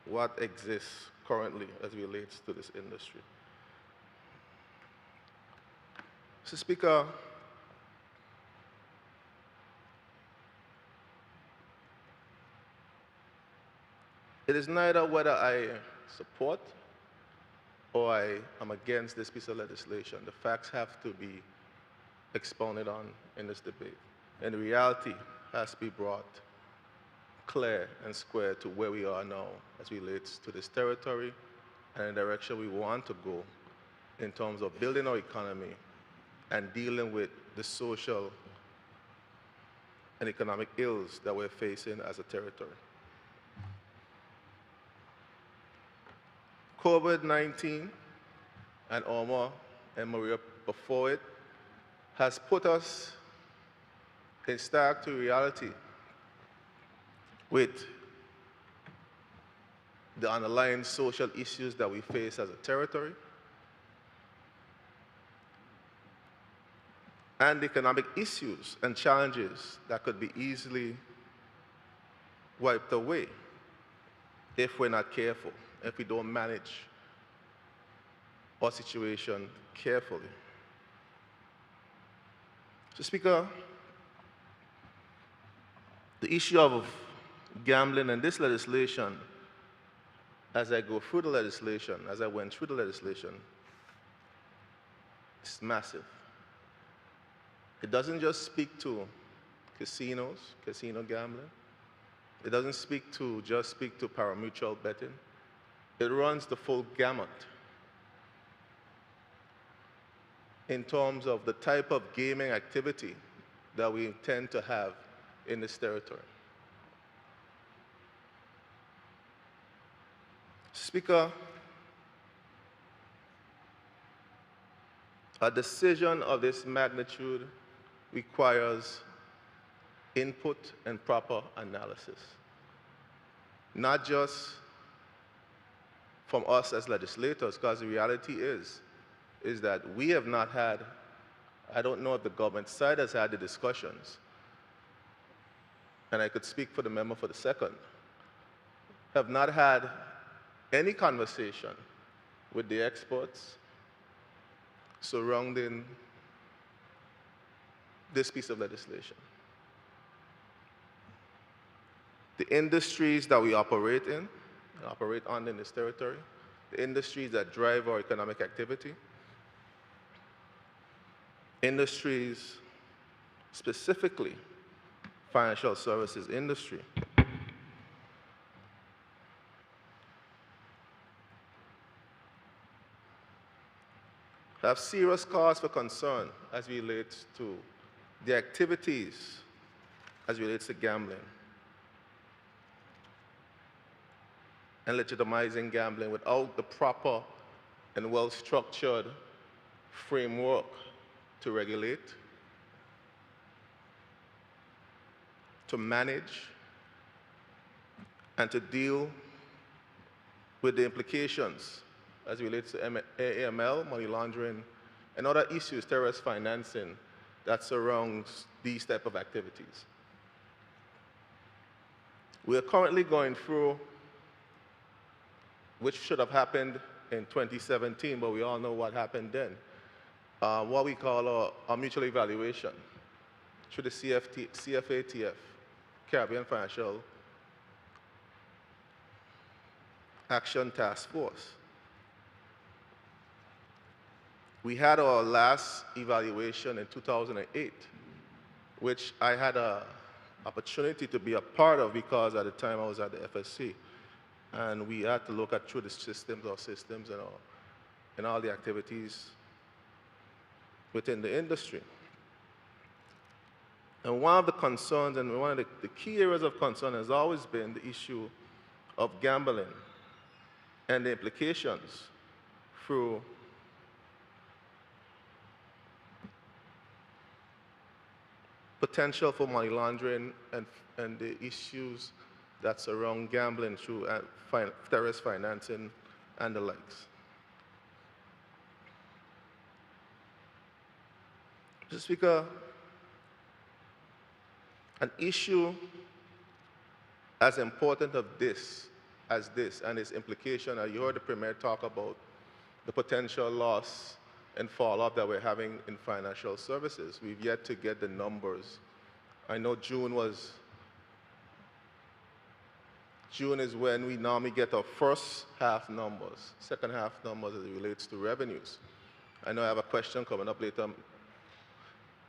S9: what exists currently as it relates to this industry. Mr. Speaker, it is neither whether I support or I am against this piece of legislation. The facts have to be expounded on in this debate. And the reality has to be brought clear and square to where we are now as it relates to this territory and the direction we want to go in terms of building our economy and dealing with the social and economic ills that we're facing as a territory. COVID-19 and Irma and Maria before it has put us in stark to reality with the underlying social issues that we face as a territory and economic issues and challenges that could be easily wiped away if we're not careful, if we don't manage our situation carefully. So, Speaker, the issue of gambling and this legislation, as I go through the legislation, as I went through the legislation, is massive. It doesn't just speak to casinos, casino gambling. It doesn't just speak to pari-mutuel betting. It runs the full gamut in terms of the type of gaming activity that we intend to have in this territory. Speaker, a decision of this magnitude requires input and proper analysis, not just from us as legislators, because the reality is that we have not had, I don't know if the government side has had the discussions, and I could speak for the member for the second, have not had any conversation with the experts surrounding this piece of legislation. The industries that we operate in, and operate on in this territory, the industries that drive our economic activity, industries, specifically financial services industry, have serious cause for concern as relates to the activities as relates to gambling and legitimizing gambling without the proper and well-structured framework to regulate, to manage, and to deal with the implications as it relates to AML, money laundering, and other issues, terrorist financing, that surrounds these type of activities. We are currently going through, which should have happened in 2017, but we all know what happened then, what we call a mutual evaluation through the CFATF, Caribbean Financial Action Task Force. We had our last evaluation in 2008, which I had an opportunity to be a part of because at the time I was at the FSC. And we had to look at through the systems, and all the activities within the industry. And one of the concerns, and one of the key areas of concern has always been the issue of gambling and the implications through potential for money laundering and the issues that surround gambling through terrorist financing and the likes. Mr. Speaker, an issue as important as this and its implication, you heard the Premier talk about the potential loss and fallout that we're having in financial services. We've yet to get the numbers. I know June is when we normally get our first half numbers, second half numbers as it relates to revenues. I know I have a question coming up later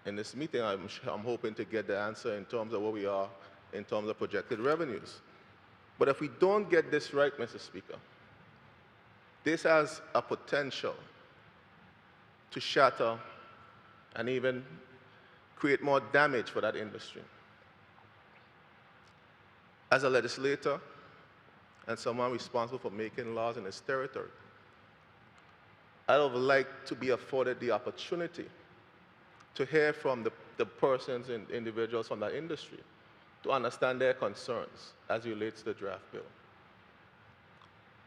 S9: in this meeting. I'm hoping to get the answer in terms of where we are in terms of projected revenues. But if we don't get this right, Mr. Speaker, this has a potential to shatter and even create more damage for that industry. As a legislator and someone responsible for making laws in this territory, I would like to be afforded the opportunity to hear from the persons and individuals from that industry to understand their concerns as it relates to the draft bill.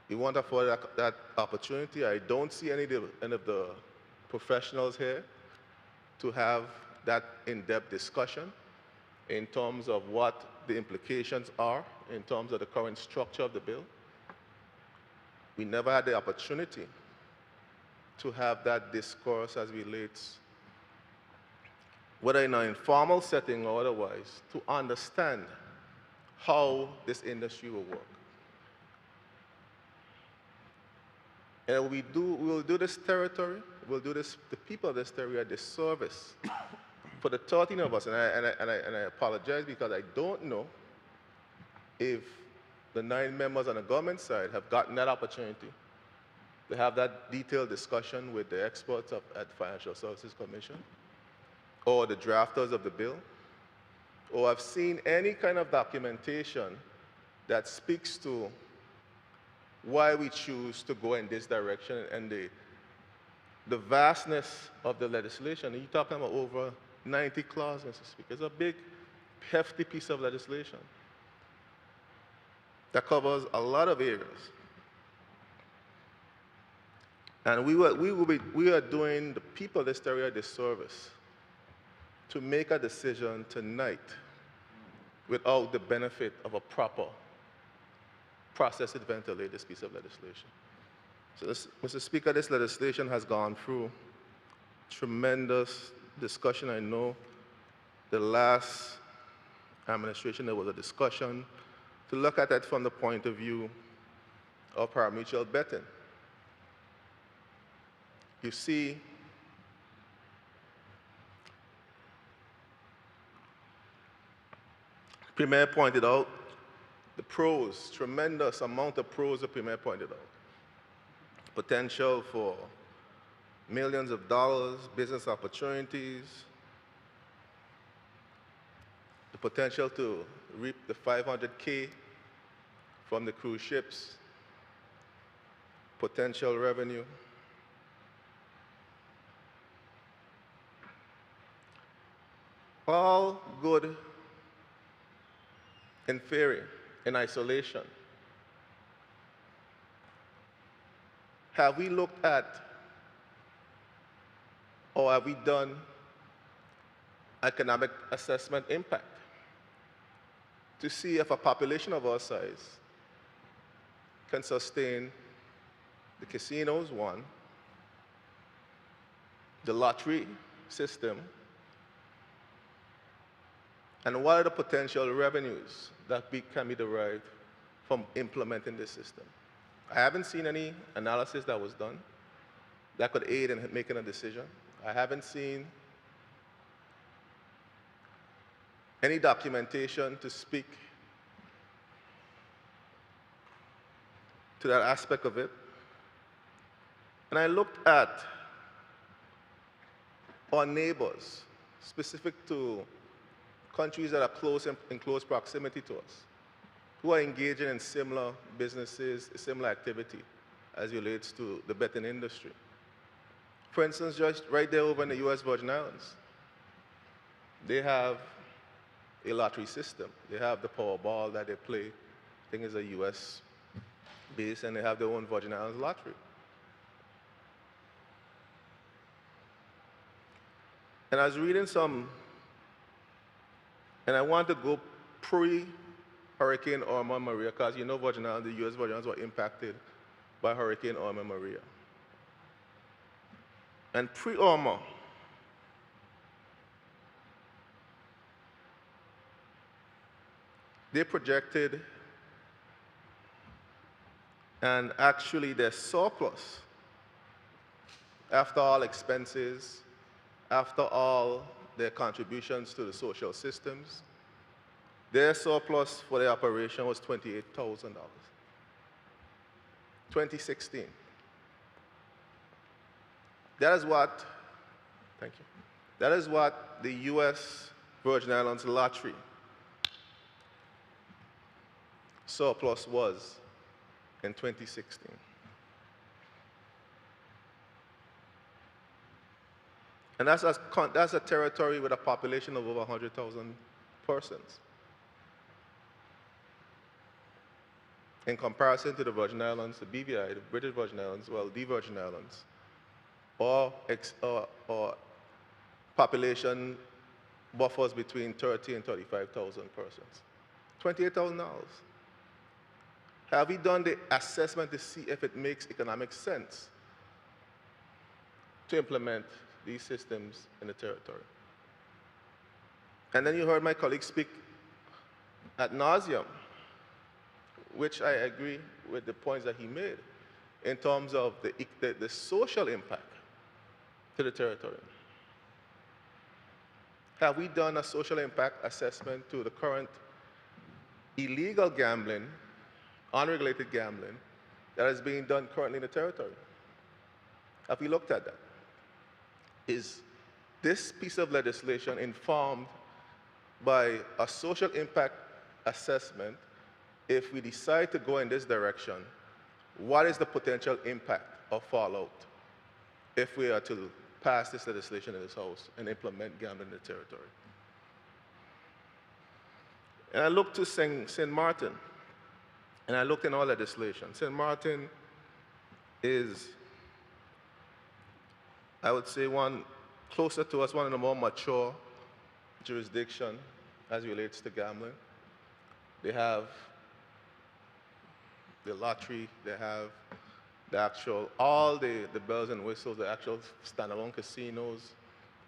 S9: We want to afford that opportunity. I don't see any of the professionals here to have that in-depth discussion in terms of what the implications are in terms of the current structure of the bill. We never had the opportunity to have that discourse as relates, whether in an informal setting or otherwise, to understand how this industry will work. And we will do this territory, we'll do this, the people of this territory a disservice for the 13 of us, and I apologize because I don't know if the 9 members on the government side have gotten that opportunity to have that detailed discussion with the experts at the Financial Services Commission or the drafters of the bill, or have seen any kind of documentation that speaks to why we choose to go in this direction and the vastness of the legislation. You're talking about over 90 clauses, Mr. Speaker. It's a big, hefty piece of legislation that covers a lot of areas. And we are doing the people of this area a disservice to make a decision tonight without the benefit of a proper process to ventilate this piece of legislation. So, Mr. Speaker, this legislation has gone through tremendous discussion. I know the last administration, there was a discussion to look at it from the point of view of pari-mutuel betting. You see, Premier pointed out the pros, tremendous amount of pros the Premier pointed out. Potential for millions of dollars, business opportunities, the potential to reap the 500K from the cruise ships, potential revenue. All good in theory, in isolation. Have we looked at, or have we done economic assessment impact to see if a population of our size can sustain the casinos, one, the lottery system, and what are the potential revenues that can be derived from implementing this system? I haven't seen any analysis that was done that could aid in making a decision. I haven't seen any documentation to speak to that aspect of it. And I looked at our neighbors, specific to countries that are close in close proximity to us, who are engaging in similar businesses, similar activity as relates to the betting industry. For instance, just right there over in the US Virgin Islands, they have a lottery system. They have the Powerball that they play, I think is a US base, and they have their own Virgin Islands lottery. And I was reading some, and I wanted to go pre-Hurricane Irma and Maria, because you know Virgin Islands, the US Virgin Islands were impacted by Hurricane Irma and Maria. And pre-Irma, they projected, and actually their surplus, after all expenses, after all their contributions to the social systems, their surplus for their operation was $28,000. 2016. That is what, thank you, that is what the US Virgin Islands lottery surplus was in 2016. And that's a territory with a population of over 100,000 persons. In comparison to the Virgin Islands, the BVI, the British Virgin Islands, well, the Virgin Islands, or population buffers between 30 and 35,000 persons. $28,000. Have we done the assessment to see if it makes economic sense to implement these systems in the territory? And then you heard my colleague speak ad nauseum, which I agree with the points that he made in terms of the social impact to the territory. Have we done a social impact assessment to the current illegal gambling, unregulated gambling that is being done currently in the territory? Have we looked at that? Is this piece of legislation informed by a social impact assessment? If we decide to go in this direction, what is the potential impact or fallout if we are to pass this legislation in this House and implement gambling in the territory? And I looked to St. Martin, and I looked in all legislation. St. Martin is, I would say, one closer to us, one of the more mature jurisdiction as it relates to gambling. They have the lottery, they have the actual, all the bells and whistles, the actual standalone casinos.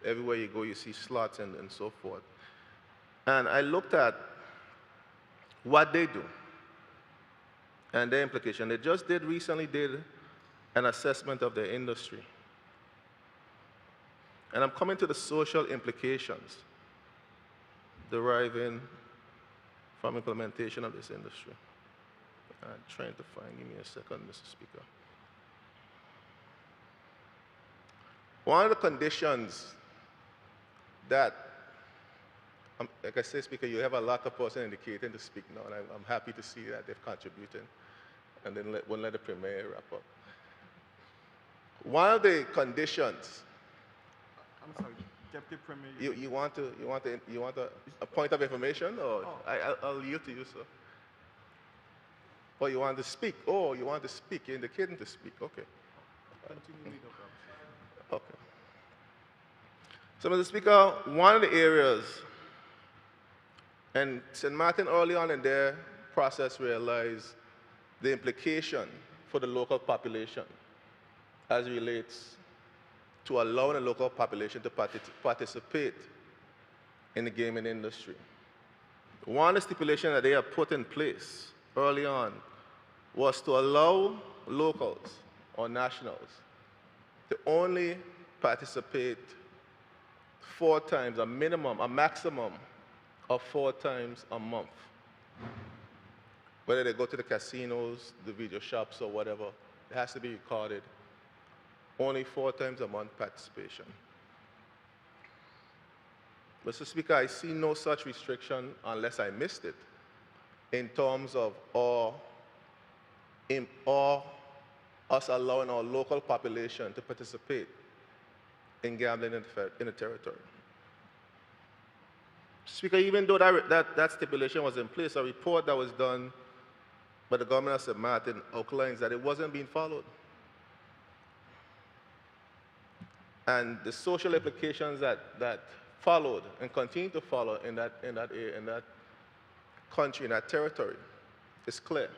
S9: Everywhere you go, you see slots and so forth. And I looked at what they do and their implication. They just recently did an assessment of their industry. And I'm coming to the social implications deriving from implementation of this industry. I'm trying to find, give me a second, Mr. Speaker. one of the conditions that, like I said, Speaker, you have a lot of person indicating to speak now, and I'm happy to see that they've contributed. And then we'll let the Premier wrap up. One of the conditions.
S1: I'm sorry, Deputy Premier.
S9: You want a point of information, or I'll yield to you, sir. Or you want to speak? Oh, you want to speak? You're indicating to speak. Okay.
S1: Continue, Leader Brown.
S9: Okay. So, Mr. Speaker, one of the areas, and St. Martin early on in their process realized the implication for the local population as it relates to allowing the local population to participate in the gaming industry. One of the stipulations that they have put in place early on was to allow locals or nationals to only participate 4 times, a maximum of 4 times a month. Whether they go to the casinos, the video shops, or whatever, it has to be recorded. Only 4 times a month participation. Mr. Speaker, I see no such restriction unless I missed it in terms of us allowing our local population to participate in gambling in the territory. Speaker, even though that stipulation was in place, a report that was done by the government of St. Martin outlines that it wasn't being followed. And the social implications that followed and continue to follow in that country, in that territory, is clear.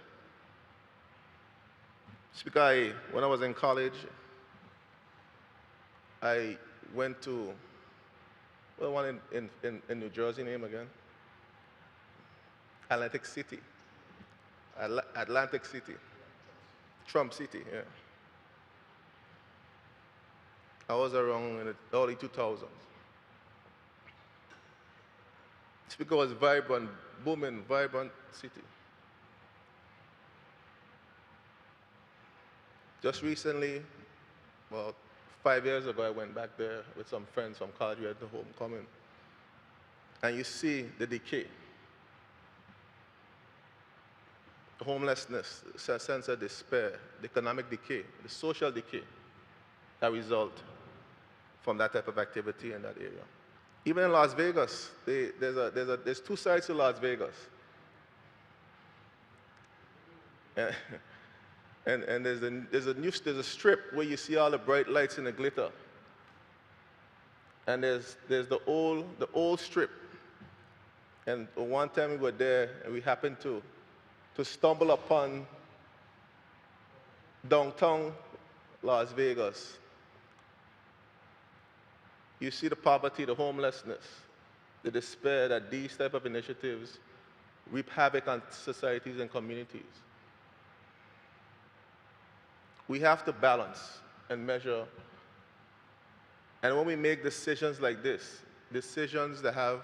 S9: Speaker, when I was in college, I went to, well, one in New Jersey, name again? Atlantic City. Atlantic City. Trump City, yeah. I was around in the early 2000s. Speaker, was vibrant, booming, vibrant city. Just recently, about 5 years ago, I went back there with some friends from college. We had the homecoming. And you see the decay. The homelessness, the sense of despair, the economic decay, the social decay that result from that type of activity in that area. Even in Las Vegas, there's 2 sides to Las Vegas. And there's a strip where you see all the bright lights and the glitter. And there's the old strip. And one time we were there and we happened to stumble upon downtown Las Vegas. You see the poverty, the homelessness, the despair that these type of initiatives reap havoc on societies and communities. We have to balance and measure. And when we make decisions like this, decisions that have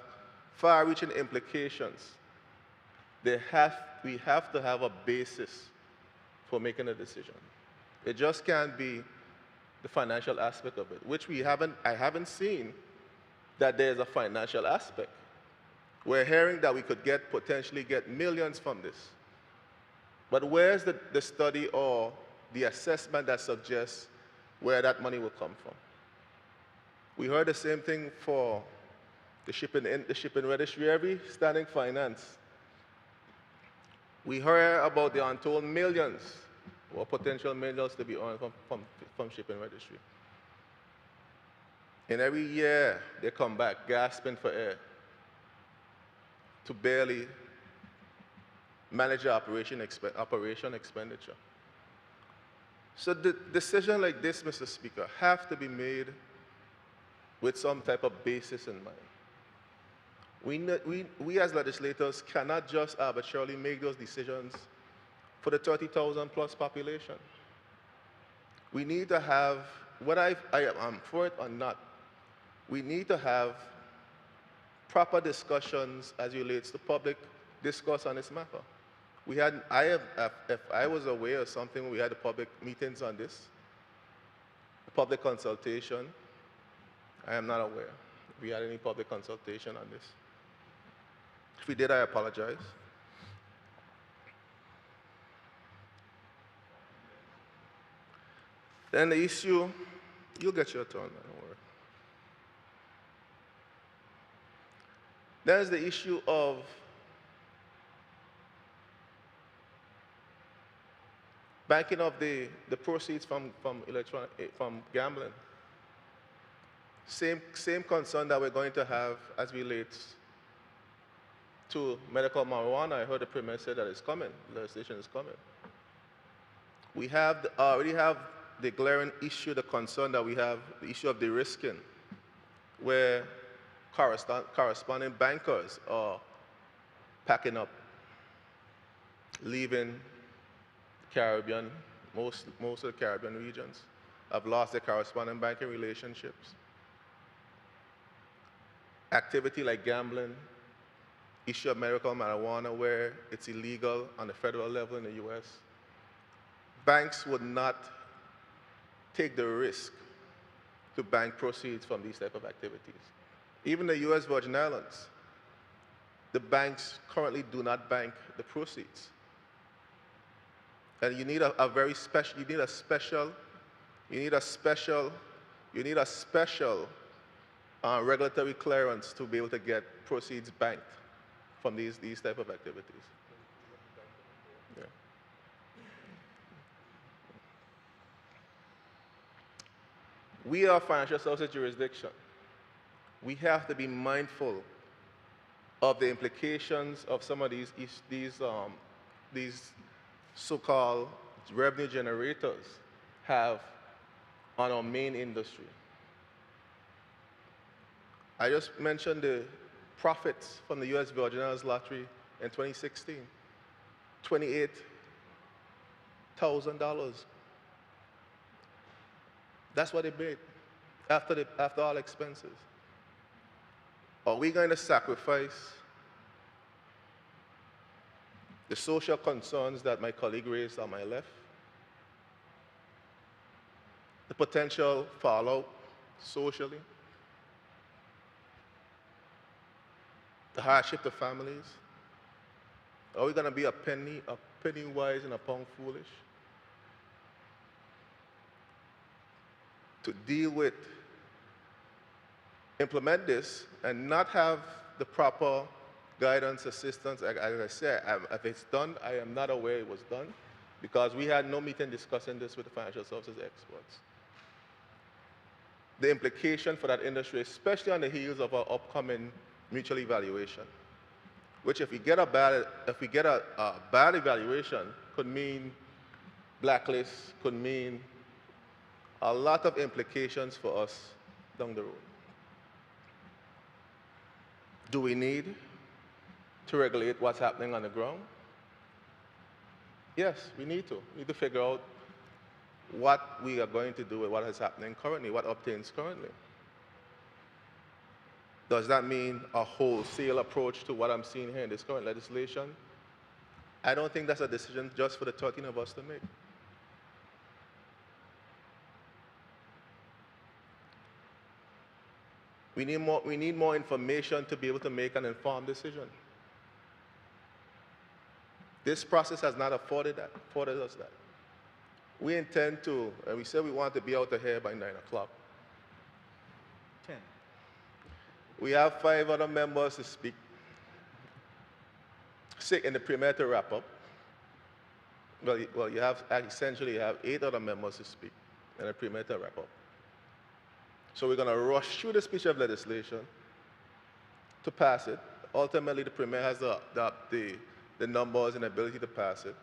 S9: far-reaching implications, we have to have a basis for making a decision. It just can't be the financial aspect of it, which I haven't seen that there's a financial aspect. We're hearing that we could potentially get millions from this. But where's the study or the assessment that suggests where that money will come from? We heard the same thing for the shipping registry, every standing finance. We heard about the untold millions or potential millions to be earned from shipping registry. And every year they come back gasping for air to barely manage the operation expenditure. So the decision like this, Mr. Speaker, have to be made with some type of basis in mind. We as legislators cannot just arbitrarily make those decisions for the 30,000 plus population. We need to have, whether I'm for it or not, we need to have proper discussions as it relates to public discourse on this matter. If I was aware of something, we had the public meetings on this, public consultation, I am not aware if we had any public consultation on this. If we did, I apologize. Then the issue, you'll get your turn, don't worry. There's the issue of banking of the proceeds from gambling. Same concern that we're going to have as relates to medical marijuana. I heard the Premier say that it's coming, legislation is coming. We have already have the glaring issue, the concern that we have, the issue of de-risking, where corresponding bankers are packing up, leaving the Caribbean, most of the Caribbean regions have lost their corresponding banking relationships. Activity like gambling, issue of medical marijuana where it's illegal on the federal level in the US. Banks would not take the risk to bank proceeds from these type of activities. Even the US Virgin Islands, the banks currently do not bank the proceeds. And you need a very special, you need a special regulatory clearance to be able to get proceeds banked from these type of activities. Yeah. We are a financial services jurisdiction. We have to be mindful of the implications of some of these so-called revenue generators have on our main industry. I just mentioned the profits from the US Virgin Islands lottery in 2016, $28,000. That's what they made after all expenses. Are we going to sacrifice the social concerns that my colleague raised on my left? The potential fallout socially? The hardship to families? Are we going to be a penny wise and a pound foolish? To deal with, implement this, and not have the proper guidance, assistance. As I said, if it's done, I am not aware it was done, because we had no meeting discussing this with the financial services experts. The implication for that industry, especially on the heels of our upcoming mutual evaluation, which if we get a bad evaluation, could mean blacklist, could mean a lot of implications for us down the road. Do we need to regulate what's happening on the ground? Yes, we need to. We need to figure out what we are going to do with what is happening currently, what obtains currently. Does that mean a wholesale approach to what I'm seeing here in this current legislation? I don't think that's a decision just for the 13 of us to make. We need more information to be able to make an informed decision. This process has not afforded us that. We intend to, and we said we want to be out of here by 9 o'clock.
S1: 10.
S9: We have 5 other members to speak. 6 in the Premier to wrap up. Well, you have essentially you have 8 other members to speak and the Premier to wrap up. So we're going to rush through the speech of legislation to pass it. Ultimately, the Premier has the numbers and ability to pass it.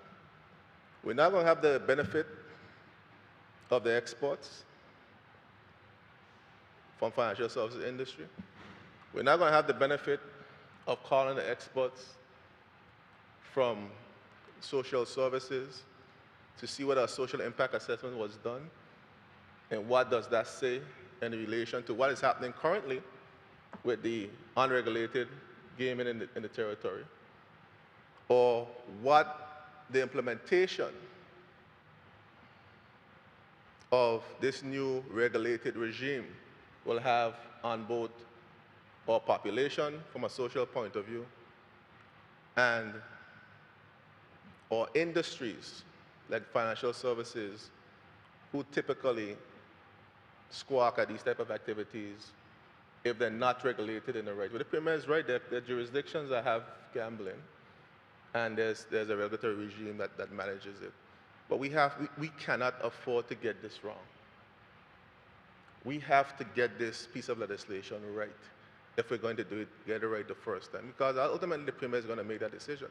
S9: We're not going to have the benefit of the exports from financial services industry. We're not going to have the benefit of calling the experts from social services to see what our social impact assessment was done and what does that say in relation to what is happening currently with the unregulated gaming in the territory, or what the implementation of this new regulated regime will have on both our population from a social point of view and our industries like financial services who typically squawk at these type of activities if they're not regulated in the right way. The Premier is right, there are jurisdictions that have gambling, and there's a regulatory regime that manages it. But we cannot afford to get this wrong. We have to get this piece of legislation right if we're going to get it right the first time, because ultimately the Premier is going to make that decision.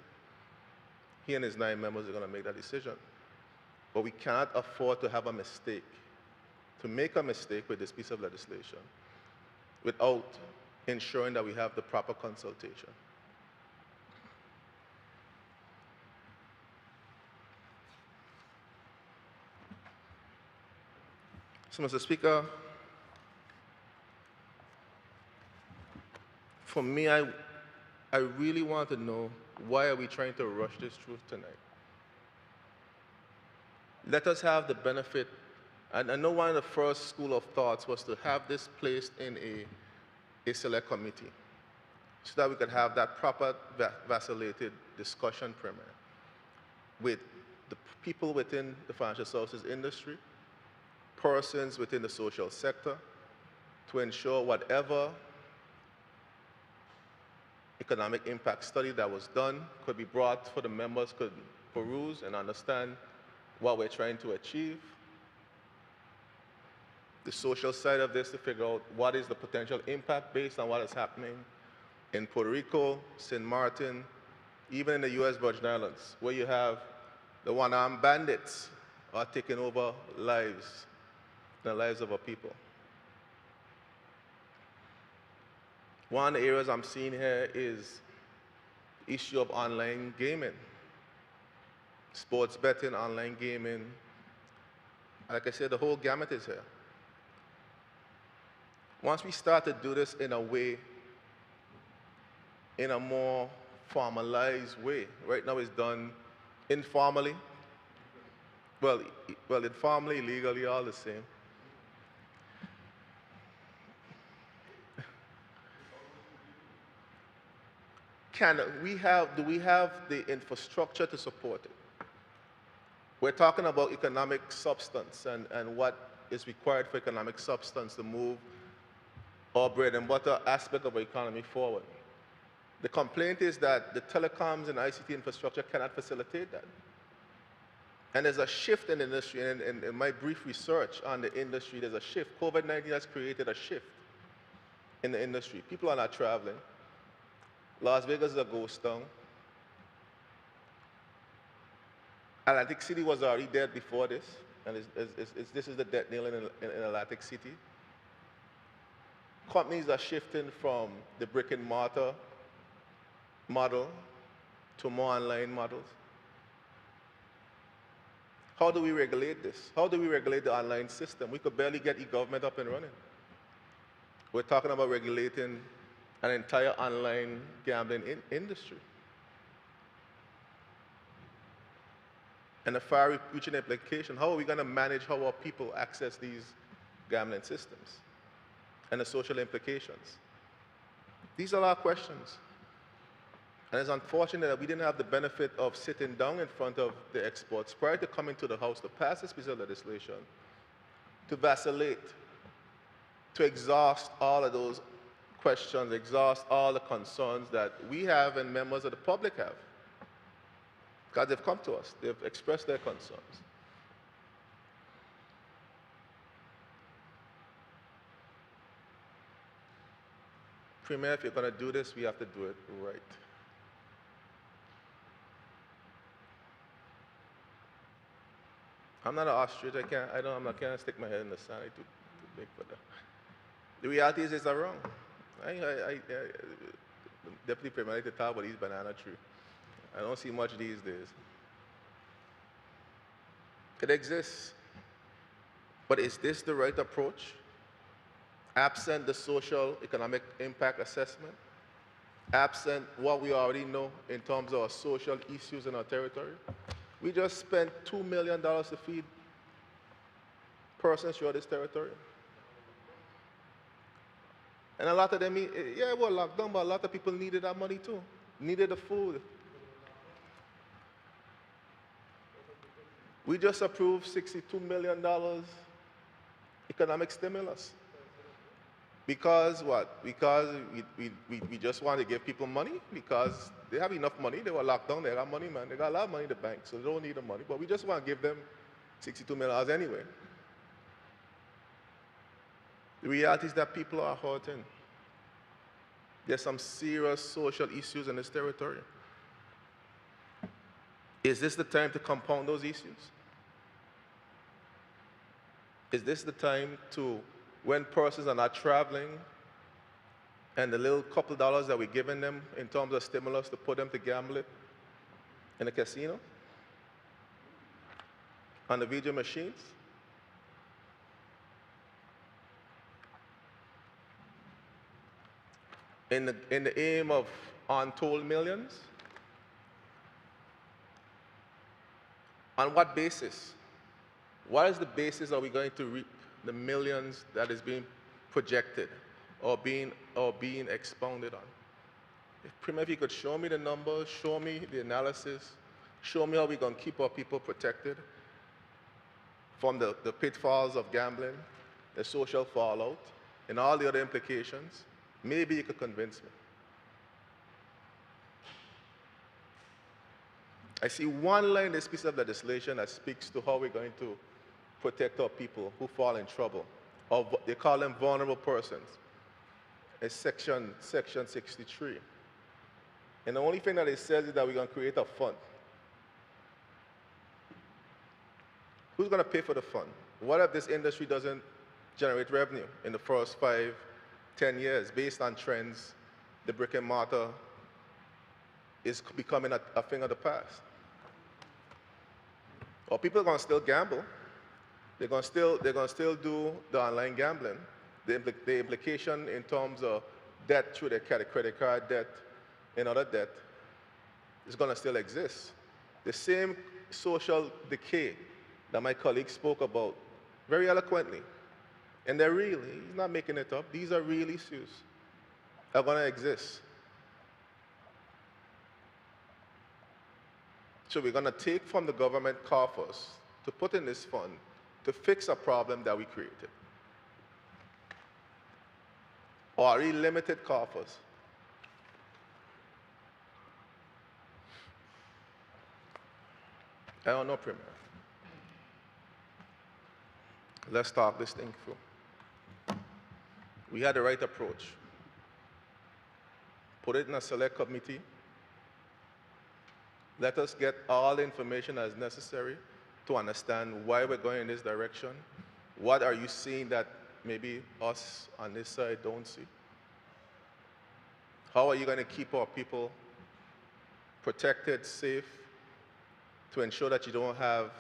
S9: He and his 9 members are going to make that decision. But we cannot afford to have a mistake, to make a mistake with this piece of legislation without ensuring that we have the proper consultation. So, Mr. Speaker, for me, I really want to know, why are we trying to rush this through tonight? Let us have the benefit, and I know one of the first school of thoughts was to have this placed in a select committee so that we could have that proper vacillated discussion Premier with the people within the financial services industry, persons within the social sector, to ensure whatever economic impact study that was done could be brought for the members could peruse and understand what we're trying to achieve. The social side of this, to figure out what is the potential impact based on what is happening in Puerto Rico, St. Martin, even in the US Virgin Islands, where you have the one-armed bandits are taking over lives, the lives of our people. One of the areas I'm seeing here is the issue of online gaming, sports betting, online gaming. Like I said, the whole gamut is here. Once we start to do this in a way, in a more formalized way, right now it's done informally. Well, informally, legally, all the same. Do we have the infrastructure to support it? We're talking about economic substance and what is required for economic substance to move our bread and butter aspect of our economy forward. The complaint is that the telecoms and ICT infrastructure cannot facilitate that. And there's a shift in the industry, and in my brief research on the industry, there's a shift. COVID-19 has created a shift in the industry. People are not traveling. Las Vegas is a ghost town. Atlantic City was already dead before this, and this is the death nail in Atlantic City. Companies are shifting from the brick and mortar model to more online models. How do we regulate this? How do we regulate the online system? We could barely get e-government up and running. We're talking about regulating an entire online gambling industry. And the far-reaching implication, how are we going to manage how our people access these gambling systems and the social implications? These are our questions. And it's unfortunate that we didn't have the benefit of sitting down in front of the experts prior to coming to the House to pass this piece of legislation, to vacillate, to exhaust all of those questions, exhaust all the concerns that we have and members of the public have. Because they've come to us, they've expressed their concerns. Premier, if you're going to do this, we have to do it right. I'm not an ostrich. I can't stick my head in the sand. I'm too big for that. The reality is, it's wrong. Deputy Premier, I like to talk about these banana trees. I don't see much these days. It exists. But is this the right approach? Absent the social economic impact assessment, absent what we already know in terms of our social issues in our territory. We just spent $2 million to feed persons throughout this territory. And a lot of them, yeah, we're locked down, but a lot of people needed that money too, needed the food. We just approved $62 million economic stimulus. Because what? Because we just want to give people money? Because they have enough money, they were locked down, they got money, man. They got a lot of money in the bank, so they don't need the money. But we just want to give them $62 million anyway. The reality is that people are hurting. There's some serious social issues in this territory. Is this the time to compound those issues? Is this the time to, when persons are not traveling, and the little couple dollars that we're giving them in terms of stimulus to put them to gamble it in a casino, on the video machines? In the aim of untold millions? On what basis? What is the basis are we going to reap the millions that is being projected or being expounded on? If you could show me the numbers, show me the analysis, show me how we're going to keep our people protected from the pitfalls of gambling, the social fallout, and all the other implications, maybe you could convince me. I see one line in this piece of legislation that speaks to how we're going to protect our people who fall in trouble, or they call them vulnerable persons. It's section 63. And the only thing that it says is that we're going to create a fund. Who's going to pay for the fund? What if this industry doesn't generate revenue in the first 5, 10 years based on trends? The brick and mortar is becoming a thing of the past. Or people are going to still gamble. They're going to still do the online gambling. The implication in terms of debt through their credit card debt and other debt is going to still exist. The same social decay that my colleague spoke about very eloquently. And they're real. He's not making it up. These are real issues that are going to exist. So we're going to take from the government coffers to put in this fund to fix a problem that we created. Or really limited coffers. I don't know, Premier. Let's talk this thing through. We had the right approach. Put it in a select committee. Let us get all the information as necessary to understand why we're going in this direction. What are you seeing that maybe us on this side don't see? How are you going to keep our people protected, safe, to ensure that you don't have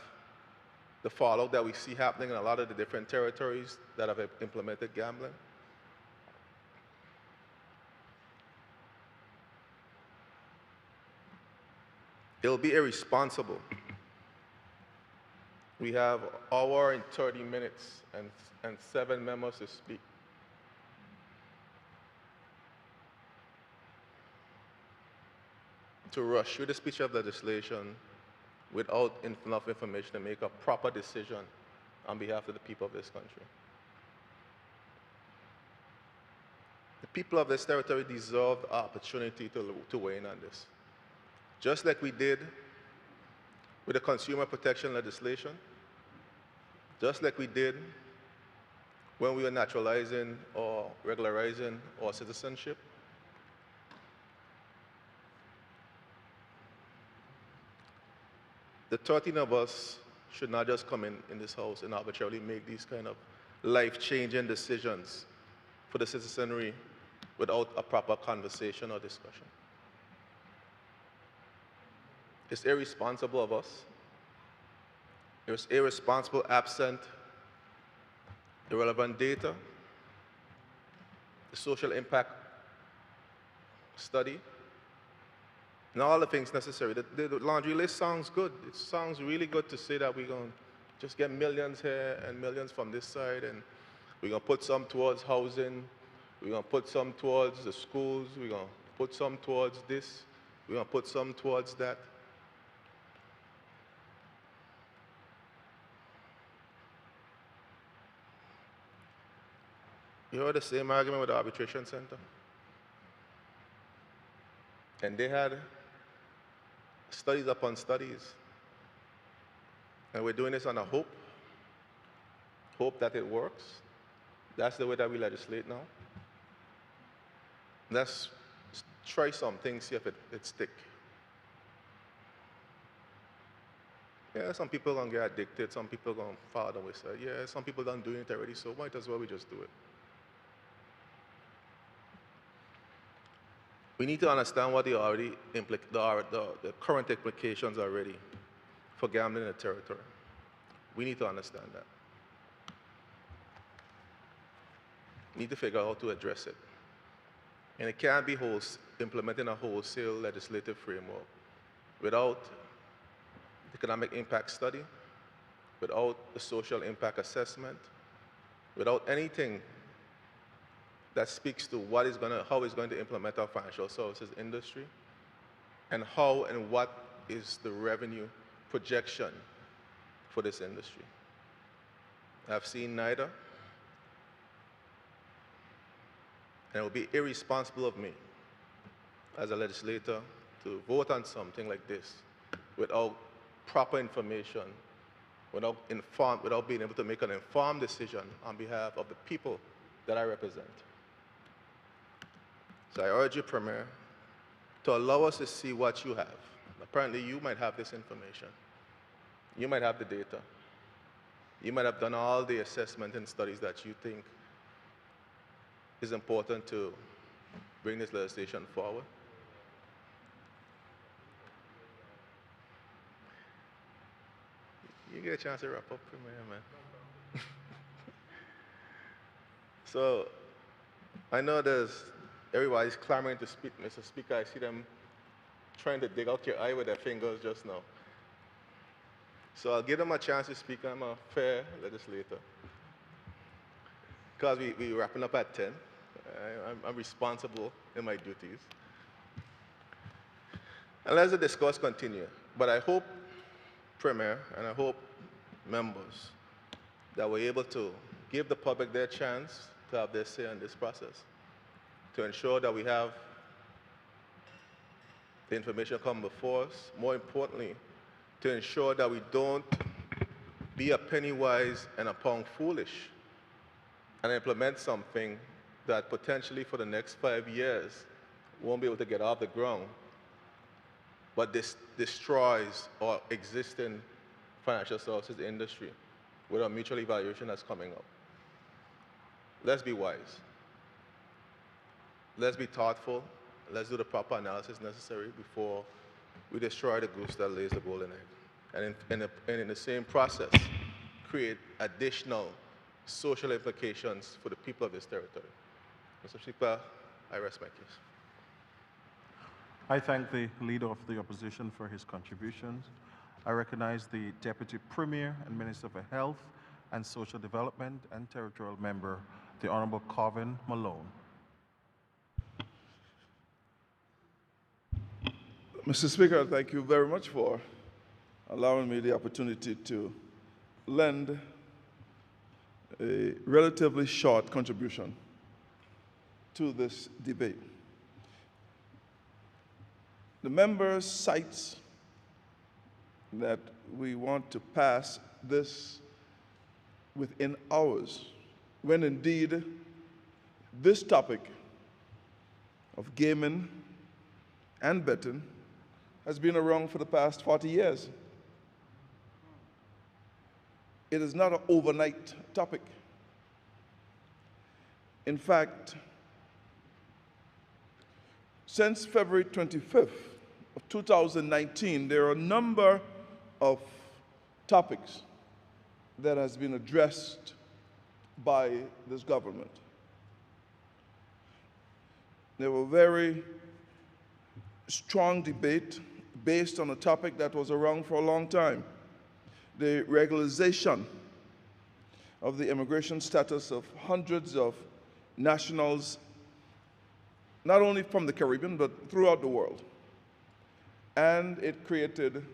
S9: the fallout that we see happening in a lot of the different territories that have implemented gambling? It'll be irresponsible. We have an hour and 30 minutes and 7 members to speak. To rush through the speech of legislation without enough information to make a proper decision on behalf of the people of this country. The people of this territory deserve the opportunity to weigh in on this. Just like we did with the consumer protection legislation, just like we did when we were naturalizing or regularizing our citizenship. The 13 of us should not just come in this house and arbitrarily make these kind of life-changing decisions for the citizenry without a proper conversation or discussion. It's irresponsible of us. It was irresponsible absent irrelevant data, the social impact study, and all the things necessary. The laundry list sounds good. It sounds really good to say that we're going to just get millions here and millions from this side, and we're going to put some towards housing, We're going to put some towards the schools. We're going to put some towards this. We're going to put some towards that. You heard the same argument with the arbitration center? And they had studies upon studies. And we're doing this on a hope that it works. That's the way that we legislate now. Let's try something, see if it stick. Yeah, some people are going to get addicted, some people are going to follow the wayside. Yeah, some people aren't doing it already, so might as well we just do it. We need to understand what the current implications are already for gambling in the territory. We need to understand that. We need to figure out how to address it. And it can't be implementing a wholesale legislative framework without economic impact study, without the social impact assessment, without anything that speaks to how it's going to implement our financial services industry, and how and what is the revenue projection for this industry. I've seen neither, and it would be irresponsible of me as a legislator to vote on something like this without proper information, without being able to make an informed decision on behalf of the people that I represent. So I urge you, Premier, to allow us to see what you have. Apparently, you might have this information. You might have the data. You might have done all the assessment and studies that you think is important to bring this legislation forward. You get a chance to wrap up, Premier, man. So, I know everybody's clamoring to speak, Mr. Speaker. I see them trying to dig out your eye with their fingers just now. So I'll give them a chance to speak. I'm a fair legislator. Because we're wrapping up at 10. I'm responsible in my duties. And let the discourse continue. But I hope, Premier, and I hope members, that we're able to give the public their chance to have their say in this process, to ensure that we have the information come before us. More importantly, to ensure that we don't be a penny wise and a pound foolish and implement something that potentially for the next 5 years won't be able to get off the ground, but this destroys our existing financial services industry with a mutual evaluation that's coming up. Let's be wise. Let's be thoughtful. Let's do the proper analysis necessary before we destroy the goose that lays the golden egg. And in the same process, create additional social implications for the people of this territory. Mr. Speaker, I rest my case.
S1: I thank the Leader of the Opposition for his contributions. I recognize the Deputy Premier and Minister for Health and Social Development and Territorial Member, the Honorable Corvin Malone.
S3: Mr. Speaker, thank you very much for allowing me the opportunity to lend a relatively short contribution to this debate. The member cites that we want to pass this within hours, when indeed this topic of gaming and betting has been around for the past 40 years. It is not an overnight topic. In fact, since February 25th of 2019, there are a number of topics that has been addressed by this government. There were very strong debate based on a topic that was around for a long time, the regularization of the immigration status of hundreds of nationals not only from the Caribbean, but throughout the world. And it created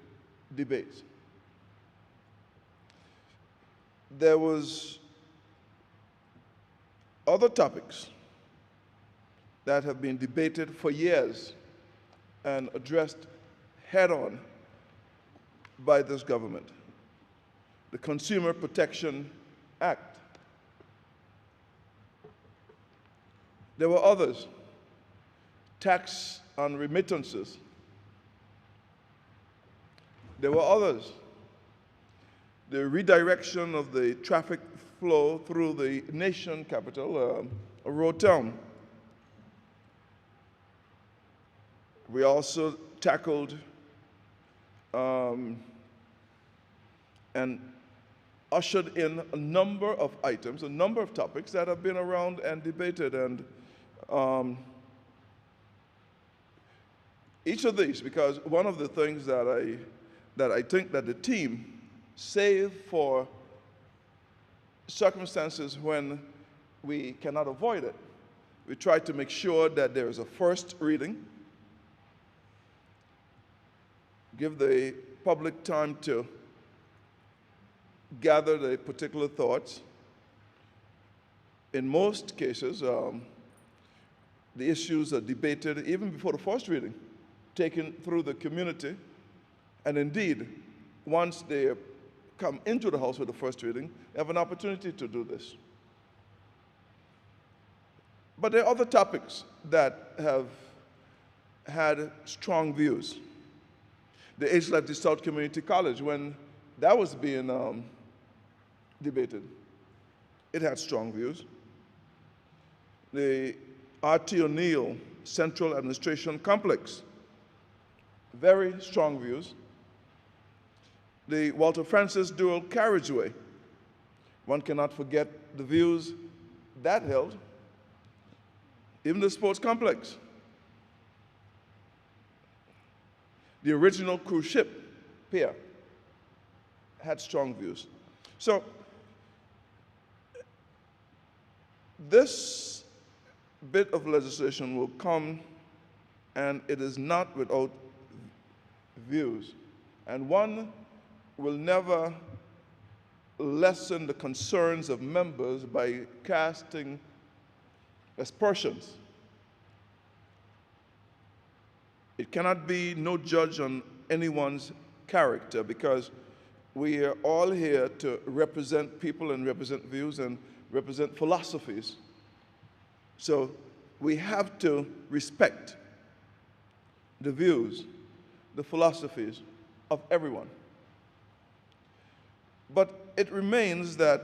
S3: debates. There was other topics that have been debated for years and addressed head-on by this government. The Consumer Protection Act. There were others. Tax on remittances. There were others. The redirection of the traffic flow through the nation capital, Road Town. We also tackled and ushered in a number of items, a number of topics that have been around and debated. And each of these, because one of the things that I think that the team saved for circumstances when we cannot avoid it, we try to make sure that there is a first reading, give the public time to gather the particular thoughts. In most cases, the issues are debated even before the first reading, taken through the community, and indeed, once they come into the House with the first reading, they have an opportunity to do this. But there are other topics that have had strong views. The Age Life South Community College, when that was being debated, it had strong views. The R.T. O'Neill Central Administration Complex, very strong views. The Walter Francis Dual Carriageway, one cannot forget the views that held. Even the sports complex. The original cruise ship pier had strong views. So this bit of legislation will come, and it is not without views. And one will never lessen the concerns of members by casting aspersions. It cannot be no judge on anyone's character, because we are all here to represent people and represent views and represent philosophies. So we have to respect the views, the philosophies of everyone. But it remains that,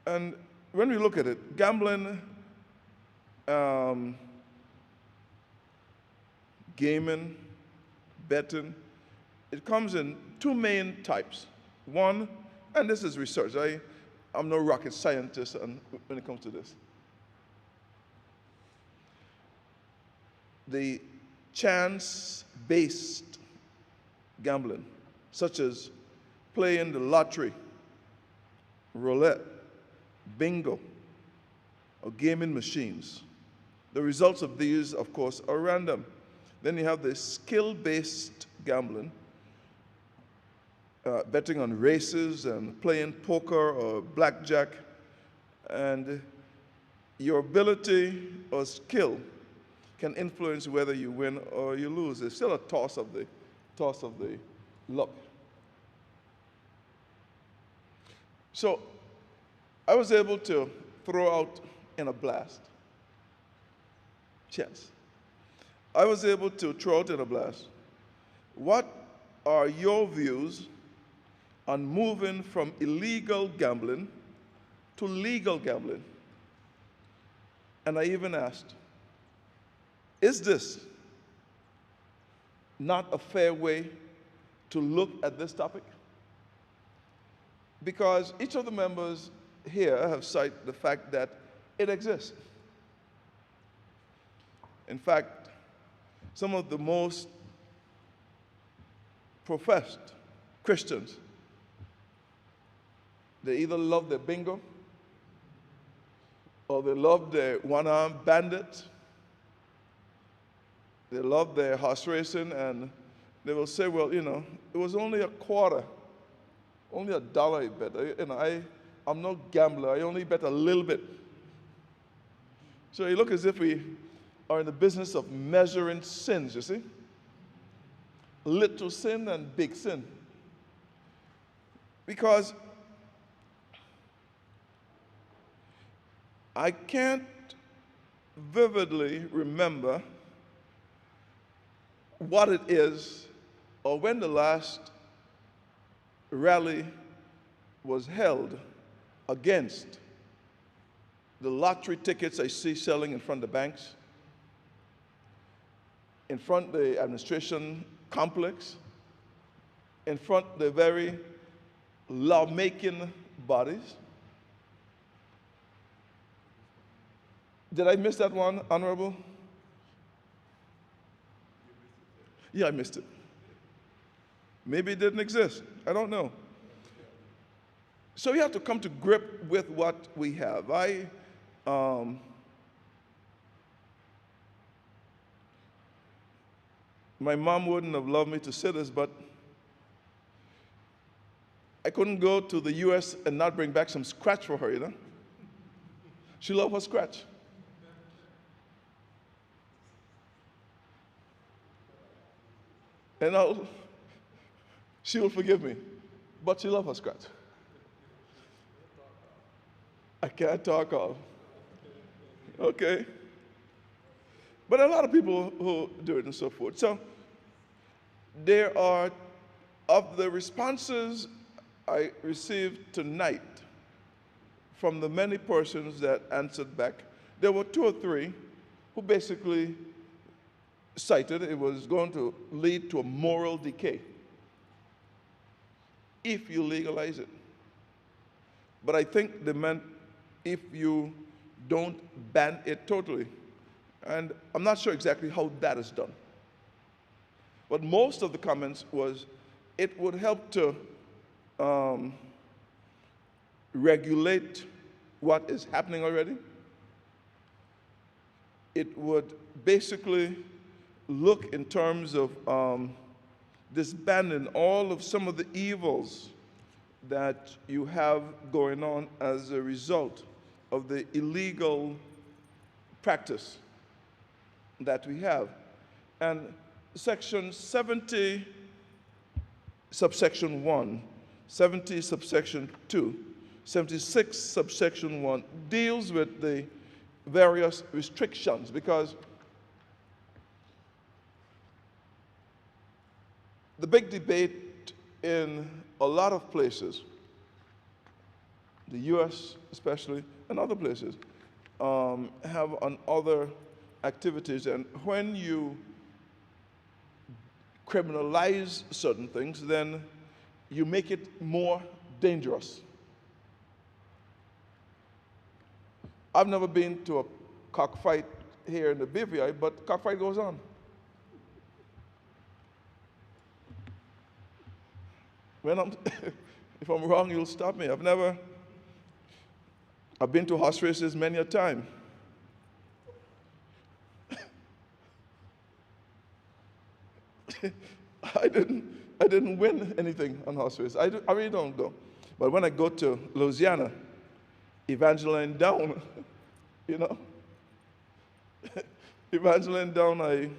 S3: and when we look at it, gambling, gaming, betting, it comes in two main types. One, and this is research, I'm no rocket scientist when it comes to this. The chance-based gambling, such as playing the lottery, roulette, bingo, or gaming machines. The results of these, of course, are random. Then you have the skill-based gambling, betting on races and playing poker or blackjack, and your ability or skill can influence whether you win or you lose. It's still a toss of the luck. So I was able to throw out in a blast. Yes. I was able to throw out in a blast. What are your views on moving from illegal gambling to legal gambling? And I even asked, is this not a fair way to look at this topic? Because each of the members here have cited the fact that it exists. In fact, some of the most professed Christians, they either love their bingo, or they love their one-armed bandit, They love their horse racing, and they will say, well, you know, it was only a quarter, only $1 I bet. You know, I'm no gambler. I only bet a little bit. So you look as if we are in the business of measuring sins, you see? Little sin and big sin. Because I can't vividly remember what it is or when the last rally was held against the lottery tickets I see selling in front of the banks, in front of the administration complex, in front of the very law-making bodies. Did I miss that one, Honorable? Yeah, I missed it. Maybe it didn't exist. I don't know. So we have to come to grip with what we have. My mom wouldn't have loved me to say this, but I couldn't go to the U.S. and not bring back some scratch for her, you know? She loved her scratch. And she will forgive me, but she loved her scratch. I can't talk all. Okay. But a lot of people who do it and so forth. So there are, of the responses I received tonight from the many persons that answered back, there were 2 or 3 who basically cited it was going to lead to a moral decay if you legalize it. But I think they meant if you don't ban it totally. And I'm not sure exactly how that is done. But most of the comments was it would help to regulate what is happening already. It would basically look in terms of disbanding all of some of the evils that you have going on as a result of the illegal practice that we have. And section 70, subsection 1, 70, subsection 2, 76, subsection 1, deals with the various restrictions, because the big debate in a lot of places, the U.S. especially, and other places, have on other activities. And when you criminalize certain things, then you make it more dangerous. I've never been to a cockfight here in the BVI, but cockfight goes on. If I'm wrong, you'll stop me. I've been to horse races many a time. I didn't win anything on horse races. I really don't go. But when I go to Louisiana, Evangeline Down, you know, Evangeline Down, I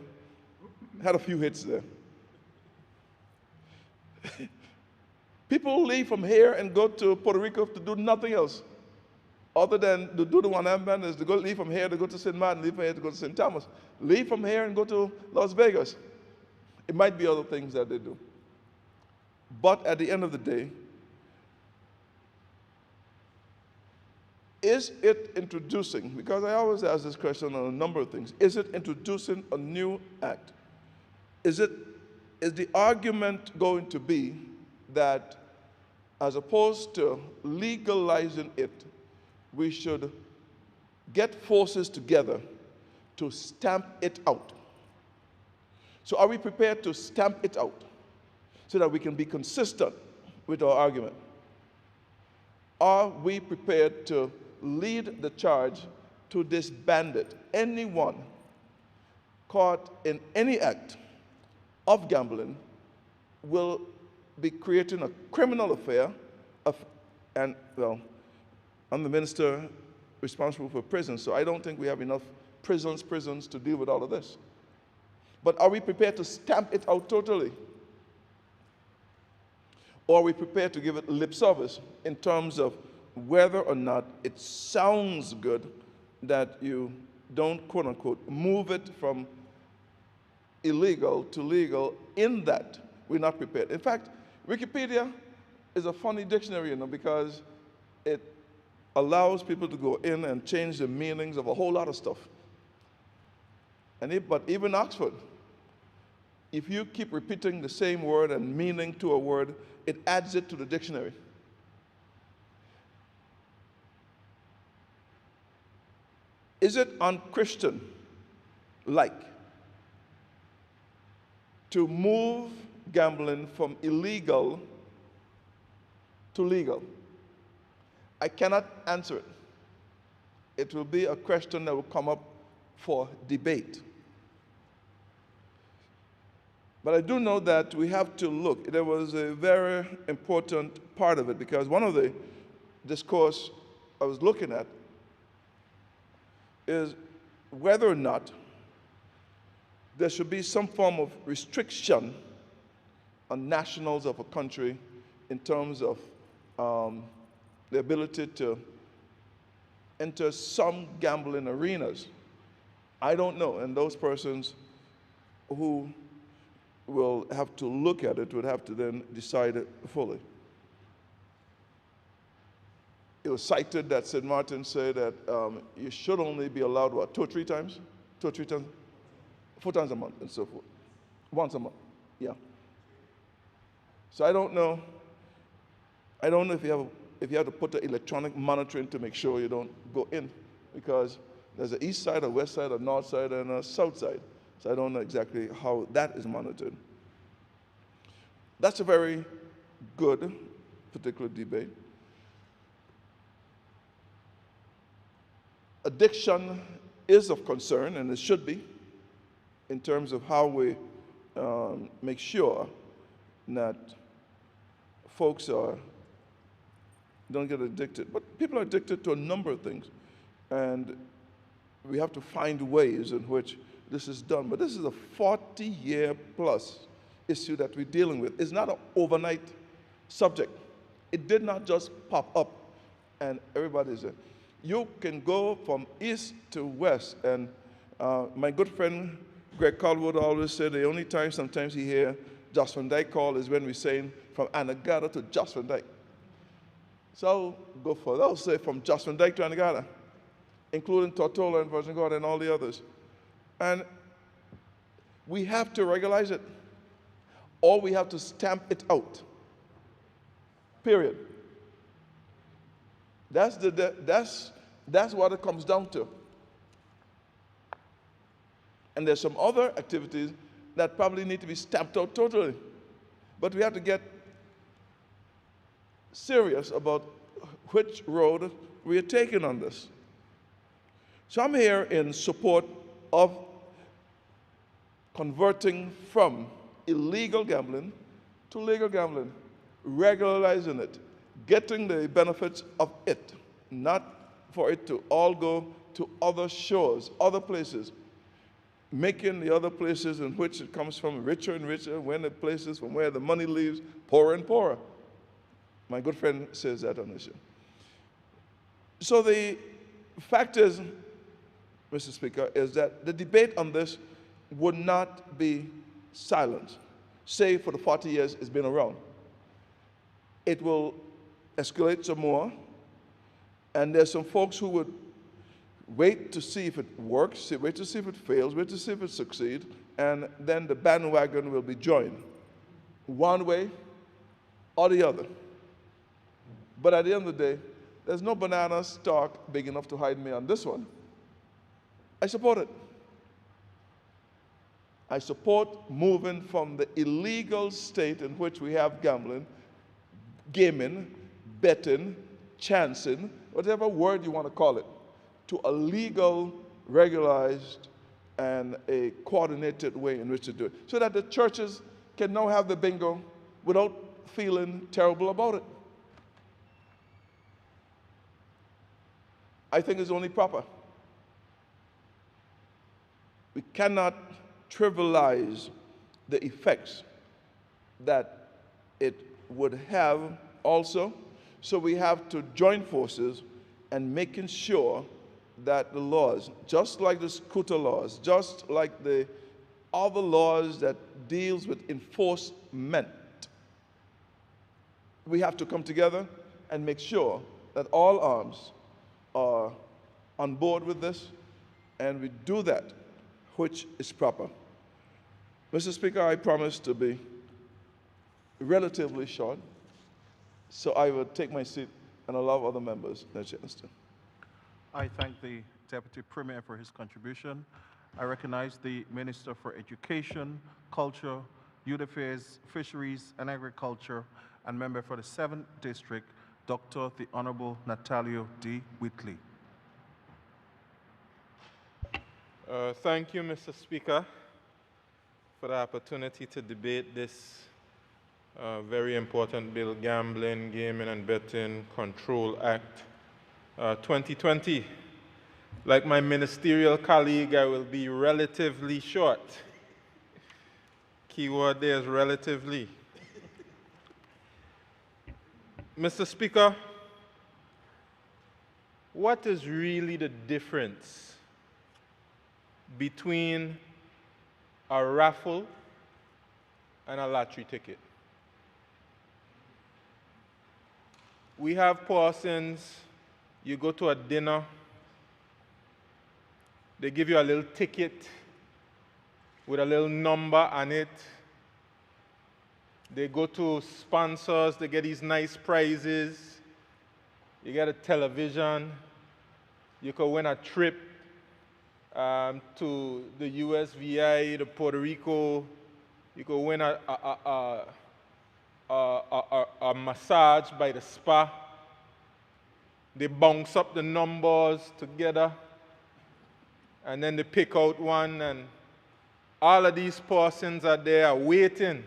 S3: had a few hits there. People leave from here and go to Puerto Rico to do nothing else other than to do the one armband is to leave from here to go to St. Martin, leave from here to go to St. Thomas, leave from here and go to Las Vegas. It might be other things that they do. But at the end of the day, is it introducing, because I always ask this question on a number of things, is it introducing a new act? Is the argument going to be that as opposed to legalizing it, we should get forces together to stamp it out? So are we prepared to stamp it out so that we can be consistent with our argument? Are we prepared to lead the charge to disband it? Anyone caught in any act of gambling will be creating a criminal affair and, well, I'm the minister responsible for prisons, so I don't think we have enough prisons to deal with all of this. But are we prepared to stamp it out totally? Or are we prepared to give it lip service in terms of whether or not it sounds good that you don't, quote unquote, move it from illegal to legal, in that we're not prepared? In fact, Wikipedia is a funny dictionary, you know, because it allows people to go in and change the meanings of a whole lot of stuff. But even Oxford, if you keep repeating the same word and meaning to a word, it adds it to the dictionary. Is it unchristian-like to move gambling from illegal to legal? I cannot answer it. It will be a question that will come up for debate. But I do know that we have to look. There was a very important part of it, because one of the discourse I was looking at is whether or not there should be some form of restriction on nationals of a country in terms of the ability to enter some gambling arenas. I don't know, and those persons who will have to look at it would have to then decide it fully. It was cited that St. Martin said that you should only be allowed, what, 2 or 3 times? 2 or 3 times? 4 times a month and so forth. Once a month, yeah. So I don't know if you have to put the electronic monitoring to make sure you don't go in, because there's an east side, a west side, a north side, and a south side. So I don't know exactly how that is monitored. That's a very good particular debate. Addiction is of concern, and it should be, in terms of how we make sure that folks don't get addicted. But people are addicted to a number of things, and we have to find ways in which this is done. But this is a 40-year-plus issue that we're dealing with. It's not an overnight subject. It did not just pop up and everybody's there. You can go from east to west, and my good friend Greg Caldwell always said the only time sometimes he hear Jost Van Dyke call is when we're saying from Anegada to Jost Van Dyke. So go further. I'll say from Jost Van Dyke to Anegada, including Tortola and Virgin Gorda and all the others. And we have to regularize it, or we have to stamp it out. Period. That's what it comes down to. And there's some other activities that probably need to be stamped out totally. But we have to get serious about which road we are taking on this. So I'm here in support of converting from illegal gambling to legal gambling, regularizing it, getting the benefits of it, not for it to all go to other shores, other places, making the other places in which it comes from richer and richer, when the places from where the money leaves poorer and poorer. My good friend says that on the show. So the fact is, Mr. Speaker, is that the debate on this would not be silent, say for the 40 years it's been around. It will escalate some more, and there's some folks who would wait to see if it works, wait to see if it fails, wait to see if it succeeds, and then the bandwagon will be joined, one way or the other. But at the end of the day, there's no banana stalk big enough to hide me on this one. I support it. I support moving from the illegal state in which we have gambling, gaming, betting, chancing, whatever word you want to call it, to a legal, regularized and a coordinated way in which to do it, so that the churches can now have the bingo without feeling terrible about it. I think it's only proper. We cannot trivialize the effects that it would have also, so we have to join forces and making sure that the laws, just like the scooter laws, just like the other laws that deals with enforcement, we have to come together and make sure that all arms are on board with this, and we do that which is proper. Mr. Speaker, I promise to be relatively short, so I will take my seat and allow other members their chance to.
S1: I thank the Deputy Premier for his contribution. I recognize the Minister for Education, Culture, Youth Affairs, Fisheries, and Agriculture, and member for the 7th District, Dr. the Honorable Natalio D. Whitley.
S6: Thank you, Mr. Speaker, for the opportunity to debate this very important bill, Gambling, Gaming, and Betting Control Act 2020. Like my ministerial colleague, I will be relatively short. Keyword there is relatively. Mr. Speaker, what is really the difference between a raffle and a lottery ticket? We have persons, you go to a dinner, they give you a little ticket with a little number on it. They go to sponsors, they get these nice prizes. You get a television. You could win a trip to the USVI, to Puerto Rico. You could win a massage by the spa. They bounce up the numbers together, and then they pick out one, and all of these persons are there waiting,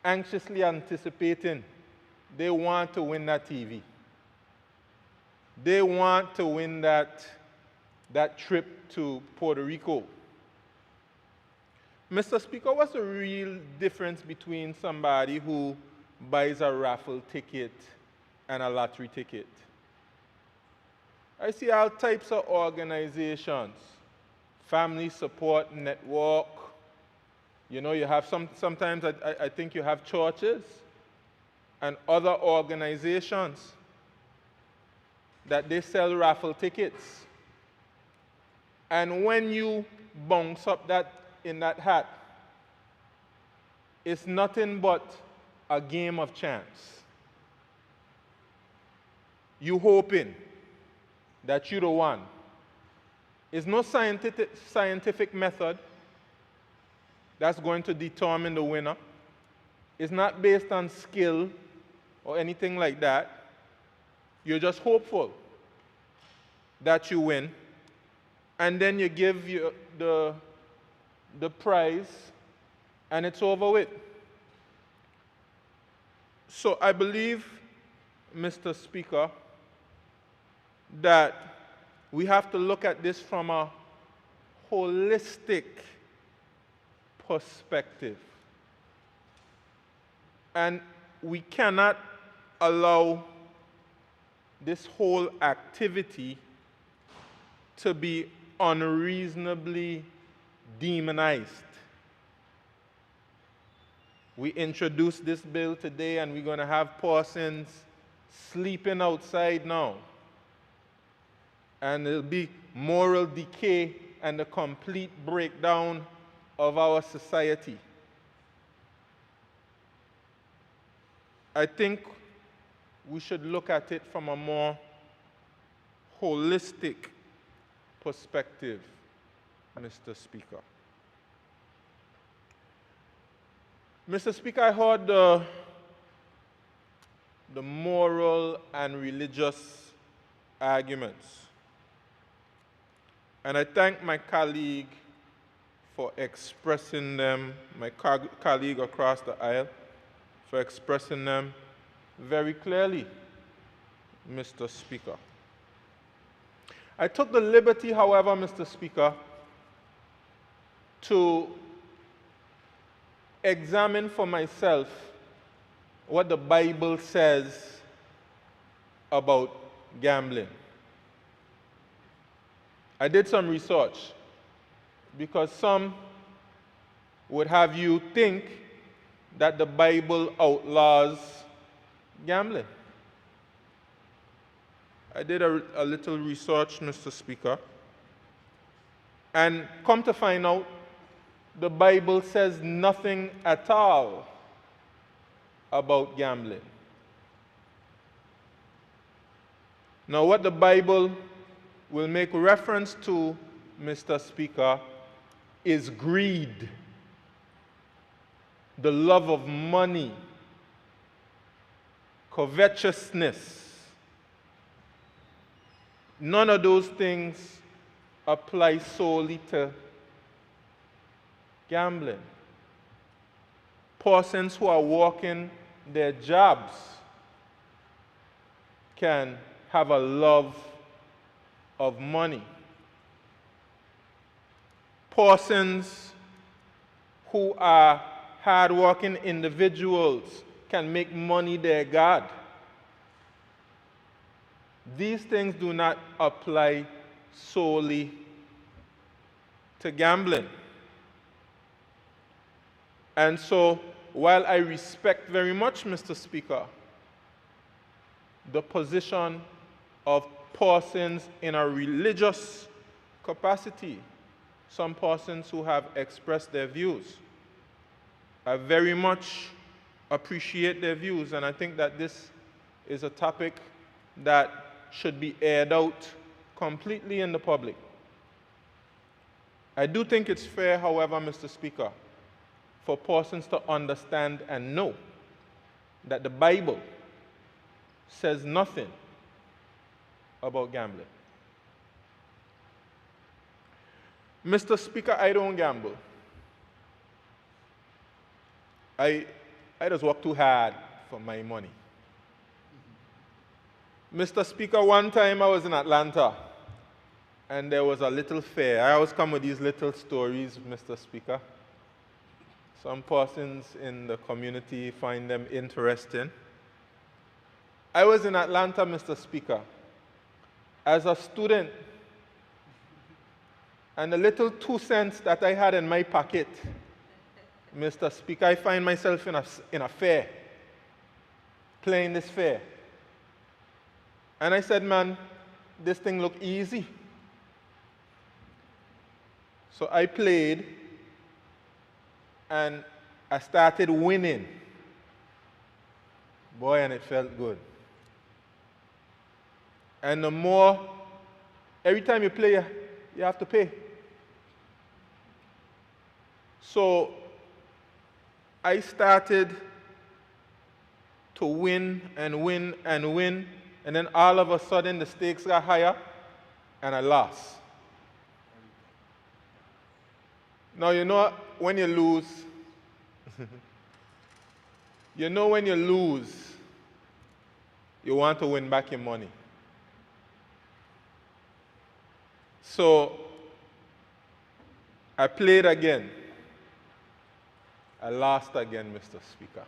S6: anxiously anticipating. They want to win that TV. They want to win that trip to Puerto Rico. Mr. Speaker, what's the real difference between somebody who buys a raffle ticket and a lottery ticket? I see all types of organizations, Family Support Network. You know, you have sometimes I think you have churches and other organizations that they sell raffle tickets. And when you bounce up in that hat, it's nothing but a game of chance. You hoping that you're the one. It's no scientific method that's going to determine the winner. It's not based on skill or anything like that. You're just hopeful that you win, and then you give the prize, and it's over with. So I believe, Mr. Speaker, that we have to look at this from a holistic perspective. And we cannot allow this whole activity to be unreasonably demonized. We introduced this bill today, and we're going to have persons sleeping outside now. And there'll be moral decay and the complete breakdown of our society. I think we should look at it from a more holistic perspective, Mr. Speaker. Mr. Speaker, I heard the moral and religious arguments. And I thank my colleague for expressing them, my colleague across the aisle, for expressing them very clearly, Mr. Speaker. I took the liberty, however, Mr. Speaker, to examine for myself what the Bible says about gambling. I did some research because some would have you think that the Bible outlaws gambling. I did a little research, Mr. Speaker, and come to find out the Bible says nothing at all about gambling. Now, what the Bible will make reference to, Mr. Speaker, is greed, the love of money, covetousness. None of those things apply solely to gambling. Persons who are working their jobs can have a love of money. Persons who are hard-working individuals can make money their God. These things do not apply solely to gambling. And so, while I respect very much, Mr. Speaker, the position of persons in a religious capacity, some persons who have expressed their views, I very much appreciate their views, and I think that this is a topic that should be aired out completely in the public. I do think it's fair, however, Mr. Speaker, for persons to understand and know that the Bible says nothing about gambling. Mr. Speaker, I don't gamble. I just work too hard for my money. Mr. Speaker, one time I was in Atlanta, and there was a little fair. I always come with these little stories, Mr. Speaker. Some persons in the community find them interesting. I was in Atlanta, Mr. Speaker, as a student, and the little 2 cents that I had in my pocket, Mr. Speaker, I find myself in a fair, playing this fair. And I said, man, this thing look easy. So I played, and I started winning. Boy, and it felt good. And the more, every time you play, you have to pay. So I started to win and win and win, and then all of a sudden the stakes got higher, and I lost. Now, you know when you lose, you know when you lose, you want to win back your money. So I played again. I lost again, Mr. Speaker.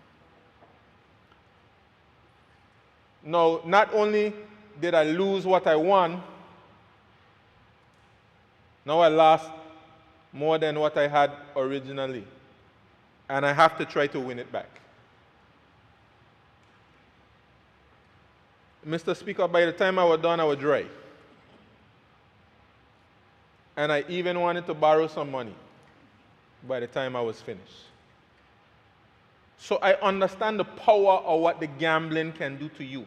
S6: Now, not only did I lose what I won, now I lost more than what I had originally. And I have to try to win it back. Mr. Speaker, by the time I was done, I was dry. And I even wanted to borrow some money by the time I was finished. So I understand the power of what the gambling can do to you.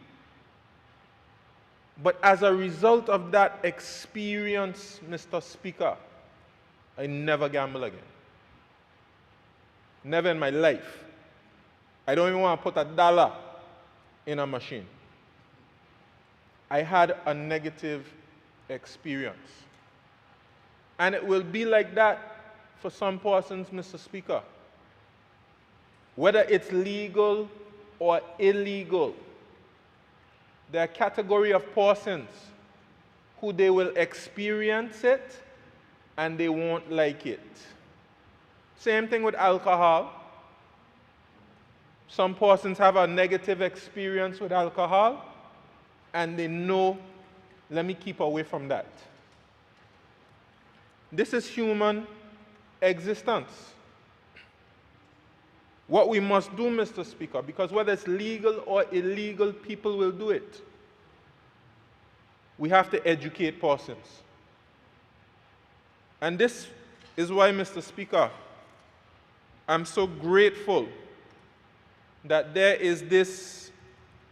S6: But as a result of that experience, Mr. Speaker, I never gamble again. Never in my life. I don't even want to put $1 in a machine. I had a negative experience. And it will be like that for some persons, Mr. Speaker, whether it's legal or illegal. There are a category of persons who they will experience it and they won't like it. Same thing with alcohol. Some persons have a negative experience with alcohol and they know, let me keep away from that. This is human existence. What we must do, Mr. Speaker, because whether it's legal or illegal, people will do it. We have to educate persons. And this is why, Mr. Speaker, I'm so grateful that there is this,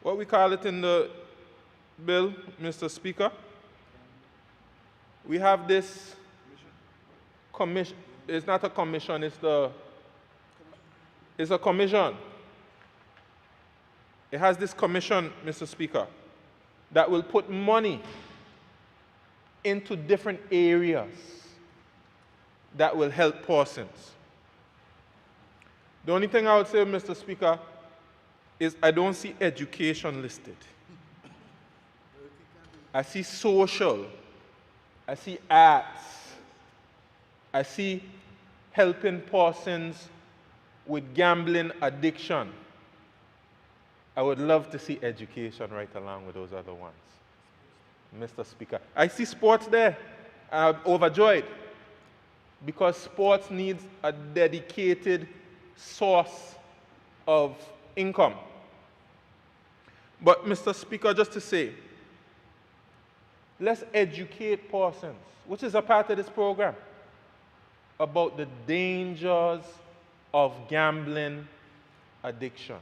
S6: what we call it in the bill, Mr. Speaker. We have this commission. It's not a commission, it's a commission. It has this commission, Mr. Speaker, that will put money into different areas that will help persons. The only thing I would say, Mr. Speaker, is I don't see education listed. I see social, I see arts, I see helping persons with gambling addiction. I would love to see education right along with those other ones, Mr. Speaker. I see sports there, and I'm overjoyed because sports needs a dedicated source of income. But, Mr. Speaker, just to say, let's educate persons, which is a part of this program, about the dangers of gambling addiction.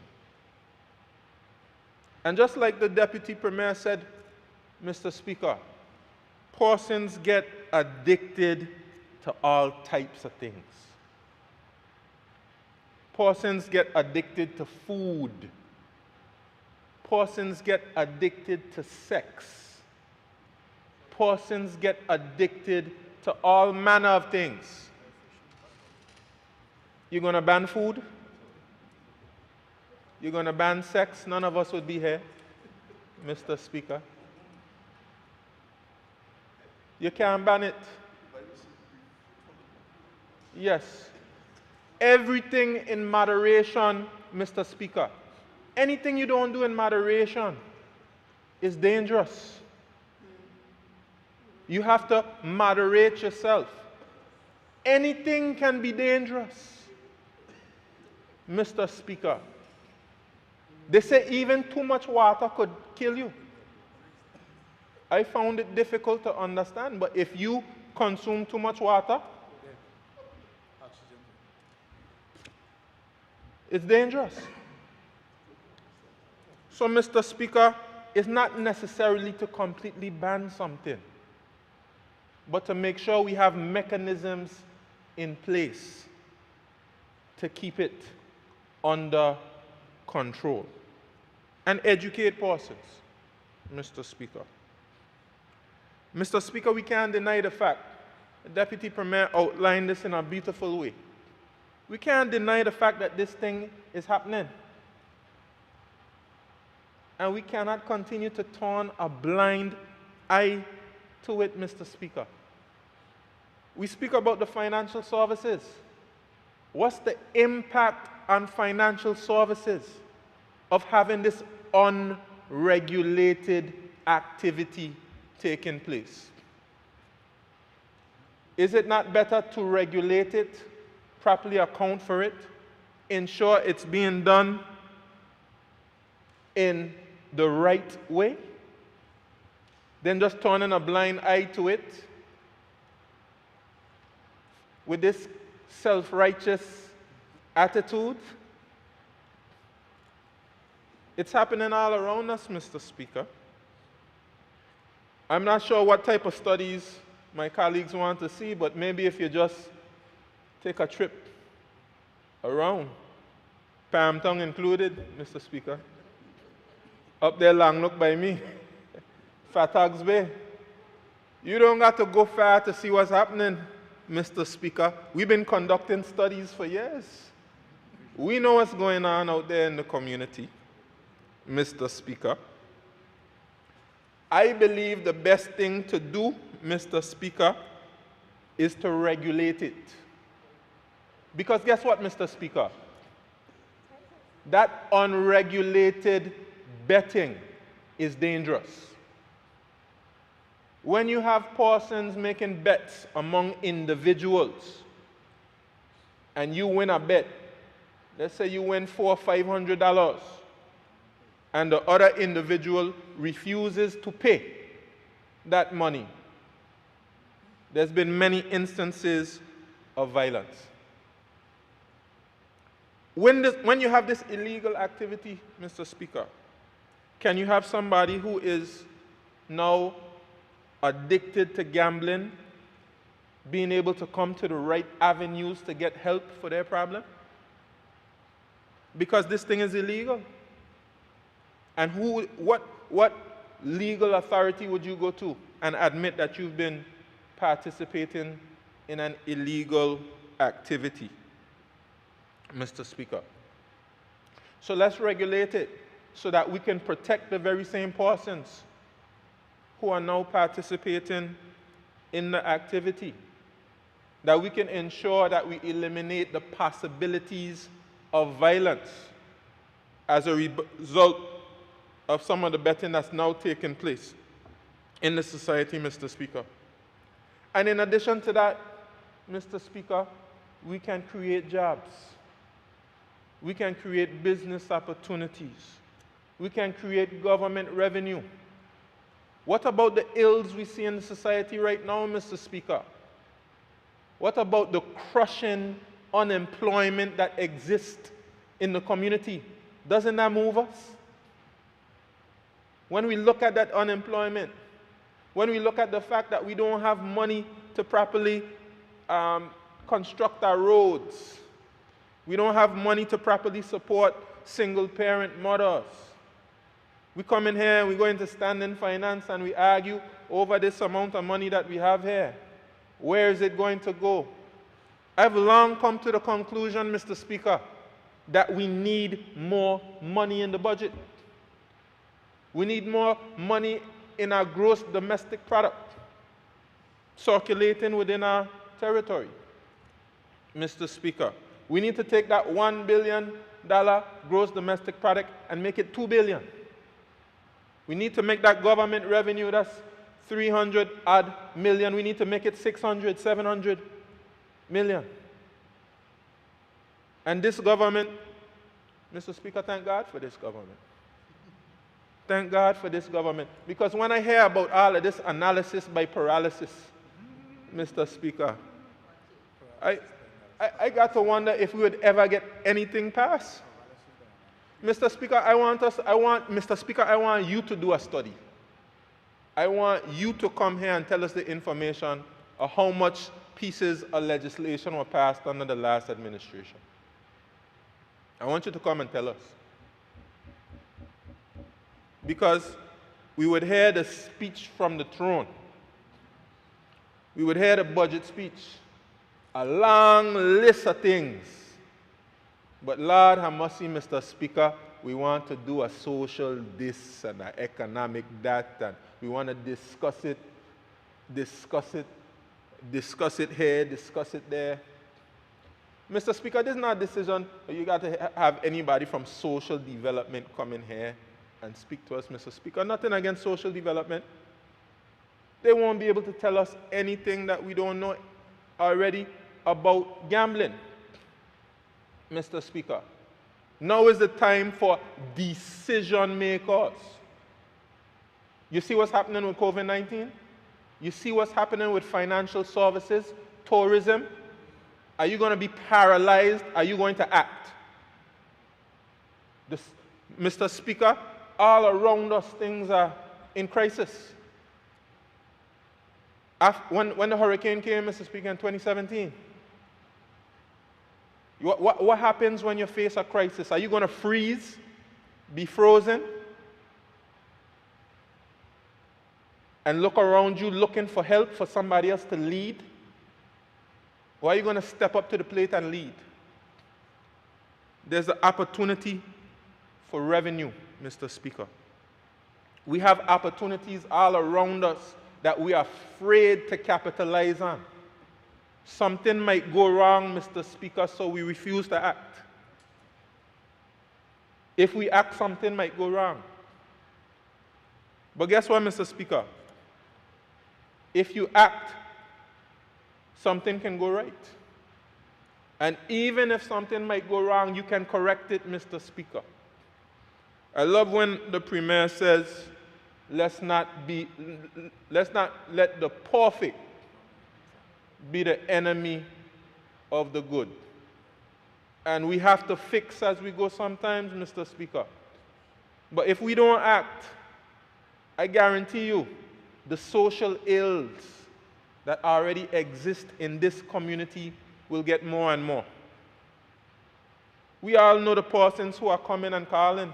S6: And just like the Deputy Premier said, Mr. Speaker, persons get addicted to all types of things. Persons get addicted to food. Persons get addicted to sex. Persons get addicted to all manner of things. You're going to ban food? You're going to ban sex? None of us would be here, Mr. Speaker. You can't ban it. Yes. Everything in moderation, Mr. Speaker. Anything you don't do in moderation is dangerous. You have to moderate yourself. Anything can be dangerous, Mr. Speaker. They say even too much water could kill you. I found it difficult to understand, but if you consume too much water, it's dangerous. So, Mr. Speaker, it's not necessarily to completely ban something, but to make sure we have mechanisms in place to keep it under control and educate persons, Mr. Speaker. Mr. Speaker, we can't deny the fact, the Deputy Premier outlined this in a beautiful way. We can't deny the fact that this thing is happening. And we cannot continue to turn a blind eye to it, Mr. Speaker. We speak about the financial services. What's the impact on financial services of having this unregulated activity taking place? Is it not better to regulate it, properly account for it, ensure it's being done in the right way, than just turning a blind eye to it with this self-righteous attitude? It's happening all around us, Mr. Speaker. I'm not sure what type of studies my colleagues want to see, but maybe if you just take a trip around, Palmtown included, Mr. Speaker, up there long look by me, Fatags Bay, you don't got to go far to see what's happening Mr. Speaker. We've been conducting studies for years. We know what's going on out there in the community, Mr. Speaker. I believe the best thing to do, Mr. Speaker, is to regulate it. Because guess what, Mr. Speaker? That unregulated betting is dangerous. When you have persons making bets among individuals and you win a bet, let's say you win $400 or $500, and the other individual refuses to pay that money, there's been many instances of violence. When you have this illegal activity, Mr. Speaker, can you have somebody who is now addicted to gambling being able to come to the right avenues to get help for their problem? Because this thing is illegal. And what legal authority would you go to and admit that you've been participating in an illegal activity, Mr. Speaker? So let's regulate it so that we can protect the very same persons who are now participating in the activity, that we can ensure that we eliminate the possibilities of violence as a result of some of the betting that's now taking place in the society, Mr. Speaker. And in addition to that, Mr. Speaker, we can create jobs. We can create business opportunities. We can create government revenue. What about the ills we see in the society right now, Mr. Speaker? What about the crushing unemployment that exists in the community? Doesn't that move us? When we look at that unemployment, when we look at the fact that we don't have money to properly construct our roads, we don't have money to properly support single-parent mothers. We come in here and we go into standing finance and we argue over this amount of money that we have here. Where is it going to go? I've long come to the conclusion, Mr. Speaker, that we need more money in the budget. We need more money in our gross domestic product circulating within our territory, Mr. Speaker. We need to take that $1 billion gross domestic product and make it $2 billion. We need to make that government revenue, that's 300 odd million, we need to make it 600, 700 million. And this government, Mr. Speaker, thank God for this government. Thank God for this government. Because when I hear about all of this analysis by paralysis, Mr. Speaker, I got to wonder if we would ever get anything passed. Mr. Speaker, I want you to do a study. I want you to come here and tell us the information of how much pieces of legislation were passed under the last administration. I want you to come and tell us. Because we would hear the speech from the throne. We would hear the budget speech. A long list of things. But Lord have mercy, Mr. Speaker, we want to do a social this and an economic that, and we want to discuss it here, discuss it there. Mr. Speaker, this is not a decision you got to have anybody from social development come in here and speak to us, Mr. Speaker. Nothing against social development. They won't be able to tell us anything that we don't know already about gambling, Mr. Speaker. Now is the time for decision makers. You see what's happening with COVID-19? You see what's happening with financial services, tourism? Are you going to be paralyzed? Are you going to act? Mr. Speaker, all around us things are in crisis. When the hurricane came, Mr. Speaker, in 2017, what happens when you face a crisis? Are you going to freeze, be frozen, and look around you looking for help for somebody else to lead? Or are you going to step up to the plate and lead? There's the opportunity for revenue, Mr. Speaker. We have opportunities all around us that we are afraid to capitalize on. Something might go wrong, Mr. Speaker, so we refuse to act. If we act, something might go wrong. But guess what, Mr. Speaker? If you act, something can go right. And even if something might go wrong, you can correct it, Mr. Speaker. I love when the Premier says, let's not let the perfect be the enemy of the good. And we have to fix as we go sometimes, Mr. Speaker. But if we don't act, I guarantee you, the social ills that already exist in this community will get more and more. We all know the persons who are coming and calling,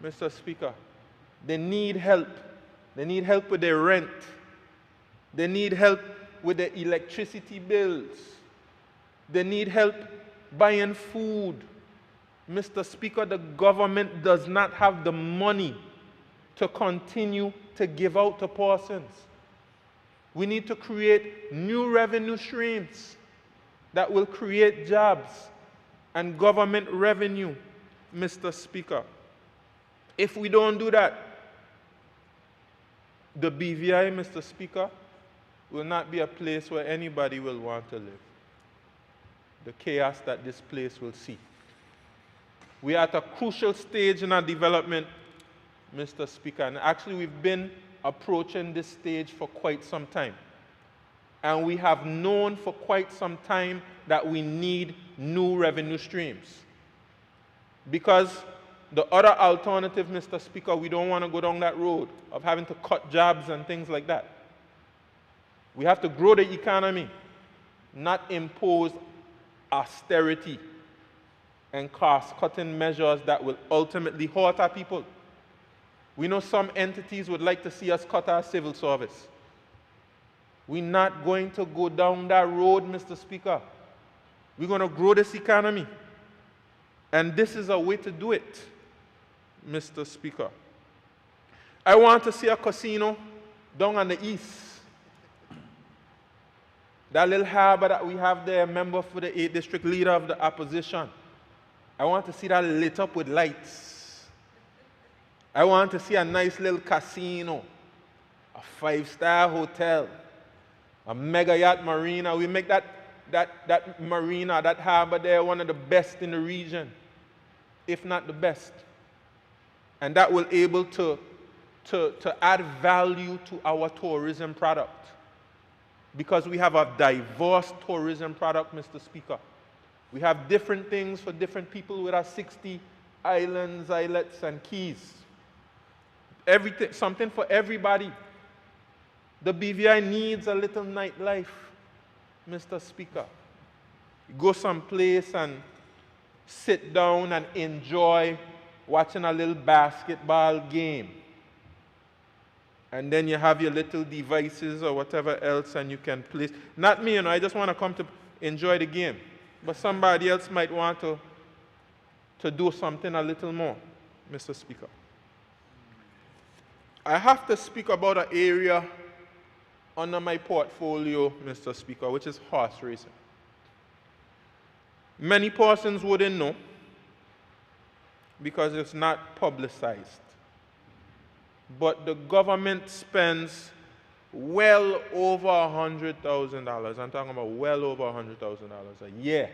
S6: Mr. Speaker. They need help. They need help with their rent. They need help with their electricity bills. They need help buying food. Mr. Speaker, the government does not have the money to continue to give out to persons. We need to create new revenue streams that will create jobs and government revenue, Mr. Speaker. If we don't do that, the BVI, Mr. Speaker, will not be a place where anybody will want to live. The chaos that this place will see. We are at a crucial stage in our development, Mr. Speaker, and actually we've been approaching this stage for quite some time. And we have known for quite some time that we need new revenue streams. Because the other alternative, Mr. Speaker, we don't want to go down that road of having to cut jobs and things like that. We have to grow the economy, not impose austerity and cost-cutting measures that will ultimately hurt our people. We know some entities would like to see us cut our civil service. We're not going to go down that road, Mr. Speaker. We're going to grow this economy. And this is a way to do it, Mr. Speaker. I want to see a casino down on the east. That little harbor that we have there, member for the 8th district, leader of the opposition. I want to see that lit up with lights. I want to see a nice little casino, a 5-star hotel, a mega yacht marina. We make that marina, that harbor there, one of the best in the region, if not the best. And that will be able to add value to our tourism product. Because we have a diverse tourism product, Mr. Speaker. We have different things for different people with our 60 islands, islets, and keys. Everything, something for everybody. The BVI needs a little nightlife, Mr. Speaker. Go someplace and sit down and enjoy watching a little basketball game. And then you have your little devices or whatever else and you can play. Not me, I just want to come to enjoy the game. But somebody else might want to do something a little more, Mr. Speaker. I have to speak about an area under my portfolio, Mr. Speaker, which is horse racing. Many persons wouldn't know because it's not publicized. But the government spends well over $100,000. I'm talking about well over $100,000 a year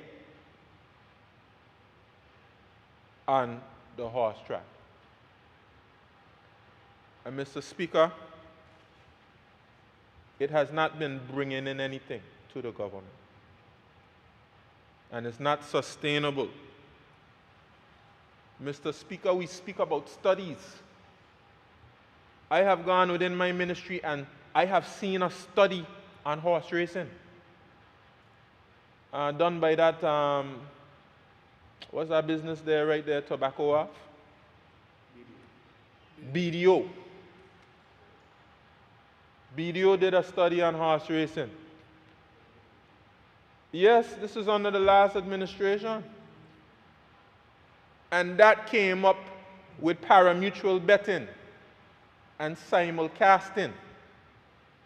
S6: on the horse track. And Mr. Speaker, it has not been bringing in anything to the government. And it's not sustainable. Mr. Speaker, we speak about studies. I have gone within my ministry and I have seen a study on horse racing done by that, what's that business there, right there, tobacco off? BDO. BDO did a study on horse racing. Yes, this is under the last administration. And that came up with parimutuel betting and simulcasting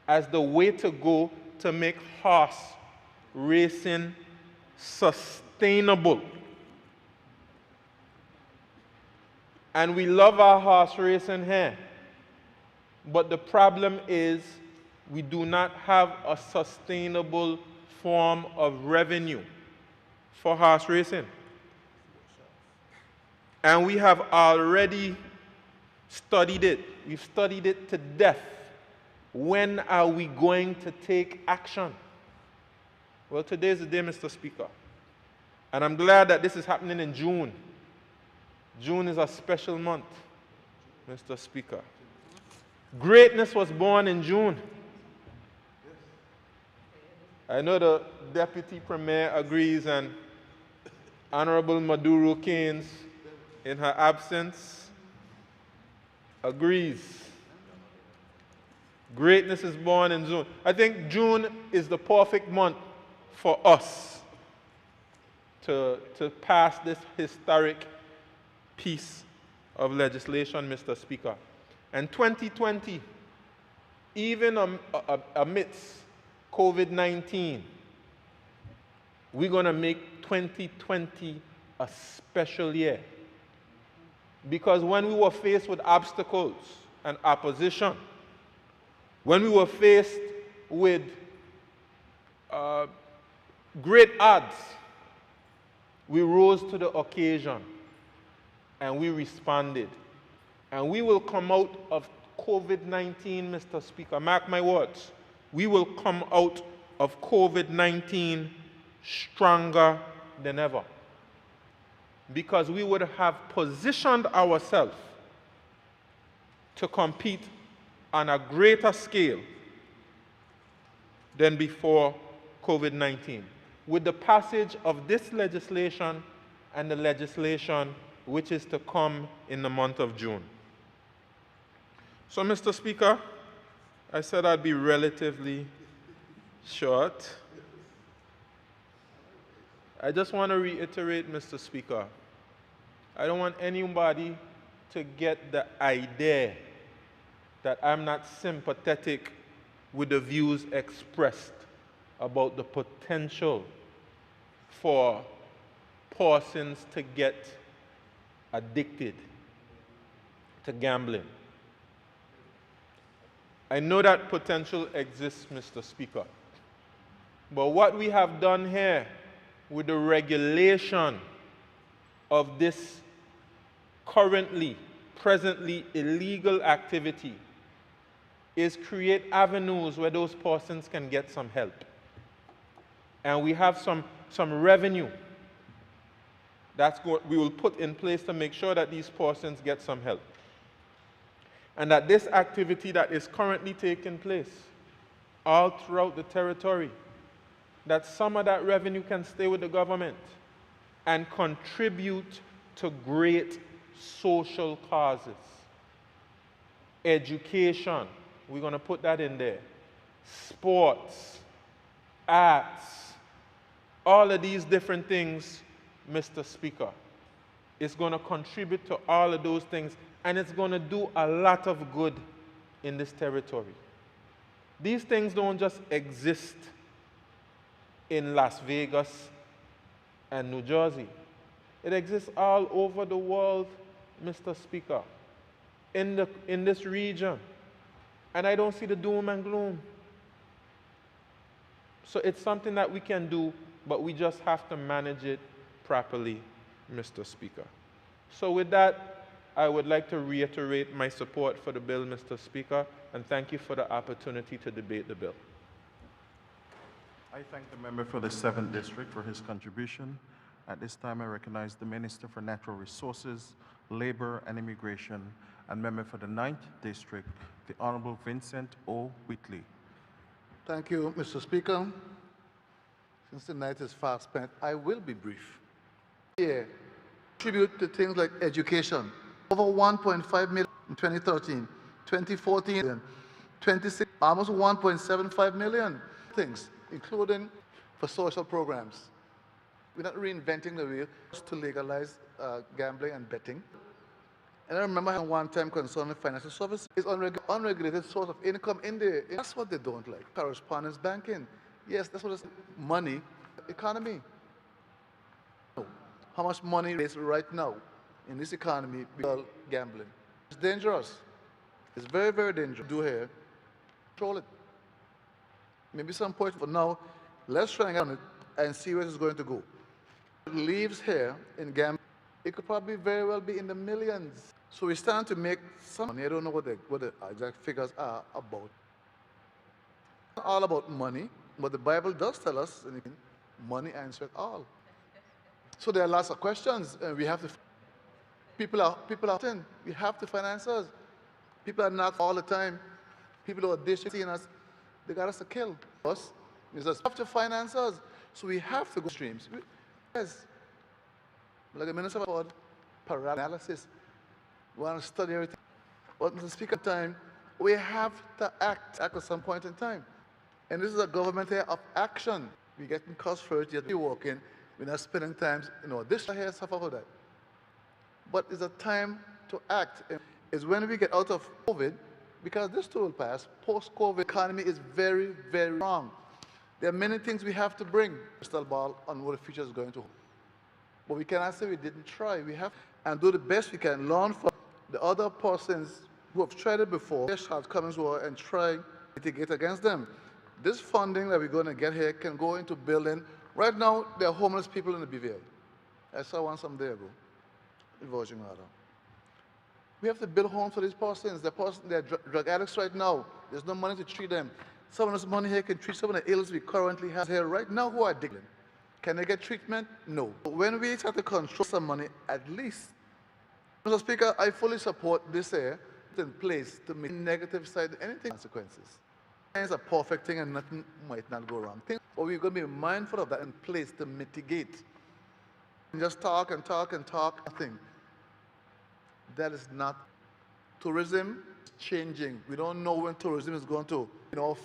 S6: as the way to go to make horse racing sustainable. And we love our horse racing here. But the problem is we do not have a sustainable form of revenue for horse racing. And we have already studied it. We've studied it to death. When are we going to take action? Well, today is the day, Mr. Speaker. And I'm glad that this is happening in June. June is a special month, Mr. Speaker. Greatness was born in June. I know the Deputy Premier agrees, and Honorable Maduro Keynes, in her absence, agrees. Greatness is born in June. I think June is the perfect month for us to pass this historic piece of legislation, Mr. Speaker. And 2020, even amidst COVID-19, we're going to make 2020 a special year. Because when we were faced with obstacles and opposition, when we were faced with great odds, we rose to the occasion and we responded. And we will come out of COVID-19, Mr. Speaker, mark my words, we will come out of COVID-19 stronger than ever. Because we would have positioned ourselves to compete on a greater scale than before COVID-19. With the passage of this legislation and the legislation which is to come in the month of June. So, Mr. Speaker, I said I'd be relatively short. I just want to reiterate, Mr. Speaker, I don't want anybody to get the idea that I'm not sympathetic with the views expressed about the potential for persons to get addicted to gambling. I know that potential exists, Mr. Speaker. But what we have done here with the regulation of this presently illegal activity is create avenues where those persons can get some help. And we have some revenue we will put in place to make sure that these persons get some help. And that this activity that is currently taking place all throughout the territory, that some of that revenue can stay with the government and contribute to great social causes. Education, we're going to put that in there. Sports, arts, all of these different things, Mr. Speaker. It's going to contribute to all of those things, and it's going to do a lot of good in this territory. These things don't just exist in Las Vegas and New Jersey. It exists all over the world, Mr. Speaker, in this region. And I don't see the doom and gloom. So it's something that we can do, but we just have to manage it properly, Mr. Speaker. So with that, I would like to reiterate my support for the bill, Mr. Speaker, and thank you for the opportunity to debate the bill.
S1: I thank the member for the 7th District for his contribution. At this time, I recognize the Minister for Natural Resources, Labor and Immigration, and member for the 9th District, the Honorable Vincent O. Whitley.
S4: Thank you, Mr. Speaker. Since the night is fast spent, I will be brief. Yeah, contribute to things like education. Over 1.5 million in 2013, 2014, 26, almost 1.75 million things, including for social programs. We're not reinventing the wheel to legalize gambling and betting. And I remember having one time concerning financial services. It's unregulated source of income in the, that's what they don't like. Correspondence banking. Yes, that's what it's, money, economy. How much money is right now in this economy because gambling? It's dangerous. It's very, very dangerous. Do here, control it. Maybe some point for now, let's try and get on it and see where it's going to go. It leaves here in gambling, it could probably very well be in the millions. So we stand to make some money. I don't know what the exact figures are about. It's not all about money, but the Bible does tell us money answers all. So there are lots of questions, and we have to. People are we have to find answers. People are not all the time. People who are dishing us, they got us to kill us. We just have to find answers. So we have to go streams. Yes. Like the minister about paralysis. We want to study everything. But Mr. Speaker, time, we have to act at some point in time. And this is a government here of action. We're getting cost first, yet we're working. We're not spending time, this here suffer for that. But it's a time to act. It's when we get out of COVID, because this too will pass, post-COVID economy is very, very wrong. There are many things we have to bring crystal ball on what the future is going to hold. But we cannot say we didn't try. We have and do the best we can, learn from the other persons who have tried it before, their shortcomings were, and try to mitigate against them. This funding that we're going to get here can go into building. Right now, there are homeless people in the BVI. I saw one some day ago in Virgin Islands. We have to build homes for these persons. They're drug addicts right now. There's no money to treat them. Some of this money here can treat some of the ills we currently have here right now who are addicted. Can they get treatment? No. But when we try to control some money, at least, Mr. Speaker, I fully support this here in place to make negative side anything consequences. It's a perfect thing and nothing might not go wrong. But we're going to be mindful of that in place to mitigate. And just talk and talk and talk, nothing. That is not. Tourism is changing. We don't know when tourism is going to,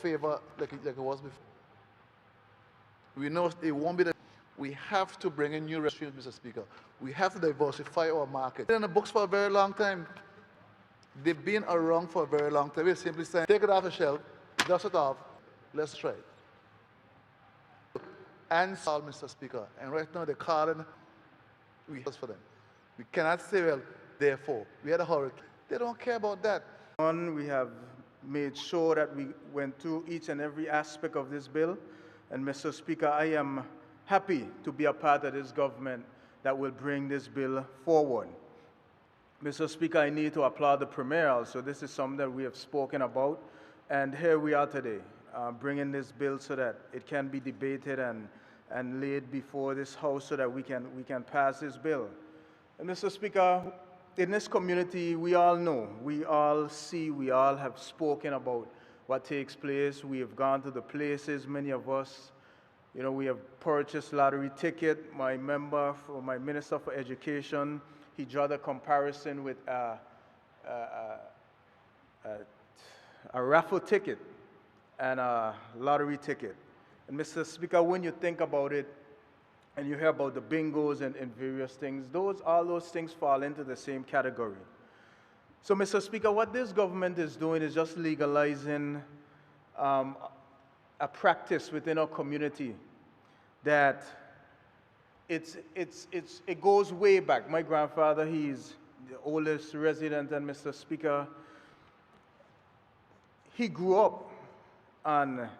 S4: favor like it was before. We know it won't be the. We have to bring in new restrooms, Mr. Speaker. We have to diversify our market. They've been in the books for a very long time. They've been around for a very long time. We're simply saying, take it off the shelf, dust it off, let's try it. And solve, Mr. Speaker. And right now they're calling, we for them. We cannot say, well, therefore, we had a hurricane. They don't care about that.
S5: We have made sure that we went through each and every aspect of this bill. And Mr. Speaker, I am happy to be a part of this government that will bring this bill forward. Mr. Speaker, I need to applaud the Premier also. This is something that we have spoken about. And here we are today, bringing this bill so that it can be debated and laid before this House so that we can pass this bill. And Mr. Speaker, in this community, we all know, we all see, we all have spoken about what takes place. We have gone to the places, many of us, we have purchased lottery ticket. My Minister for Education, he drew the comparison with a raffle ticket and a lottery ticket. And Mr. Speaker, when you think about it, and you hear about the bingos and various things, all those things fall into the same category. So, Mr. Speaker, what this government is doing is just legalizing a practice within our community that it goes way back. My grandfather, he's the oldest resident, and Mr. Speaker, he grew up on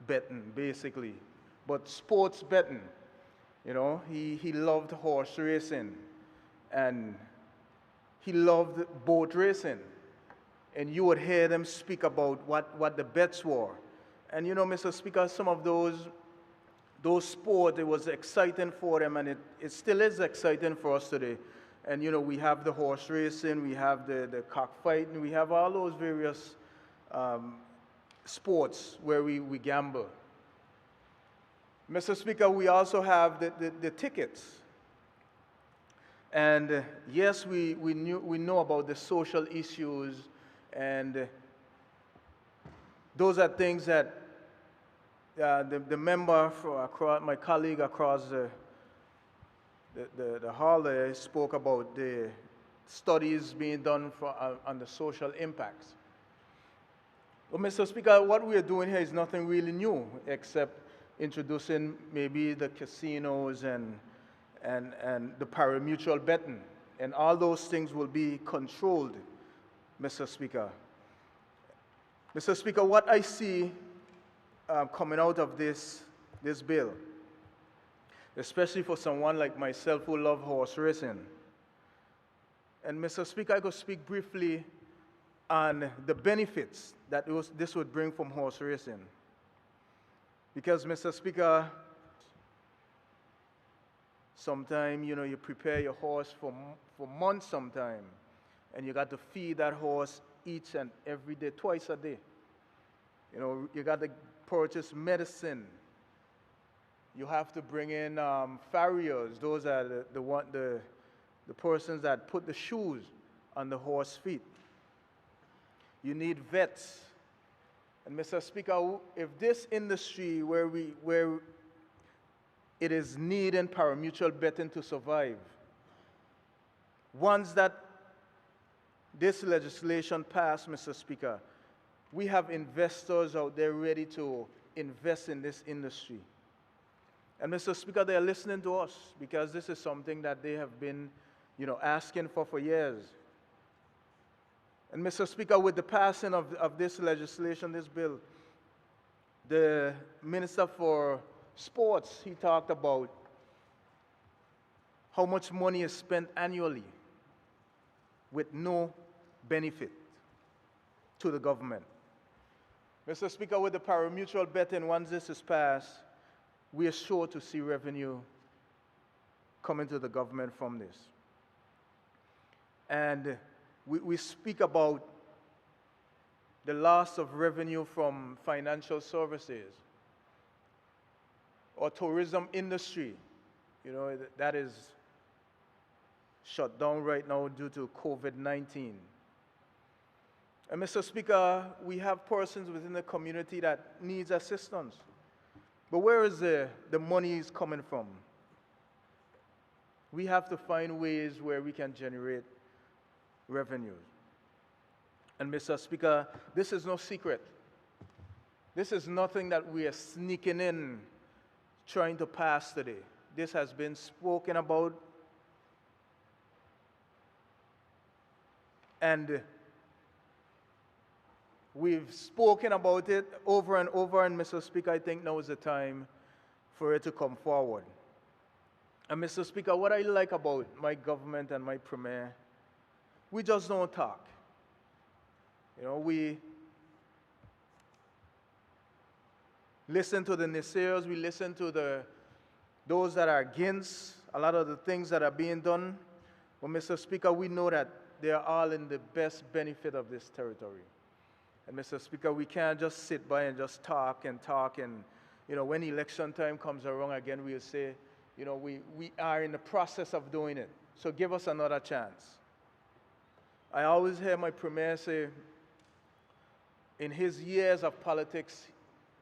S5: betting, basically, but sports betting. He loved horse racing, and he loved boat racing. And you would hear them speak about what the bets were. And Mr. Speaker, some of those sports, it was exciting for them, and it still is exciting for us today. And we have the horse racing, we have the cockfighting, we have all those various sports where we gamble. Mr. Speaker, we also have the tickets. And yes, we know about the social issues, and those are things that the member for across, my colleague across the hall there spoke about the studies being done for, on the social impacts. Well, Mr. Speaker, what we are doing here is nothing really new, except introducing maybe the casinos and the pari-mutuel betting. And all those things will be controlled, Mr. Speaker. Mr. Speaker, what I see coming out of this bill, especially for someone like myself who love horse racing. And Mr. Speaker, I could speak briefly on the benefits that this would bring from horse racing. Because, Mr. Speaker, sometimes, you know, you prepare your horse for months sometime, and you got to feed that horse each and every day, twice a day. You know, you got to purchase medicine. You have to bring in farriers. Those are the persons that put the shoes on the horse feet. You need vets. And Mr. Speaker, if this industry where it is needing pari-mutuel betting to survive, once that this legislation passed, Mr. Speaker, we have investors out there ready to invest in this industry. And Mr. Speaker, they are listening to us because this is something that they have been, you know, asking for years. And Mr. Speaker, with the passing of this legislation, this bill, the Minister for Sports, he talked about how much money is spent annually with no benefit to the government. Mr. Speaker, with the pari-mutuel betting, once this is passed, we are sure to see revenue coming to the government from this. And we speak about the loss of revenue from financial services or tourism industry. You know, that is shut down right now due to COVID-19. And Mr. Speaker, we have persons within the community that needs assistance. But where is the money is coming from? We have to find ways where we can generate revenues. And Mr. Speaker, this is no secret. This is nothing that we are sneaking in, trying to pass today. This has been spoken about, and we've spoken about it over and over, and Mr. Speaker, I think now is the time for it to come forward. And Mr. Speaker, what I like about my government and my premier, we just don't talk. You know, we listen to the naysayers, we listen to those that are against a lot of the things that are being done. But Mr. Speaker, we know that they are all in the best benefit of this territory. And Mr. Speaker, we can't just sit by and just talk and, you know, when election time comes around again, we'll say, you know, we are in the process of doing it. So give us another chance. I always hear my premier say, in his years of politics,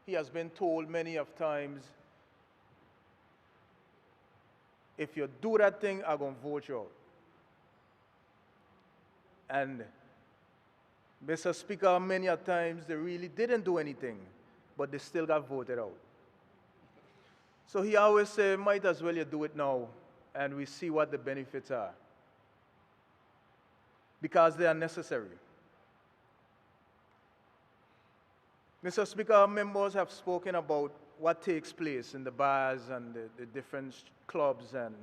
S5: he has been told many of times, if you do that thing, I'm going to vote you out. And Mr. Speaker, many a times they really didn't do anything, but they still got voted out. So he always said, might as well you do it now, and we see what the benefits are. Because they are necessary. Mr. Speaker, members have spoken about what takes place in the bars and the different clubs and,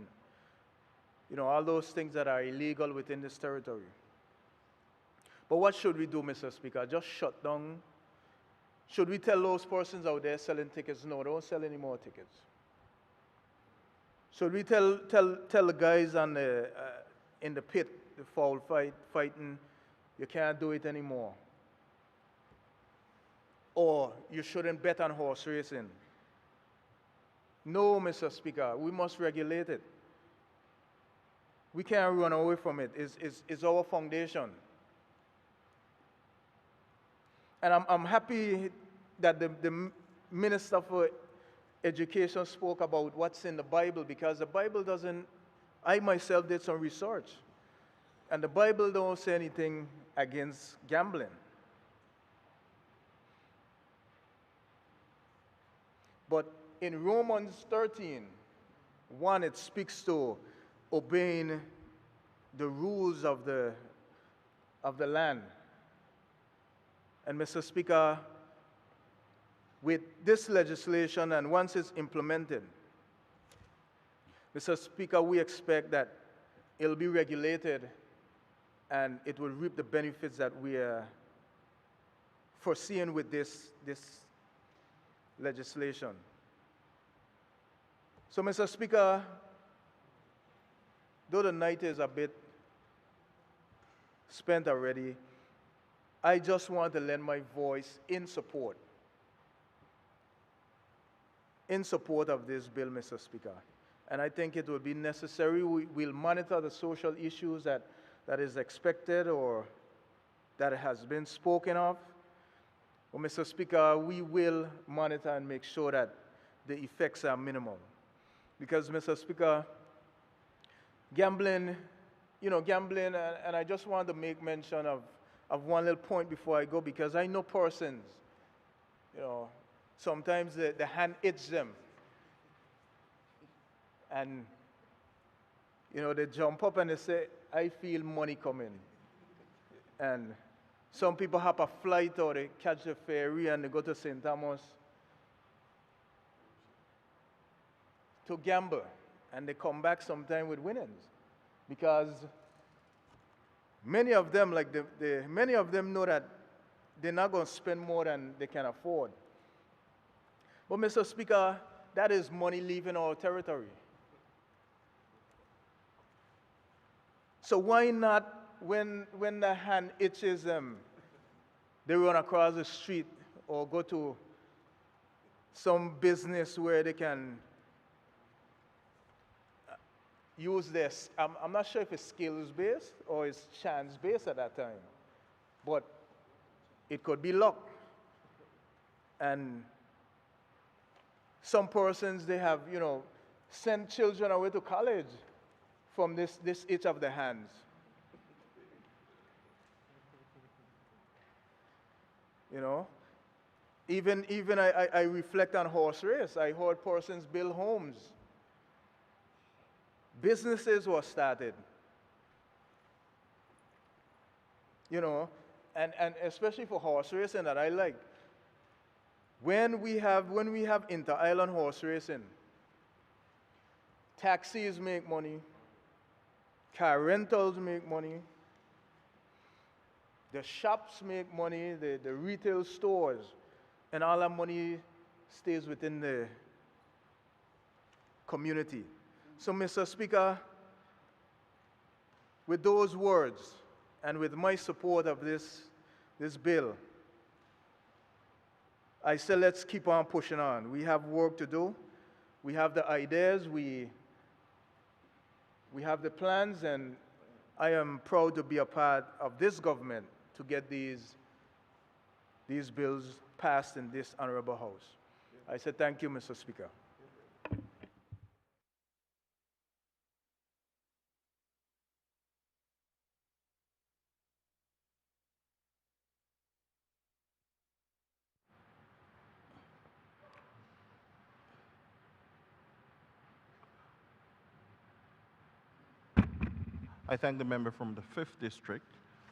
S5: you know, all those things that are illegal within this territory. But what should we do, Mr. Speaker? Just shut down? Should we tell those persons out there selling tickets, no, don't sell any more tickets? Should we tell the guys in the pit, the foul fighting, you can't do it anymore? Or you shouldn't bet on horse racing? No, Mr. Speaker, we must regulate it. We can't run away from it. It's our foundation. And I'm happy that Minister for Education spoke about what's in the Bible, because the Bible doesn't, I myself did some research, and the Bible don't say anything against gambling. But in Romans 13:1, it speaks to obeying the rules of the land. And Mr. Speaker, with this legislation and once it's implemented, Mr. Speaker, we expect that it'll be regulated and it will reap the benefits that we are foreseeing with this legislation. So, Mr. Speaker, though the night is a bit spent already, I just want to lend my voice in support of this bill, Mr. Speaker. And I think it will be necessary. We'll monitor the social issues that is expected or that has been spoken of. Well, Mr. Speaker, we will monitor and make sure that the effects are minimal. Because, Mr. Speaker, gambling, and I just want to make mention of one little point before I go, because I know persons, sometimes the hand itches them. And, they jump up and they say, I feel money coming. And some people have a flight or they catch a ferry and they go to St. Thomas to gamble. And they come back sometime with winnings. Because many of them, many of them know that they're not going to spend more than they can afford. But, Mr. Speaker, that is money leaving our territory. So why not, when the hand itches them, they run across the street or go to some business where they can use this. I'm not sure if it's skills-based or it's chance-based at that time, but it could be luck. And some persons, they have, sent children away to college from this itch of the hands. Even I reflect on horse race. I heard persons build homes. Businesses were started. And especially for horse racing that I like. When we have inter-island horse racing, taxis make money, car rentals make money, the shops make money, the retail stores, and all that money stays within the community. So, Mr. Speaker, with those words and with my support of this bill, I say let's keep on pushing on. We have work to do. We have the ideas. We have the plans, and I am proud to be a part of this government to get these bills passed in this honorable House. I say thank you, Mr. Speaker.
S1: I thank the member from the 5th District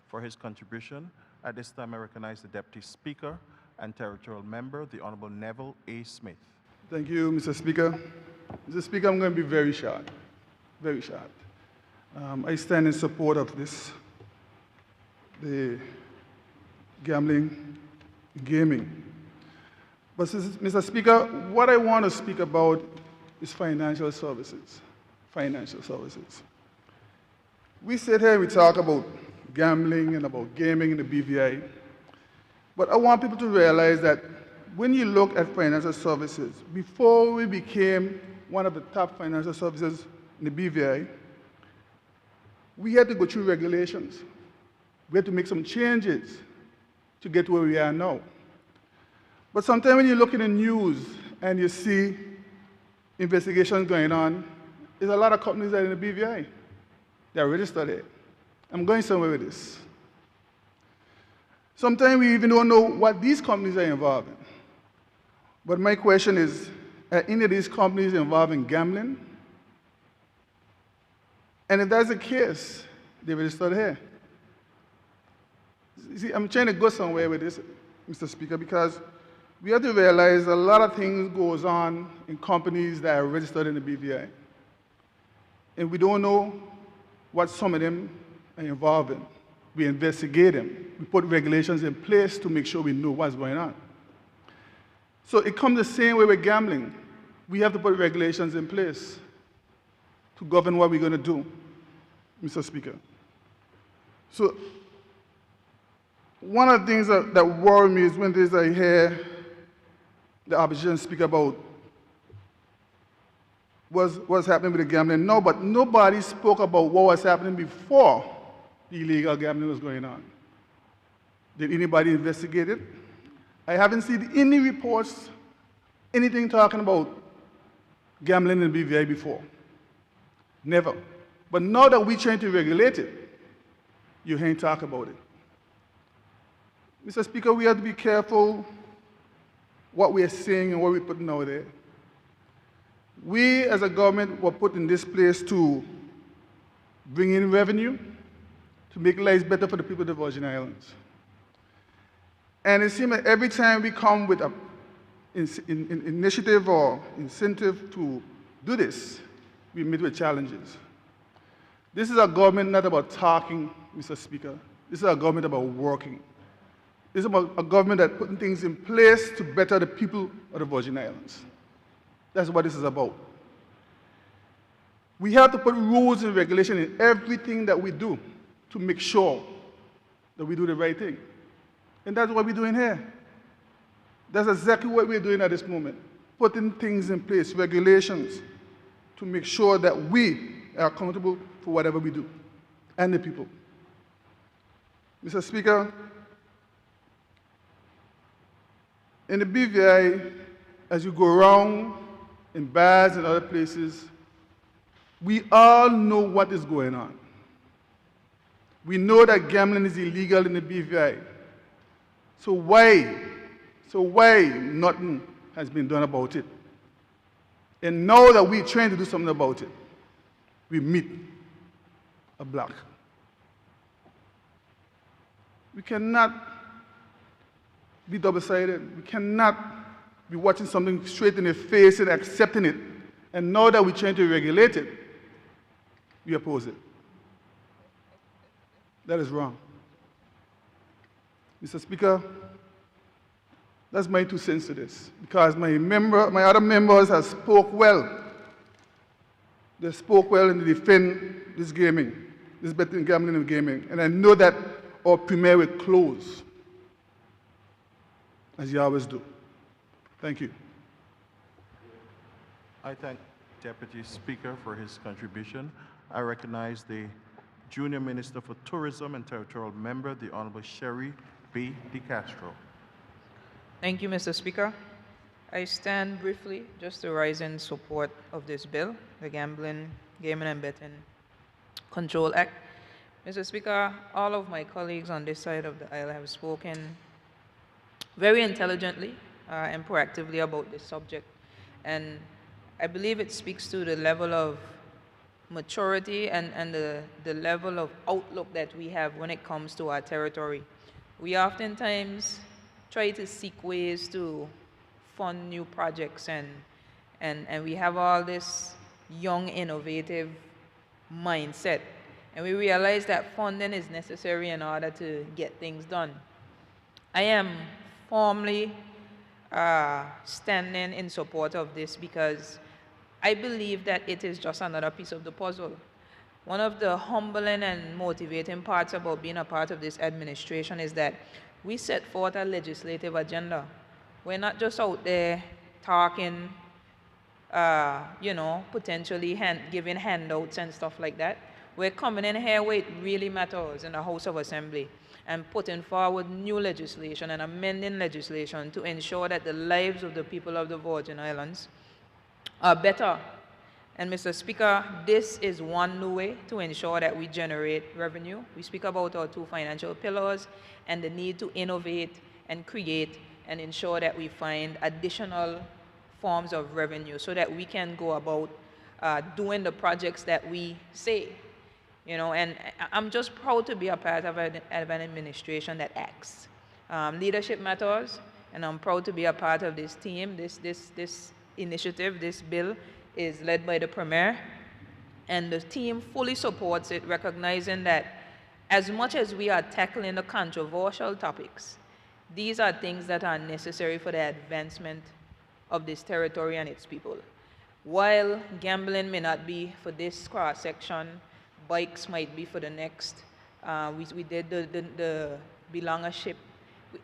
S1: for his contribution. At this time, I recognize the Deputy Speaker and Territorial Member, the Honorable Neville A. Smith.
S10: Thank you, Mr. Speaker. Mr. Speaker, I'm going to be very short, very short. I stand in support of the gaming. But Mr. Speaker, what I want to speak about is financial services. Financial services. We sit here and we talk about gambling and about gaming in the BVI, but I want people to realize that when you look at financial services, before we became one of the top financial services in the BVI, we had to go through regulations. We had to make some changes to get where we are now. But sometimes when you look in the news and you see investigations going on, there's a lot of companies that are in the BVI. They're registered there. I'm going somewhere with this. Sometimes we even don't know what these companies are involved in. But my question is, are any of these companies involved in gambling? And if that's the case, they registered here. You see, I'm trying to go somewhere with this, Mr. Speaker, because we have to realize a lot of things goes on in companies that are registered in the BVI. And we don't know what some of them are involved in. We investigate them. We put regulations in place to make sure we know what's going on. So it comes the same way with gambling. We have to put regulations in place to govern what we're going to do, Mr. Speaker. So one of the things that worry me is when I hear the opposition speak about what's happening with the gambling. No, but nobody spoke about what was happening before the illegal gambling was going on. Did anybody investigate it? I haven't seen any reports, anything talking about gambling in BVI before. Never. But now that we're trying to regulate it, you ain't talk about it. Mr. Speaker, we have to be careful what we are saying and what we're putting out there. We, as a government, were put in this place to bring in revenue, to make lives better for the people of the Virgin Islands. And it seems that every time we come with an initiative or incentive to do this, we meet with challenges. This is a government not about talking, Mr. Speaker. This is a government about working. This is about a government that's putting things in place to better the people of the Virgin Islands. That's what this is about. We have to put rules and regulations in everything that we do to make sure that we do the right thing. And that's what we're doing here. That's exactly what we're doing at this moment, putting things in place, regulations, to make sure that we are accountable for whatever we do, and the people. Mr. Speaker, in the BVI, as you go around in bars and other places, we all know what is going on. We know that gambling is illegal in the BVI. So why nothing has been done about it? And now that we're trying to do something about it, we meet a block. We cannot be double-sided. We cannot be watching something straight in the face and accepting it. And now that we're trying to regulate it, we oppose it. That is wrong. Mr. Speaker, that's my 2 cents to this, because my other members have spoke well. They spoke well and they defend this gaming, this betting, gambling and gaming. And I know that our premier will close, as you always do. Thank you.
S1: I thank Deputy Speaker for his contribution. I recognize the Junior Minister for Tourism and Territorial Member, the Honorable Sherry B. DeCastro.
S11: Thank you, Mr. Speaker. I stand briefly just to rise in support of this bill, the Gambling, Gaming and Betting Control Act. Mr. Speaker, all of my colleagues on this side of the aisle have spoken very intelligently and proactively about this subject. And I believe it speaks to the level of maturity and the level of outlook that we have when it comes to our territory. We oftentimes try to seek ways to fund new projects and we have all this young, innovative mindset. And we realize that funding is necessary in order to get things done. I am firmly standing in support of this because I believe that it is just another piece of the puzzle. One of the humbling and motivating parts about being a part of this administration is that we set forth a legislative agenda. We're not just out there talking, potentially giving handouts and stuff like that. We're coming in here where it really matters in the House of Assembly and putting forward new legislation and amending legislation to ensure that the lives of the people of the Virgin Islands are better. And Mr. Speaker, this is one new way to ensure that we generate revenue. We speak about our 2 financial pillars and the need to innovate and create and ensure that we find additional forms of revenue so that we can go about doing the projects that we say. You know, and I'm just proud to be a part of an administration that acts. Leadership matters, and I'm proud to be a part of this team. This initiative, this bill, is led by the Premier, and the team fully supports it, recognizing that as much as we are tackling the controversial topics, these are things that are necessary for the advancement of this territory and its people. While gambling may not be for this cross-section, bikes might be for the next. We did the belongership.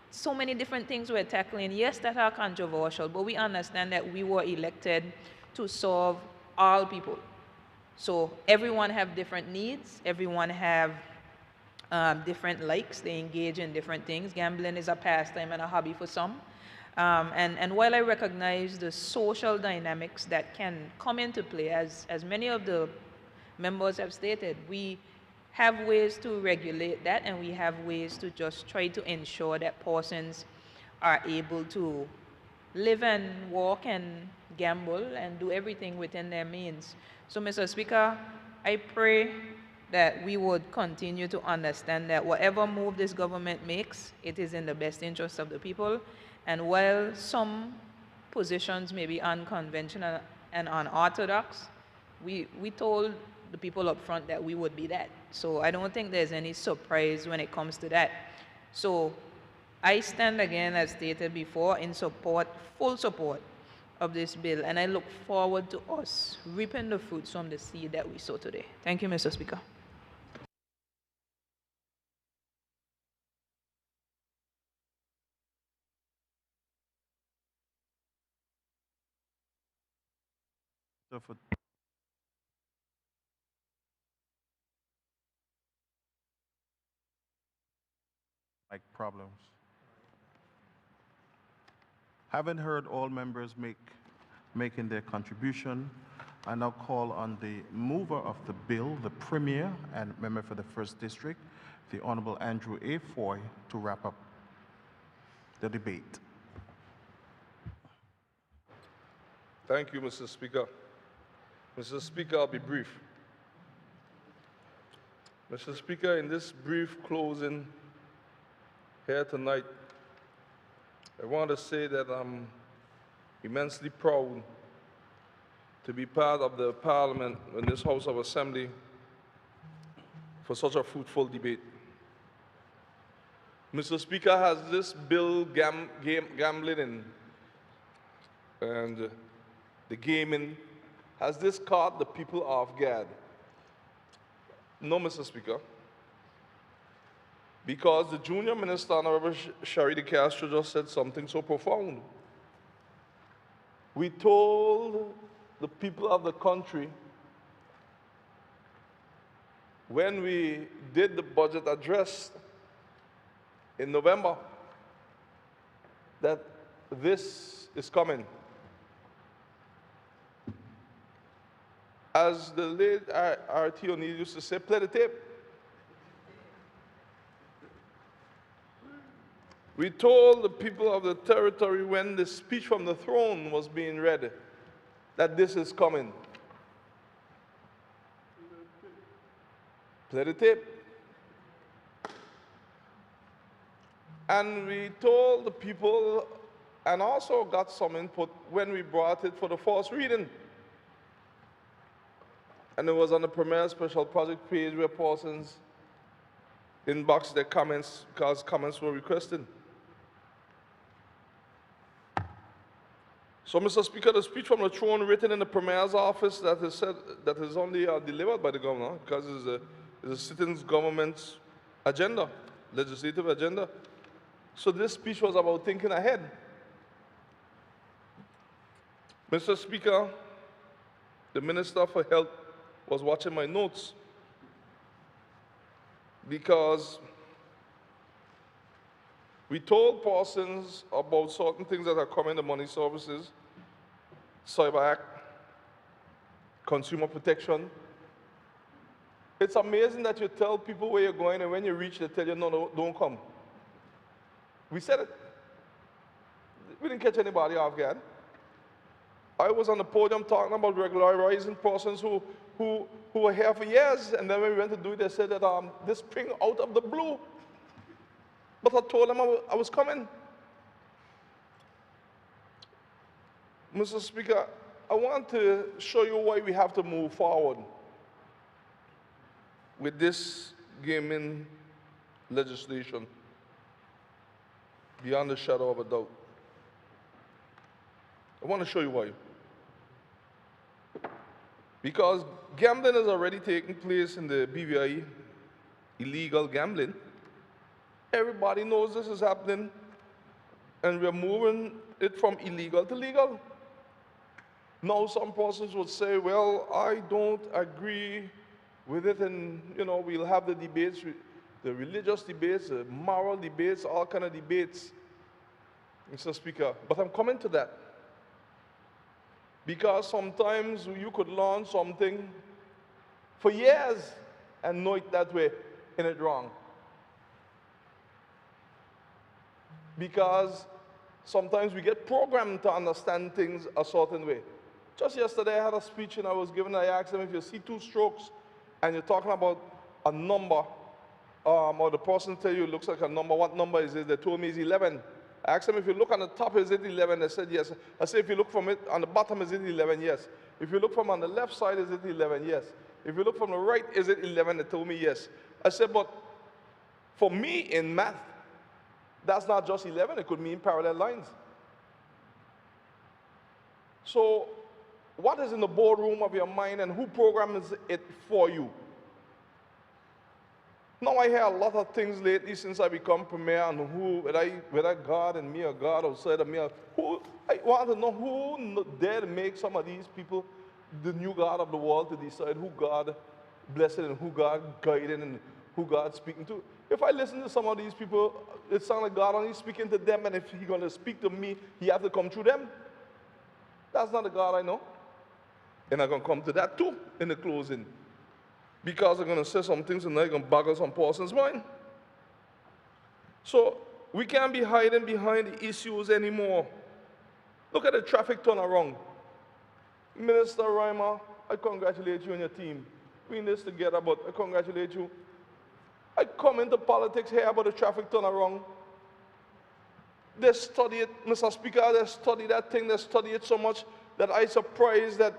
S11: So many different things we're tackling, yes, that are controversial, but we understand that we were elected to serve all people. So everyone have different needs, everyone have different likes, they engage in different things. Gambling is a pastime and a hobby for some. And while I recognize the social dynamics that can come into play, as many of the members have stated, we have ways to regulate that, and we have ways to just try to ensure that persons are able to live and walk and gamble and do everything within their means. So, Mr. Speaker, I pray that we would continue to understand that whatever move this government makes, it is in the best interest of the people. And while some positions may be unconventional and unorthodox, we told the people up front that we would be that. So I don't think there's any surprise when it comes to that. So I stand again, as stated before, in support, full support of this bill, and I look forward to us reaping the fruits from the seed that we sow today. Thank you, Mr. Speaker.
S1: So for like problems. Having heard all members making their contribution, I now call on the mover of the bill, the Premier and member for the 1st District, the Honorable Andrew A. Foy, to wrap up the debate.
S2: Thank you, Mr. Speaker. Mr. Speaker, I'll be brief. Mr. Speaker, in this brief closing here tonight, I want to say that I'm immensely proud to be part of the Parliament in this House of Assembly for such a fruitful debate. Mr. Speaker, has this bill gambling and the gaming, has this caught the people off guard? No, Mr. Speaker. Because the junior minister, Honorable Shari de Castro, just said something so profound. We told the people of the country when we did the budget address in November that this is coming. As the late R.T. O'Neill used to say, play the tape. We told the people of the territory when the speech from the throne was being read that this is coming. Play the tape. And we told the people, and also got some input when we brought it for the first reading. And it was on the Premier Special Project page where persons inboxed their comments because comments were requested. So, Mr. Speaker, the speech from the throne written in the Premier's office that is only delivered by the governor because it's a sitting government's agenda, legislative agenda. So this speech was about thinking ahead. Mr. Speaker, the Minister for Health was watching my notes because we told persons about certain things that are coming to money services, Cyber Act, consumer protection. It's amazing that you tell people where you're going, and when you reach, they tell you, no, don't come. We said it. We didn't catch anybody off guard. I was on the podium talking about regularizing persons who were here for years, and then when we went to do it, they said that this spring out of the blue. But I told them I was coming. Mr. Speaker, I want to show you why we have to move forward with this gaming legislation beyond a shadow of a doubt. I want to show you why. Because gambling is already taking place in the BVI, illegal gambling. Everybody knows this is happening, and we're moving it from illegal to legal. Now some persons would say, well, I don't agree with it, and we'll have the debates, the religious debates, the moral debates, all kind of debates, Mr. Speaker. But I'm coming to that. Because sometimes you could learn something for years and know it that way, and it wrong. Because sometimes we get programmed to understand things a certain way. Just yesterday I had a speech and I was given, I asked them, if you see two strokes and you're talking about a number, or the person tell you it looks like a number, what number is it? They told me it's 11. I asked them, if you look on the top, is it 11? They said yes. I said, if you look from it on the bottom, is it 11? Yes. If you look from on the left side, is it 11? Yes. If you look from the right, is it 11? They told me yes. I said, but for me in math, that's not just 11, it could mean parallel lines. So what is in the boardroom of your mind, and who programs it for you? Now I hear a lot of things lately since I become premier, and whether God and me or God outside of me, I want to know who dare to make some of these people the new God of the world, to decide who God blessed and who God guided and who God speaking to. If I listen to some of these people, it sounds like God only speaking to them, and if He's going to speak to me, He has to come through them. That's not the God I know. And I'm going to come to that too in the closing. Because I'm going to say some things and I'm going to boggle some person's mind. So we can't be hiding behind the issues anymore. Look at the traffic turnaround. Minister Reimer, I congratulate you and your team. We in this together, but I congratulate you. I come into politics here about the traffic turnaround. They study it, Mr. Speaker, they study that thing, they study it so much that I'm surprised that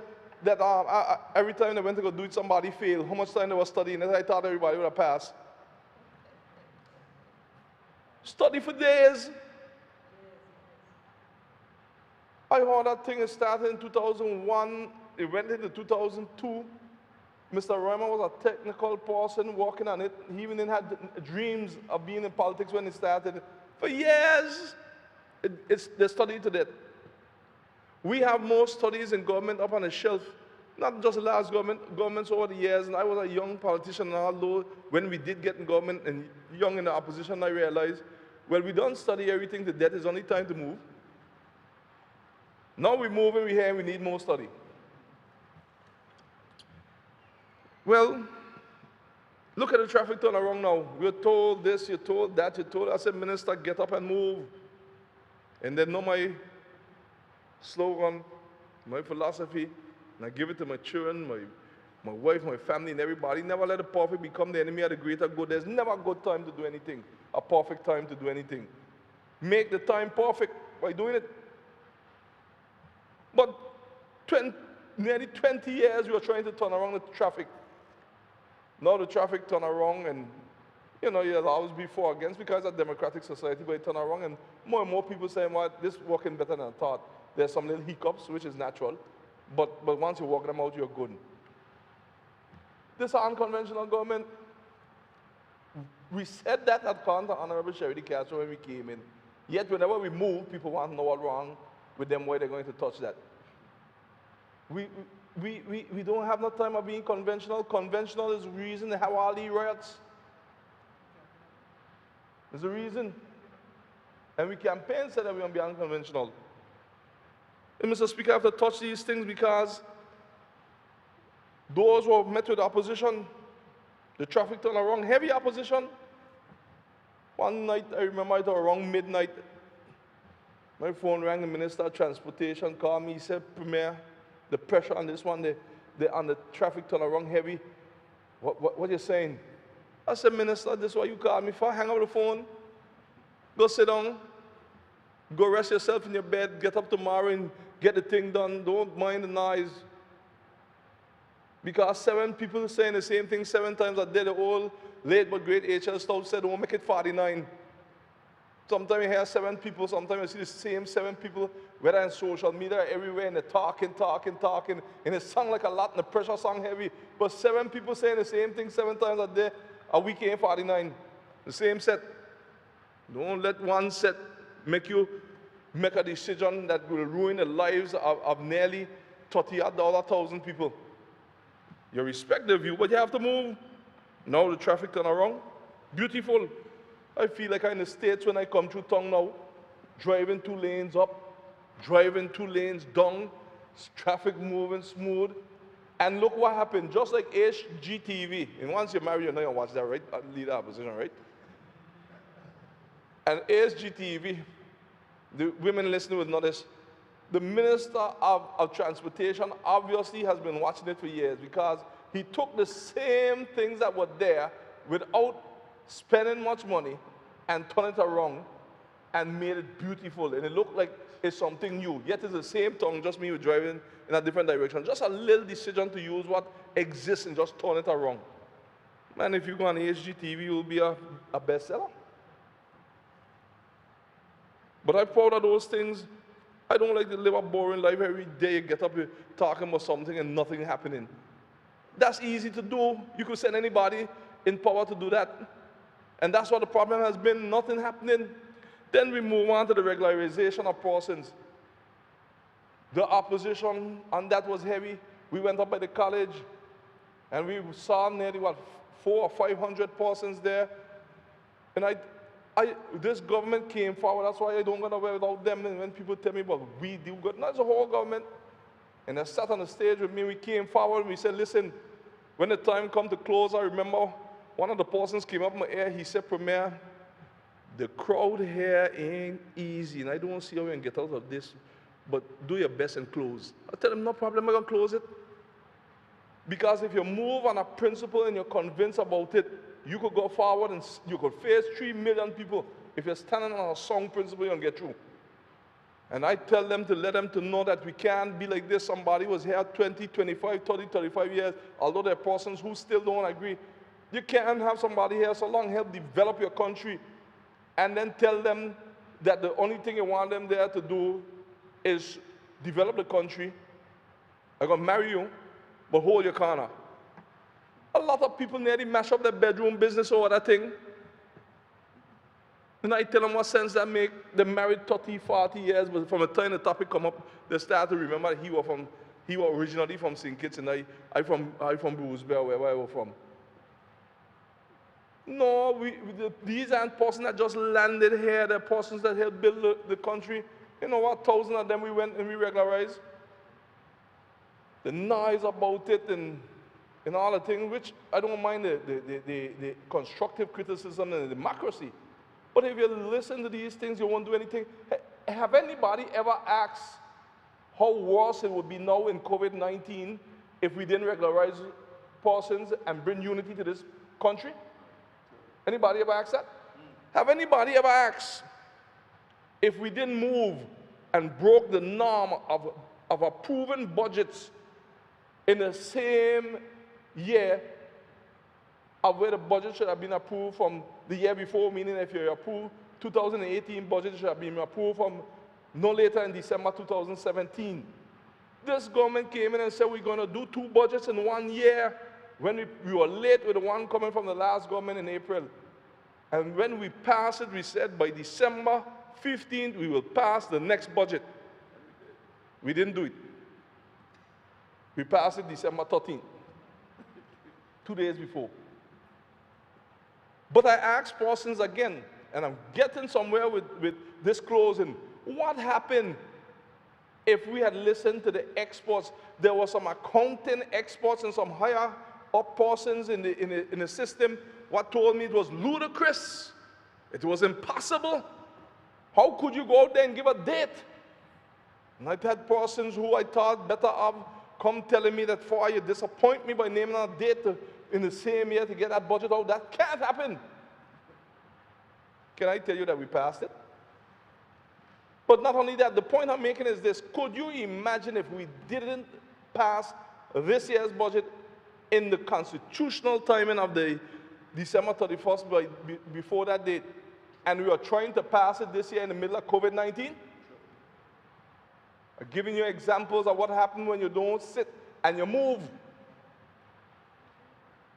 S2: every time they went to go do it, somebody failed. How much time they were studying it, I thought everybody would have passed. Study for days. I heard that thing started in 2001, it went into 2002. Mr. Reimer was a technical person working on it. He even had dreams of being in politics when it started. For years, they studied to that. We have more studies in government up on the shelf, not just the last governments over the years. And I was a young politician, and although when we did get in government and young in the opposition, I realized, well, we don't study everything to death. It's only time to move. Now we're moving, we're here, and we need more study. Well, look at the traffic turnaround now. We're told this, you're told that, you're told. I said, Minister, get up and move. And then know my slogan, my philosophy, and I give it to my children, my wife, my family, and everybody. Never let the perfect become the enemy of the greater good. There's never a good time to do anything, a perfect time to do anything. Make the time perfect by doing it. But nearly 20 years we were trying to turn around the traffic. Now the traffic turn around, and you'll always be for or against, because it's a democratic society, but it turn around, and more people say, well, this working better than I thought. There's some little hiccups, which is natural, but once you work them out, you're good. This unconventional government, we said that at Honorable Sherry Castro when we came in. Yet whenever we move, people want to know what's wrong with them, why they're going to touch that. We don't have no time of being conventional. Conventional is the reason they have all these riots. There's a reason. And we campaign said that we're going to be unconventional. And Mr. Speaker, I have to touch these things because those who have met with opposition, the traffic turned around, heavy opposition. One night, I remember it was around midnight, my phone rang, the Minister of Transportation called me, he said, Premier, the pressure on this one, on the traffic turn around heavy. What you saying? I said, Minister, this is what you called me for. Hang up the phone. Go sit down. Go rest yourself in your bed. Get up tomorrow and get the thing done. Don't mind the noise. Because 7 people saying the same thing 7 times a day. The old late but great H.L. Stout said, don't make it 49. Sometimes you hear 7 people, sometimes you see the same 7 people, whether in social media or everywhere, and they're talking, and it sounds like a lot, and the pressure sounds heavy. But 7 people saying the same thing 7 times a day, a week ain't 49. The same set. Don't let one set make you make a decision that will ruin the lives of nearly 30,000 people. You respect the view, but you have to move. Now the traffic turn around. Beautiful. I feel like I'm in the States when I come through town now. Driving 2 lanes up, driving 2 lanes down, traffic moving smooth. And look what happened, just like HGTV. And once you're married, you know you watch that, right? Leader opposition, right? And HGTV, the women listening will notice, the Minister of Transportation obviously has been watching it for years because he took the same things that were there without spending much money and turned it around and made it beautiful. And it looked like it's something new. Yet it's the same tongue, just me driving in a different direction. Just a little decision to use what exists and just turn it around. Man, if you go on HGTV, you'll be a bestseller. But I'm proud of those things. I don't like to live a boring life every day. You get up, you're talking about something and nothing happening. That's easy to do. You could send anybody in power to do that. And that's what the problem has been, nothing happening. Then we move on to the regularization of persons. The opposition on that was heavy. We went up by the college and we saw nearly, 400 or 500 persons there. And this government came forward, that's why I don't go nowhere without them. And when people tell me, well, we do good, no, it's the whole government. And they sat on the stage with me, we came forward and we said, listen, when the time come to close, I remember one of the persons came up in my ear, he said, Premier, the crowd here ain't easy, and I don't see how we can get out of this, but do your best and close. I tell him, no problem, I'm going to close it. Because if you move on a principle and you're convinced about it, you could go forward and you could face 3 million people. If you're standing on a sound principle, you're going to get through. And I tell them to let them to know that we can't be like this. Somebody was here 20, 25, 30, 35 years, although there are persons who still don't agree. You can't have somebody here so long help develop your country and then tell them that the only thing you want them there to do is develop the country. I'm going to marry you, but hold your corner. A lot of people nearly mash up their bedroom business over that thing. And I tell them what sense that make. They married 30, 40 years, but from the time the topic come up, they start to remember that he was originally from St. Kitts and I from Brucebell, where I was from. No, these aren't persons that just landed here. They're persons that helped build the country. You know what? 1,000 of them we went and we regularized. The noise about it and all the things, which I don't mind the constructive criticism and the democracy. But if you listen to these things, you won't do anything. Have anybody ever asked how worse it would be now in COVID-19 if we didn't regularize persons and bring unity to this country? Anybody ever asked that? Have anybody ever asked if we didn't move and broke the norm of approving budgets in the same year of where the budget should have been approved from the year before, meaning if you approve 2018 budget should have been approved from no later than December 2017. This government came in and said we're going to do 2 budgets in 1 year when we were late with the one coming from the last government in April. And when we passed it, we said by December 15th, we will pass the next budget. We didn't do it. We passed it December 13th, 2 days before. But I asked persons again, and I'm getting somewhere with this closing. What happened if we had listened to the experts? There were some accounting experts and some higher up persons in the system what told me it was ludicrous. It was impossible. How could you go out there and give a date? And I've had persons who I thought better of come telling me that, for you disappoint me by naming a date in the same year to get that budget out. That can't happen. Can I tell you that we passed it? But not only that, the point I'm making is this. Could you imagine if we didn't pass this year's budget in the constitutional timing of the December 31st before that date, and we are trying to pass it this year in the middle of COVID-19? I'm giving you examples of what happens when you don't sit and you move.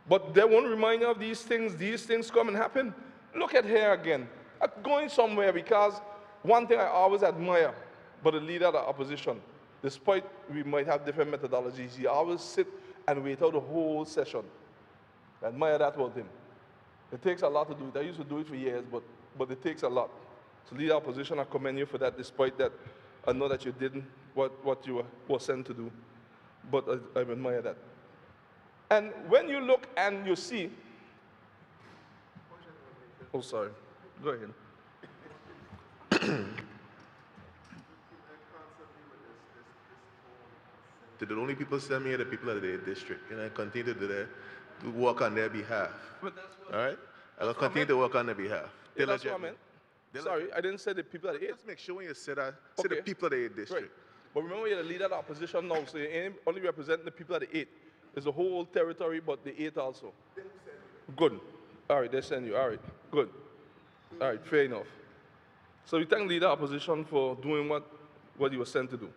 S2: But they won't remind you of these things come and happen. Look at here again. I'm going somewhere because one thing I always admire about the leader of the opposition, despite we might have different methodologies, he always sit and wait out the whole session. I admire that about him. It takes a lot to do it. I used to do it for years, but it takes a lot. So leader of opposition, I commend you for that, despite that I know that you didn't what you were sent to do. But I admire that. And when you look and you see, oh, sorry, go ahead.
S9: The only people send me are the people of the district, and I continue to do that, to work on their behalf. All right? I'll continue to work on their behalf.
S2: Yeah, that's what I meant. Sorry, I didn't say the people of the 8th.
S9: Just make sure when you say that, say the people of the 8th district.
S2: Right. But remember, you're the leader of the opposition now, so you ain't only representing the people of the 8th. It's the whole territory, but the 8th also. Good. All right, they send you. All right, good. All right, fair enough. So we thank leader of opposition for doing what he was sent to do.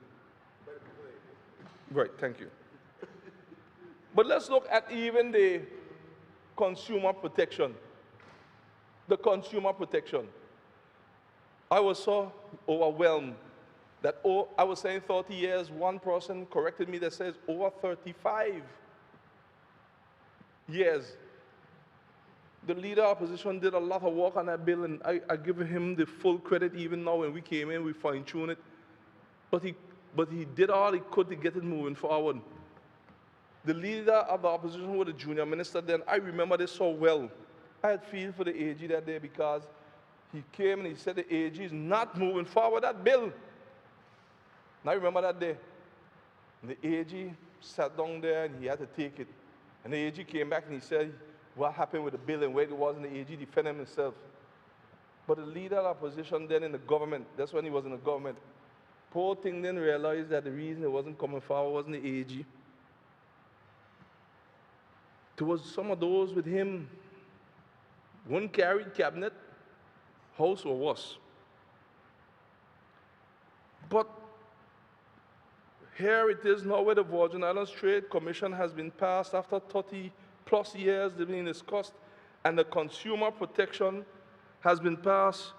S2: Right, thank you. But let's look at even the consumer protection. The consumer protection. I was so overwhelmed that I was saying 30 years, one person corrected me that says over 35 years. The leader of opposition did a lot of work on that bill, and I give him the full credit. Even now when we came in, we fine-tuned it. But he did all he could to get it moving forward. The leader of the opposition was the junior minister then. I remember this so well. I had feel for the AG that day because he came and he said the AG is not moving forward that bill. And I remember that day. And the AG sat down there and he had to take it. And the AG came back and he said what happened with the bill and where it was, and the AG defended himself. But the leader of the opposition then in the government, that's when he was in the government, poor thing didn't realize that the reason it wasn't coming forward wasn't the AG. There was some of those with him. One carried cabinet, house or worse. But here it is now where the Virgin Islands Trade Commission has been passed after 30+ years they've been discussed, and the consumer protection has been passed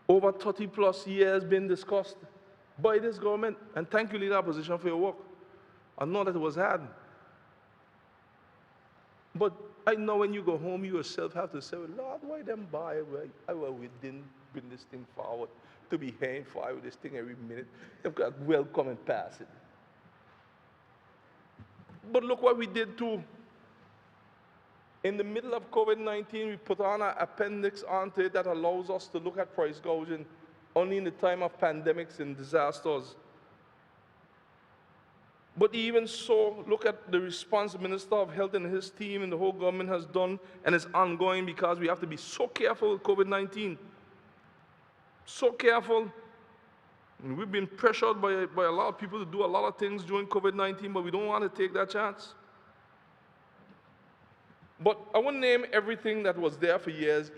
S2: over 30+ years been discussed by this government. And thank you, leader of opposition, for your work. I know that it was hard. But I know when you go home, you yourself have to say, well, Lord, why them buy? Why we didn't bring this thing forward to be hanging fire with this thing every minute? They've got welcome and pass it. But look what we did too. In the middle of COVID-19, we put on an appendix onto it that allows us to look at price gouging only in the time of pandemics and disasters. But even so, look at the response the Minister of Health and his team and the whole government has done, and it's ongoing because we have to be so careful with COVID-19. So careful. And we've been pressured by a lot of people to do a lot of things during COVID-19, but we don't want to take that chance. But I won't name everything that was there for years.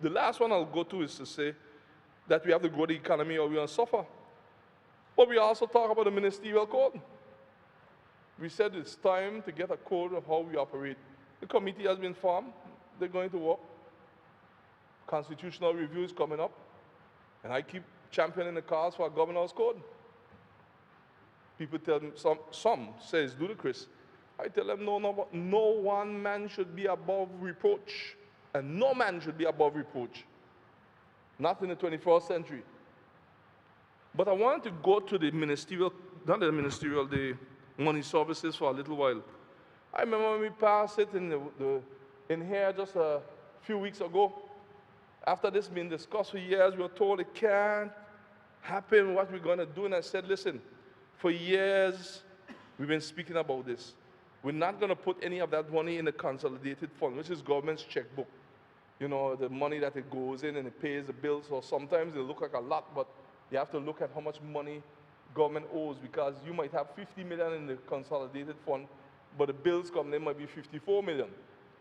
S2: The last one I'll go to is to say that we have to grow the economy or we're going to suffer. But we also talk about the ministerial code. We said it's time to get a code of how we operate. The committee has been formed. They're going to work. Constitutional review is coming up. And I keep championing the cause for a governor's code. People tell me, some say it's ludicrous. I tell them, no one man should be above reproach. And no man should be above reproach. not in the 21st century. But I wanted to go to the ministerial, not the ministerial, the money services for a little while. I remember when we passed it in here just a few weeks ago. After this being discussed for years, we were told it can't happen, what we're going to do. And I said, listen, for years, we've been speaking about this. We're not going to put any of that money in the consolidated fund, which is government's checkbook. You know, the money that it goes in and it pays the bills. So sometimes they look like a lot, but you have to look at how much money government owes, because you might have 50 million in the consolidated fund, but the bills come in might be 54 million.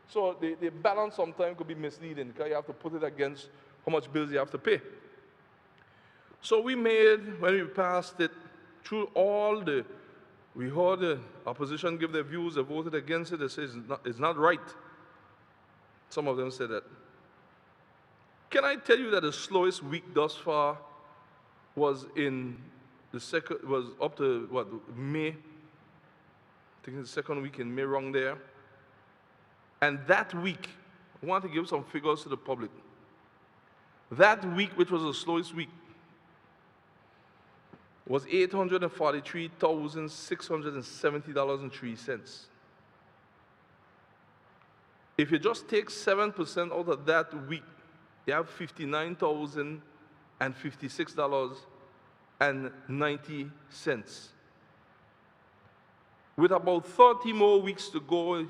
S2: So the balance sometimes could be misleading, because you have to put it against how much bills you have to pay. So we made, when we passed it, through we heard the opposition give their views, they voted against it, they said it's not right. Some of them said that. Can I tell you that the slowest week thus far was up to, what, May? I think it's the second week in May, wrong there. And that week, I want to give some figures to the public. That week, which was the slowest week, was $843,670.03. If you just take 7% out of that week, you have $59,056.90. With about 30 more weeks to go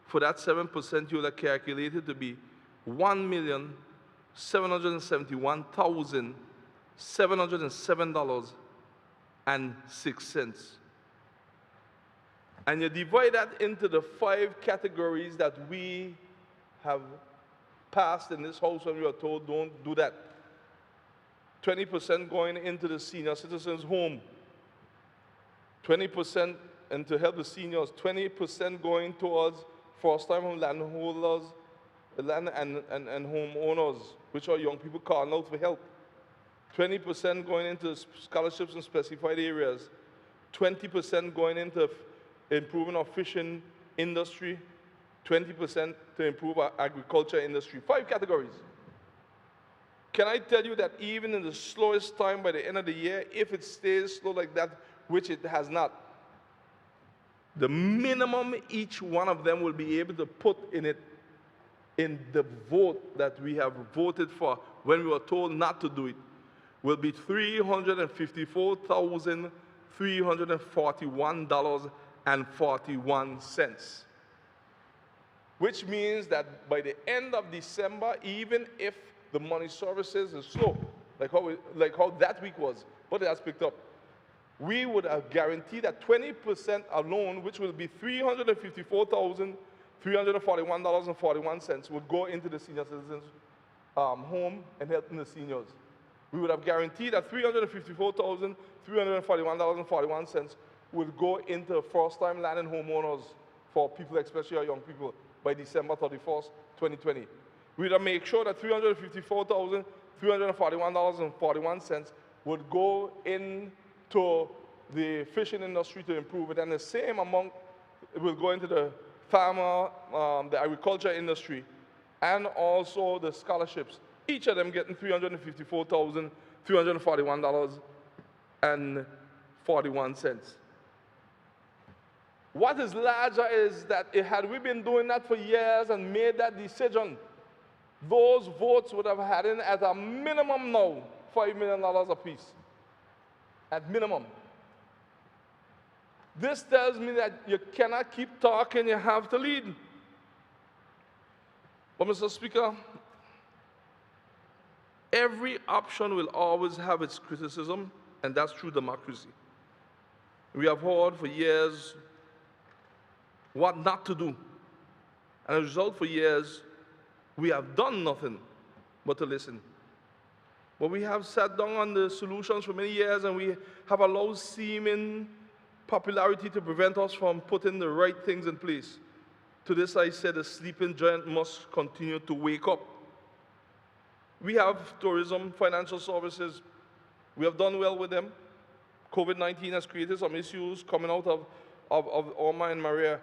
S2: for that 7%, you'll have calculated to be $1,771,707.06. And you divide that into the 5 categories that we have passed in this house when we were told don't do that. 20% going into the senior citizens' home, 20% and to help the seniors, 20% going towards first-time home landholders, land and homeowners, which are young people calling out for help. 20% going into scholarships in specified areas. 20% going into improving our fishing industry. 20% to improve our agriculture industry. 5 categories. Can I tell you that even in the slowest time by the end of the year, if it stays slow like that, which it has not, the minimum each one of them will be able to put in it in the vote that we have voted for when we were told not to do it will be $354,341.41. Which means that by the end of December, even if the money services is slow, like how that week was, but it has picked up, we would have guaranteed that 20% alone, which will be $354,341.41, would go into the senior citizens' home and helping the seniors. We would have guaranteed that $354,341.41 would go into first-time land and homeowners for people, especially our young people, by December 31st, 2020. We would have made sure that $354,341.41 would go into the fishing industry to improve it, and the same amount will go into the farmer, the agriculture industry, and also the scholarships. Each of them getting $354,341.41. What is larger is that had we been doing that for years and made that decision, those votes would have had in at a minimum now $5 million apiece. At minimum. This tells me that you cannot keep talking, you have to lead. But Mr. Speaker, every option will always have its criticism, and that's true democracy. We have heard for years what not to do. And as a result, for years, we have done nothing but to listen. But we have sat down on the solutions for many years, and we have allowed seeming popularity to prevent us from putting the right things in place. To this I said, the sleeping giant must continue to wake up. We have tourism, financial services. We have done well with them. COVID-19 has created some issues coming out of Irma and Maria.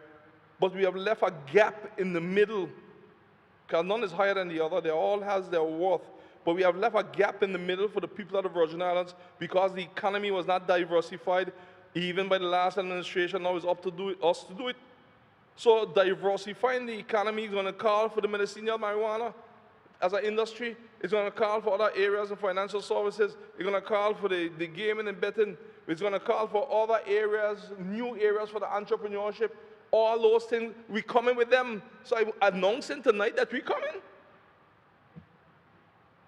S2: But we have left a gap in the middle, because none is higher than the other. They all has their worth. but we have left a gap in the middle for the people of the Virgin Islands because the economy was not diversified even by the last administration. Now it's up to us to do it. So diversifying the economy is going to call for the medicinal marijuana as an industry. It's going to call for other areas of financial services. It's going to call for the gaming and betting. It's going to call for other areas, new areas for the entrepreneurship. All those things, we coming with them. So I'm announcing tonight that we coming.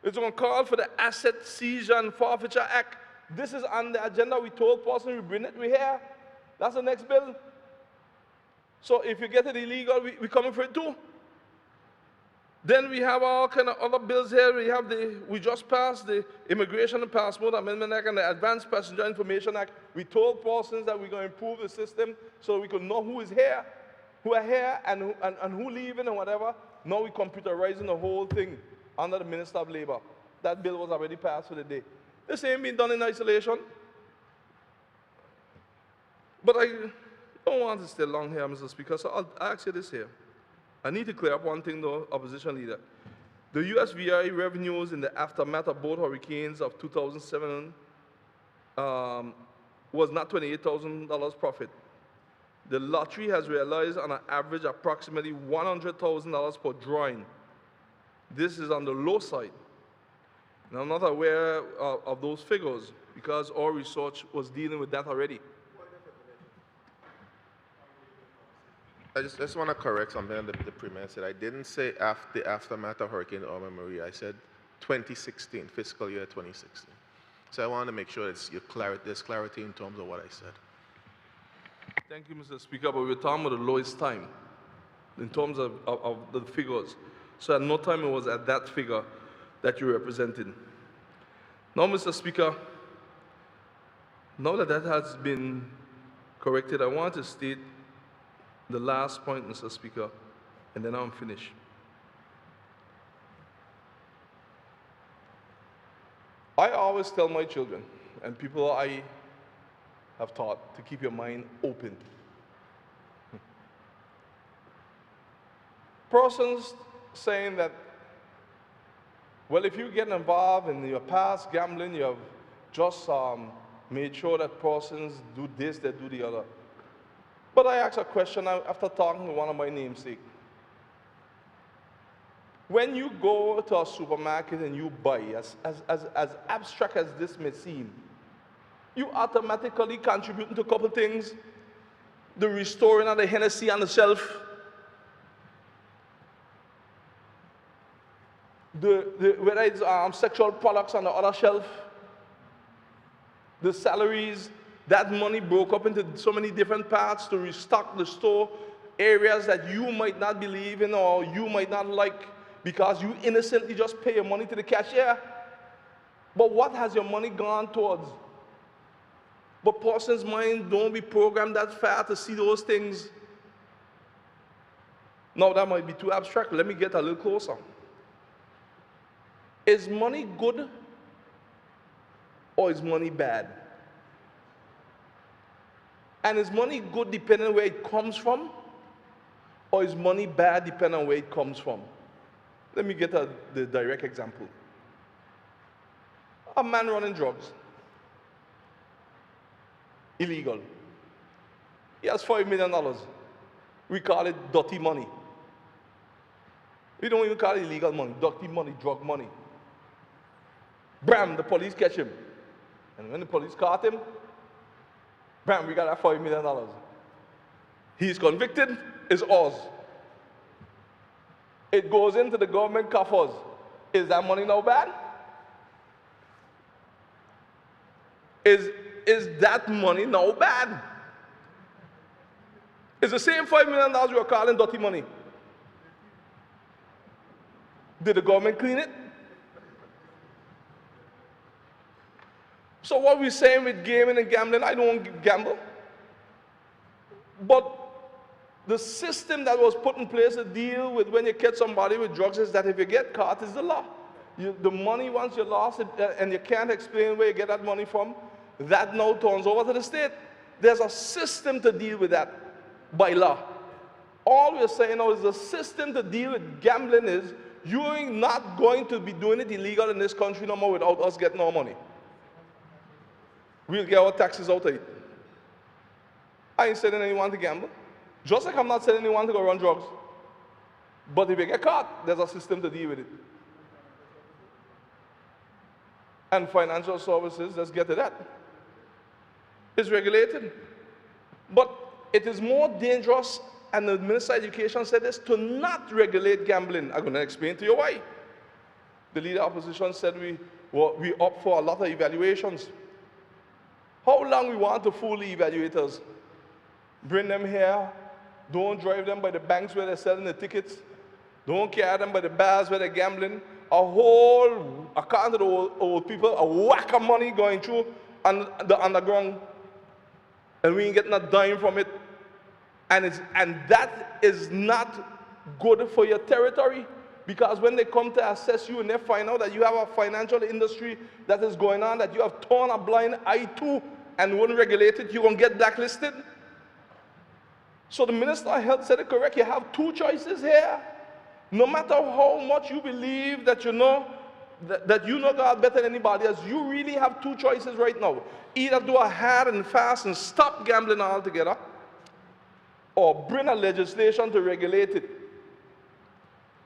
S2: It's going to call for the Asset Seizure and Forfeiture Act. This is on the agenda. We told person we bring it, we here. That's the next bill. So if you get it illegal, we coming for it too. Then we have all kind of other bills here. We just passed the Immigration and Passport Amendment Act and the Advanced Passenger Information Act. We told persons that we're going to improve the system so we can know who is here, who are here, and who leaving and whatever. Now we're computerizing the whole thing under the Minister of Labor. That bill was already passed for the day. This ain't been done in isolation. But I don't want to stay long here, Mr. Speaker, so I'll ask you this here. I need to clear up one thing, though, Opposition Leader. The USVI revenues in the aftermath of both hurricanes of 2007 was not $28,000 profit. The lottery has realized on an average approximately $100,000 per drawing. This is on the low side. And I'm not aware of those figures because our research was dealing with that already.
S9: I just want to correct something that the Premier said. I didn't say after the aftermath of Hurricane Irma Maria. I said 2016, fiscal year 2016. So I want to make sure there's clarity in terms of what I said.
S2: Thank you, Mr. Speaker, but we're talking about the lowest time in terms of the figures. So at no time it was at that figure that you represented. Now, Mr. Speaker, now that that has been corrected, I want to state the last point, Mr. Speaker, and then I'm finished. I always tell my children and people I have taught to keep your mind open. Persons saying that, well, if you get involved in your past gambling, you have just made sure that persons do this, they do the other. But I asked a question after talking to one of my namesake. When you go to a supermarket and you buy, as abstract as this may seem, you automatically contribute to a couple things. The restoring of the Hennessy on the shelf, whether it's sexual products on the other shelf, the salaries, that money broke up into so many different parts to restock the store, areas that you might not believe in or you might not like because you innocently just pay your money to the cashier. But what has your money gone towards? But person's mind don't be programmed that far to see those things. Now that might be too abstract. Let me get a little closer. Is money good or is money bad? And is money good depending on where it comes from? Or is money bad depending on where it comes from? Let me get the direct example. A man running drugs. Illegal. He has $5 million. We call it dirty money. We don't even call it illegal money, dirty money, drug money. Bam, the police catch him. And when the police caught him, bam, we got that $5 million. He's convicted, it's ours. It goes into the government coffers. Is that money now bad? Is that money now bad? It's the same $5 million we are calling dirty money. Did the government clean it? So what we're saying with gaming and gambling, I don't gamble. But the system that was put in place to deal with when you catch somebody with drugs is that if you get caught, it's the law. The money, once you lost it and you can't explain where you get that money from, that now turns over to the state. There's a system to deal with that by law. All we're saying now is the system to deal with gambling is You ain't not going to be doing it illegal in this country no more without us getting our money. We'll get our taxes out of it. I ain't sending anyone to gamble. Just like I'm not sending anyone to go run drugs. But if you get caught, there's a system to deal with it. And financial services, let's get to that. It's regulated. But it is more dangerous, and the Minister of Education said this, to not regulate gambling. I'm going to explain to you why. The leader of opposition said we opt for a lot of evaluations. How long we want to fool the evaluators? Bring them here, don't drive them by the banks where they're selling the tickets, don't carry them by the bars where they're gambling. According to the old people, a whack of money going through the underground, and we ain't getting a dime from it. And that is not good for your territory, because when they come to assess you and they find out that you have a financial industry that is going on, that you have torn a blind eye to and won't regulate it, you're going to get blacklisted. So the Minister of Health said it correct. You have two choices here. No matter how much you believe that you know God better than anybody else, you really have two choices right now. Either do a hard and fast and stop gambling altogether, or bring a legislation to regulate it.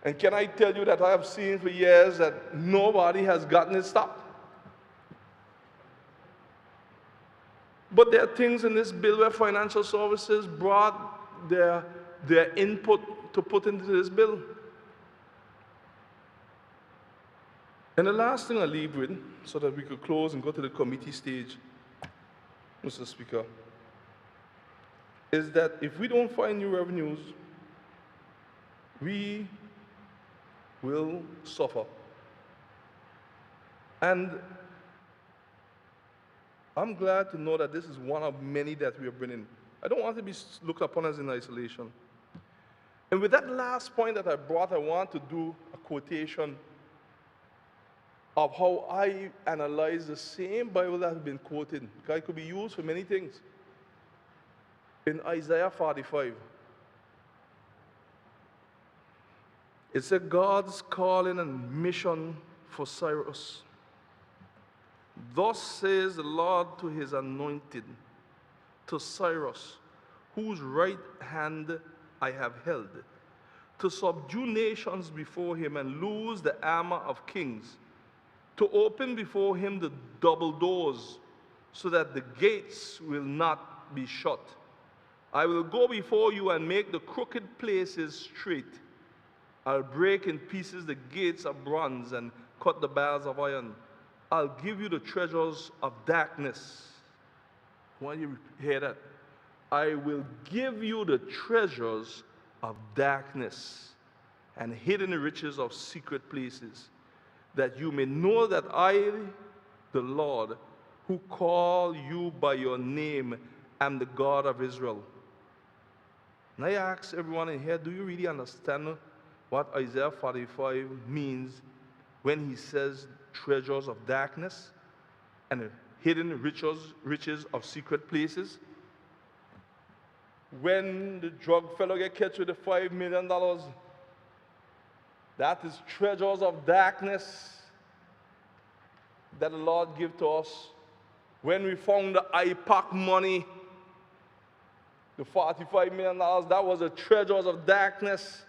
S2: And can I tell you that I have seen for years that nobody has gotten it stopped. But there are things in this bill where financial services brought their input to put into this bill. And the last thing I'll leave with, so that we could close and go to the committee stage, Mr. Speaker, is that if we don't find new revenues, we will suffer. And I'm glad to know that this is one of many that we are bringing. I don't want to be looked upon as in isolation. And with that last point that I brought, I want to do a quotation of how I analyze the same Bible that has been quoted, because it could be used for many things. In Isaiah 45, it said God's calling and mission for Cyrus. Thus says the Lord to his anointed, to Cyrus, whose right hand I have held, to subdue nations before him and loose the armor of kings, to open before him the double doors, so that the gates will not be shut. I will go before you and make the crooked places straight. I'll break in pieces the gates of bronze and cut the bars of iron. I'll give you the treasures of darkness. Why do you hear that? I will give you the treasures of darkness and hidden riches of secret places, that you may know that I, the Lord, who call you by your name, am the God of Israel. And I ask everyone in here, do you really understand what Isaiah 45 means when he says treasures of darkness and hidden riches of secret places? When the drug fellow get catch with the $5 million, that is treasures of darkness that the Lord give to us. When we found the IPAC money, the $45 million, that was the treasures of darkness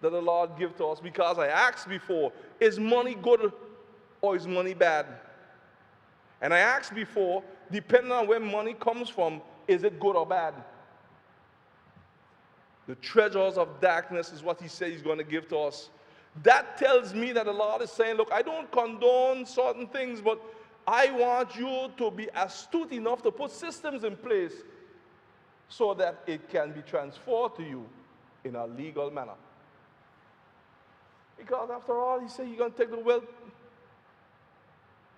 S2: that the Lord give to us. Because I asked before, is money good or is money bad? And I asked before, depending on where money comes from, is it good or bad? The treasures of darkness is what he said he's going to give to us. That tells me that the Lord is saying, look, I don't condone certain things, but I want you to be astute enough to put systems in place so that it can be transferred to you in a legal manner. Because after all, he said he's going to take the wealth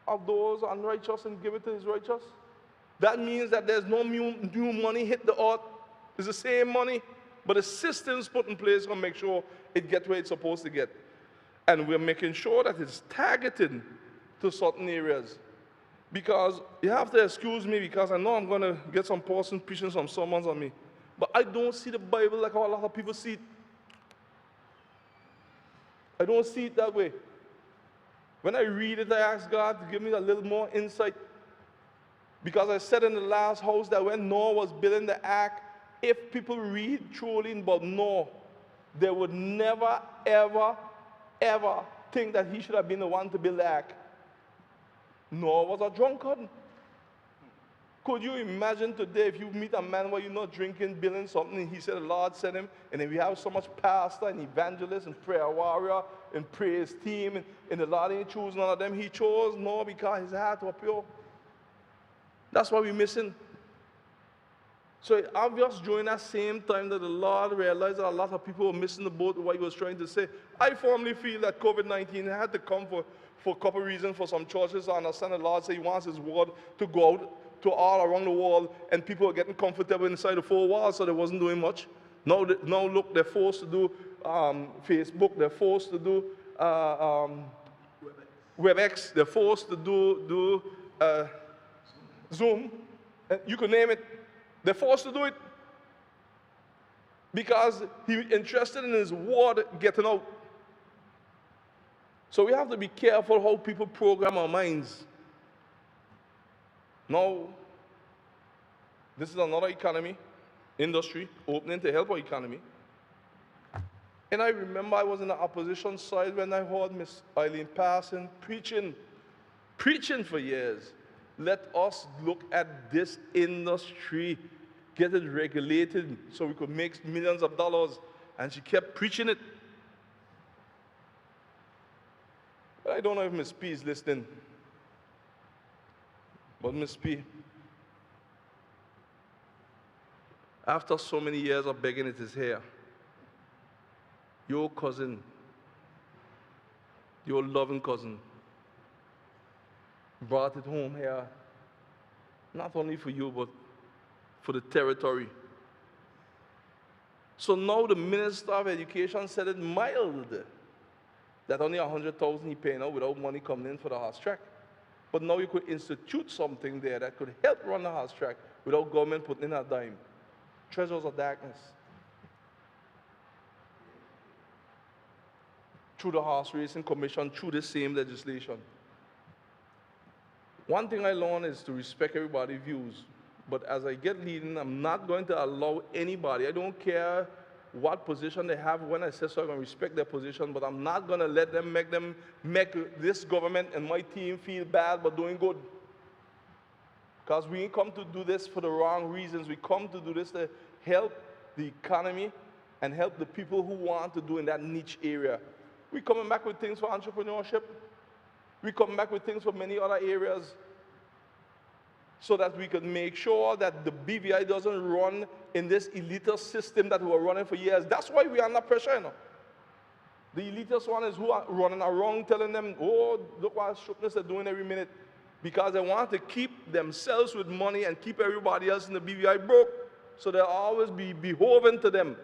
S2: of those unrighteous and give it to his righteous. That means that there's no new money hit the earth. It's the same money, but the systems put in place to make sure it gets where it's supposed to get. And we're making sure that it's targeted to certain areas. Because you have to excuse me, because I know I'm going to get some person preaching some sermons on me. But I don't see the Bible like how a lot of people see it. I don't see it that way. When I read it, I ask God to give me a little more insight. Because I said in the last house that when Noah was building the ark, if people read truly about Noah, they would never, ever, ever think that he should have been the one to build the ark. Noah was a drunkard. Could you imagine today if you meet a man where you're not drinking, building something, and he said the Lord sent him, and then we have so much pastor and evangelist and prayer warrior and praise team, and the Lord ain't choose none of them. He chose Noah because his heart was pure. That's what we're missing. So it's obvious during that same time that the Lord realized that a lot of people were missing the boat of what he was trying to say. I firmly feel that COVID-19 had to come for a couple of reasons for some churches. I understand the Lord said he wants his word to go out to all around the world, and people are getting comfortable inside the four walls, so they wasn't doing much. Now look, they're forced to do Facebook, they're forced to do WebEx, they're forced to do Zoom, you can name it. They're forced to do it because he's interested in his word getting out. So we have to be careful how people program our minds. Now, this is another economy, industry, opening to help our economy. And I remember I was in the opposition side when I heard Miss Eileen Parson preaching for years. Let us look at this industry, get it regulated so we could make millions of dollars. And she kept preaching it. But I don't know if Miss P is listening. But Miss P, after so many years of begging it is here, your cousin, your loving cousin, brought it home here, not only for you, but for the territory. So now the Minister of Education said it mild, that only $100,000 he paying out without money coming in for the horse track. But now you could institute something there that could help run the horse track without government putting in a dime. Treasures of darkness. Through the Horse Racing Commission, through the same legislation. One thing I learned is to respect everybody's views. But as I get leading, I'm not going to allow anybody, I don't care what position they have. When I say so, I'm going to respect their position, but I'm not going to let them make this government and my team feel bad but doing good. Because we ain't come to do this for the wrong reasons. We come to do this to help the economy and help the people who want to do in that niche area. We're coming back with things for entrepreneurship. We're coming back with things for many other areas so that we can make sure that the BVI doesn't run in this elitist system that we were running for years. That's why we are under pressure, you know. The elitist one is who are running around telling them, oh, look what Shrupness are doing every minute. Because they want to keep themselves with money and keep everybody else in the BVI broke. So they'll always be beholden to them.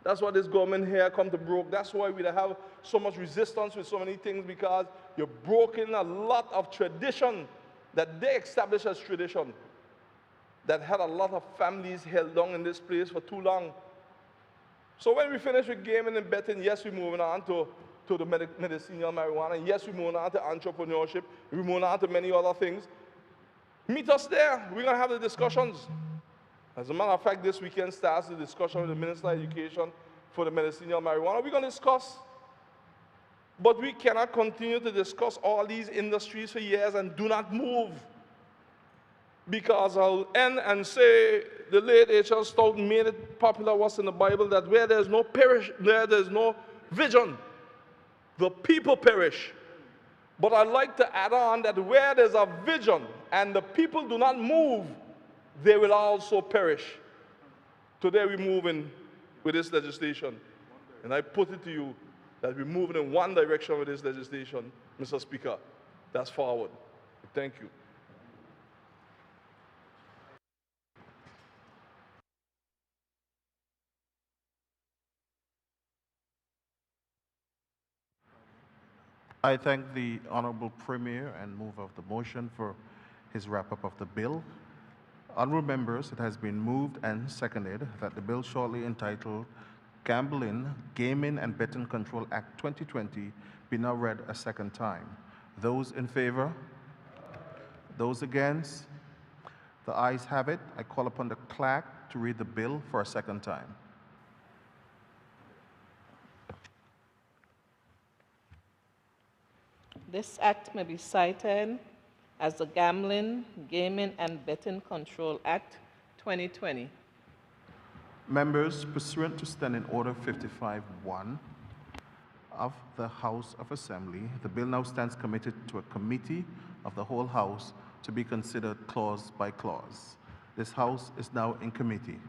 S2: That's why this government here come to broke. That's why we have so much resistance with so many things, because you're broken a lot of tradition that they established as tradition that had a lot of families held down in this place for too long. So when we finish with gaming and betting, yes, we're moving on to the medicinal marijuana. Yes, we're moving on to entrepreneurship. We're moving on to many other things. Meet us there. We're going to have the discussions. As a matter of fact, this weekend starts the discussion with the Minister of Education for the medicinal marijuana. We're going to discuss. But we cannot continue to discuss all these industries for years and do not move. Because I'll end and say the late H.L. Stoughton made it popular what's in the Bible, that where there's no there's no vision, the people perish. But I'd like to add on that where there's a vision and the people do not move, they will also perish. Today we're moving with this legislation. And I put it to you that we're moving in one direction with this legislation, Mr. Speaker. That's forward. Thank you.
S1: I thank the Honorable Premier and move of the motion for his wrap-up of the bill. Honorable members, it has been moved and seconded that the bill shortly entitled Gambling, Gaming and Betting Control Act 2020 be now read a second time. Those in favor? Those against? The ayes have it. I call upon the clerk to read the bill for a second time.
S7: This act may be cited as the Gambling, Gaming and Betting Control Act 2020.
S1: Members, pursuant to Standing Order 55-1 of the House of Assembly, the bill now stands committed to a committee of the whole House to be considered clause by clause. This House is now in committee.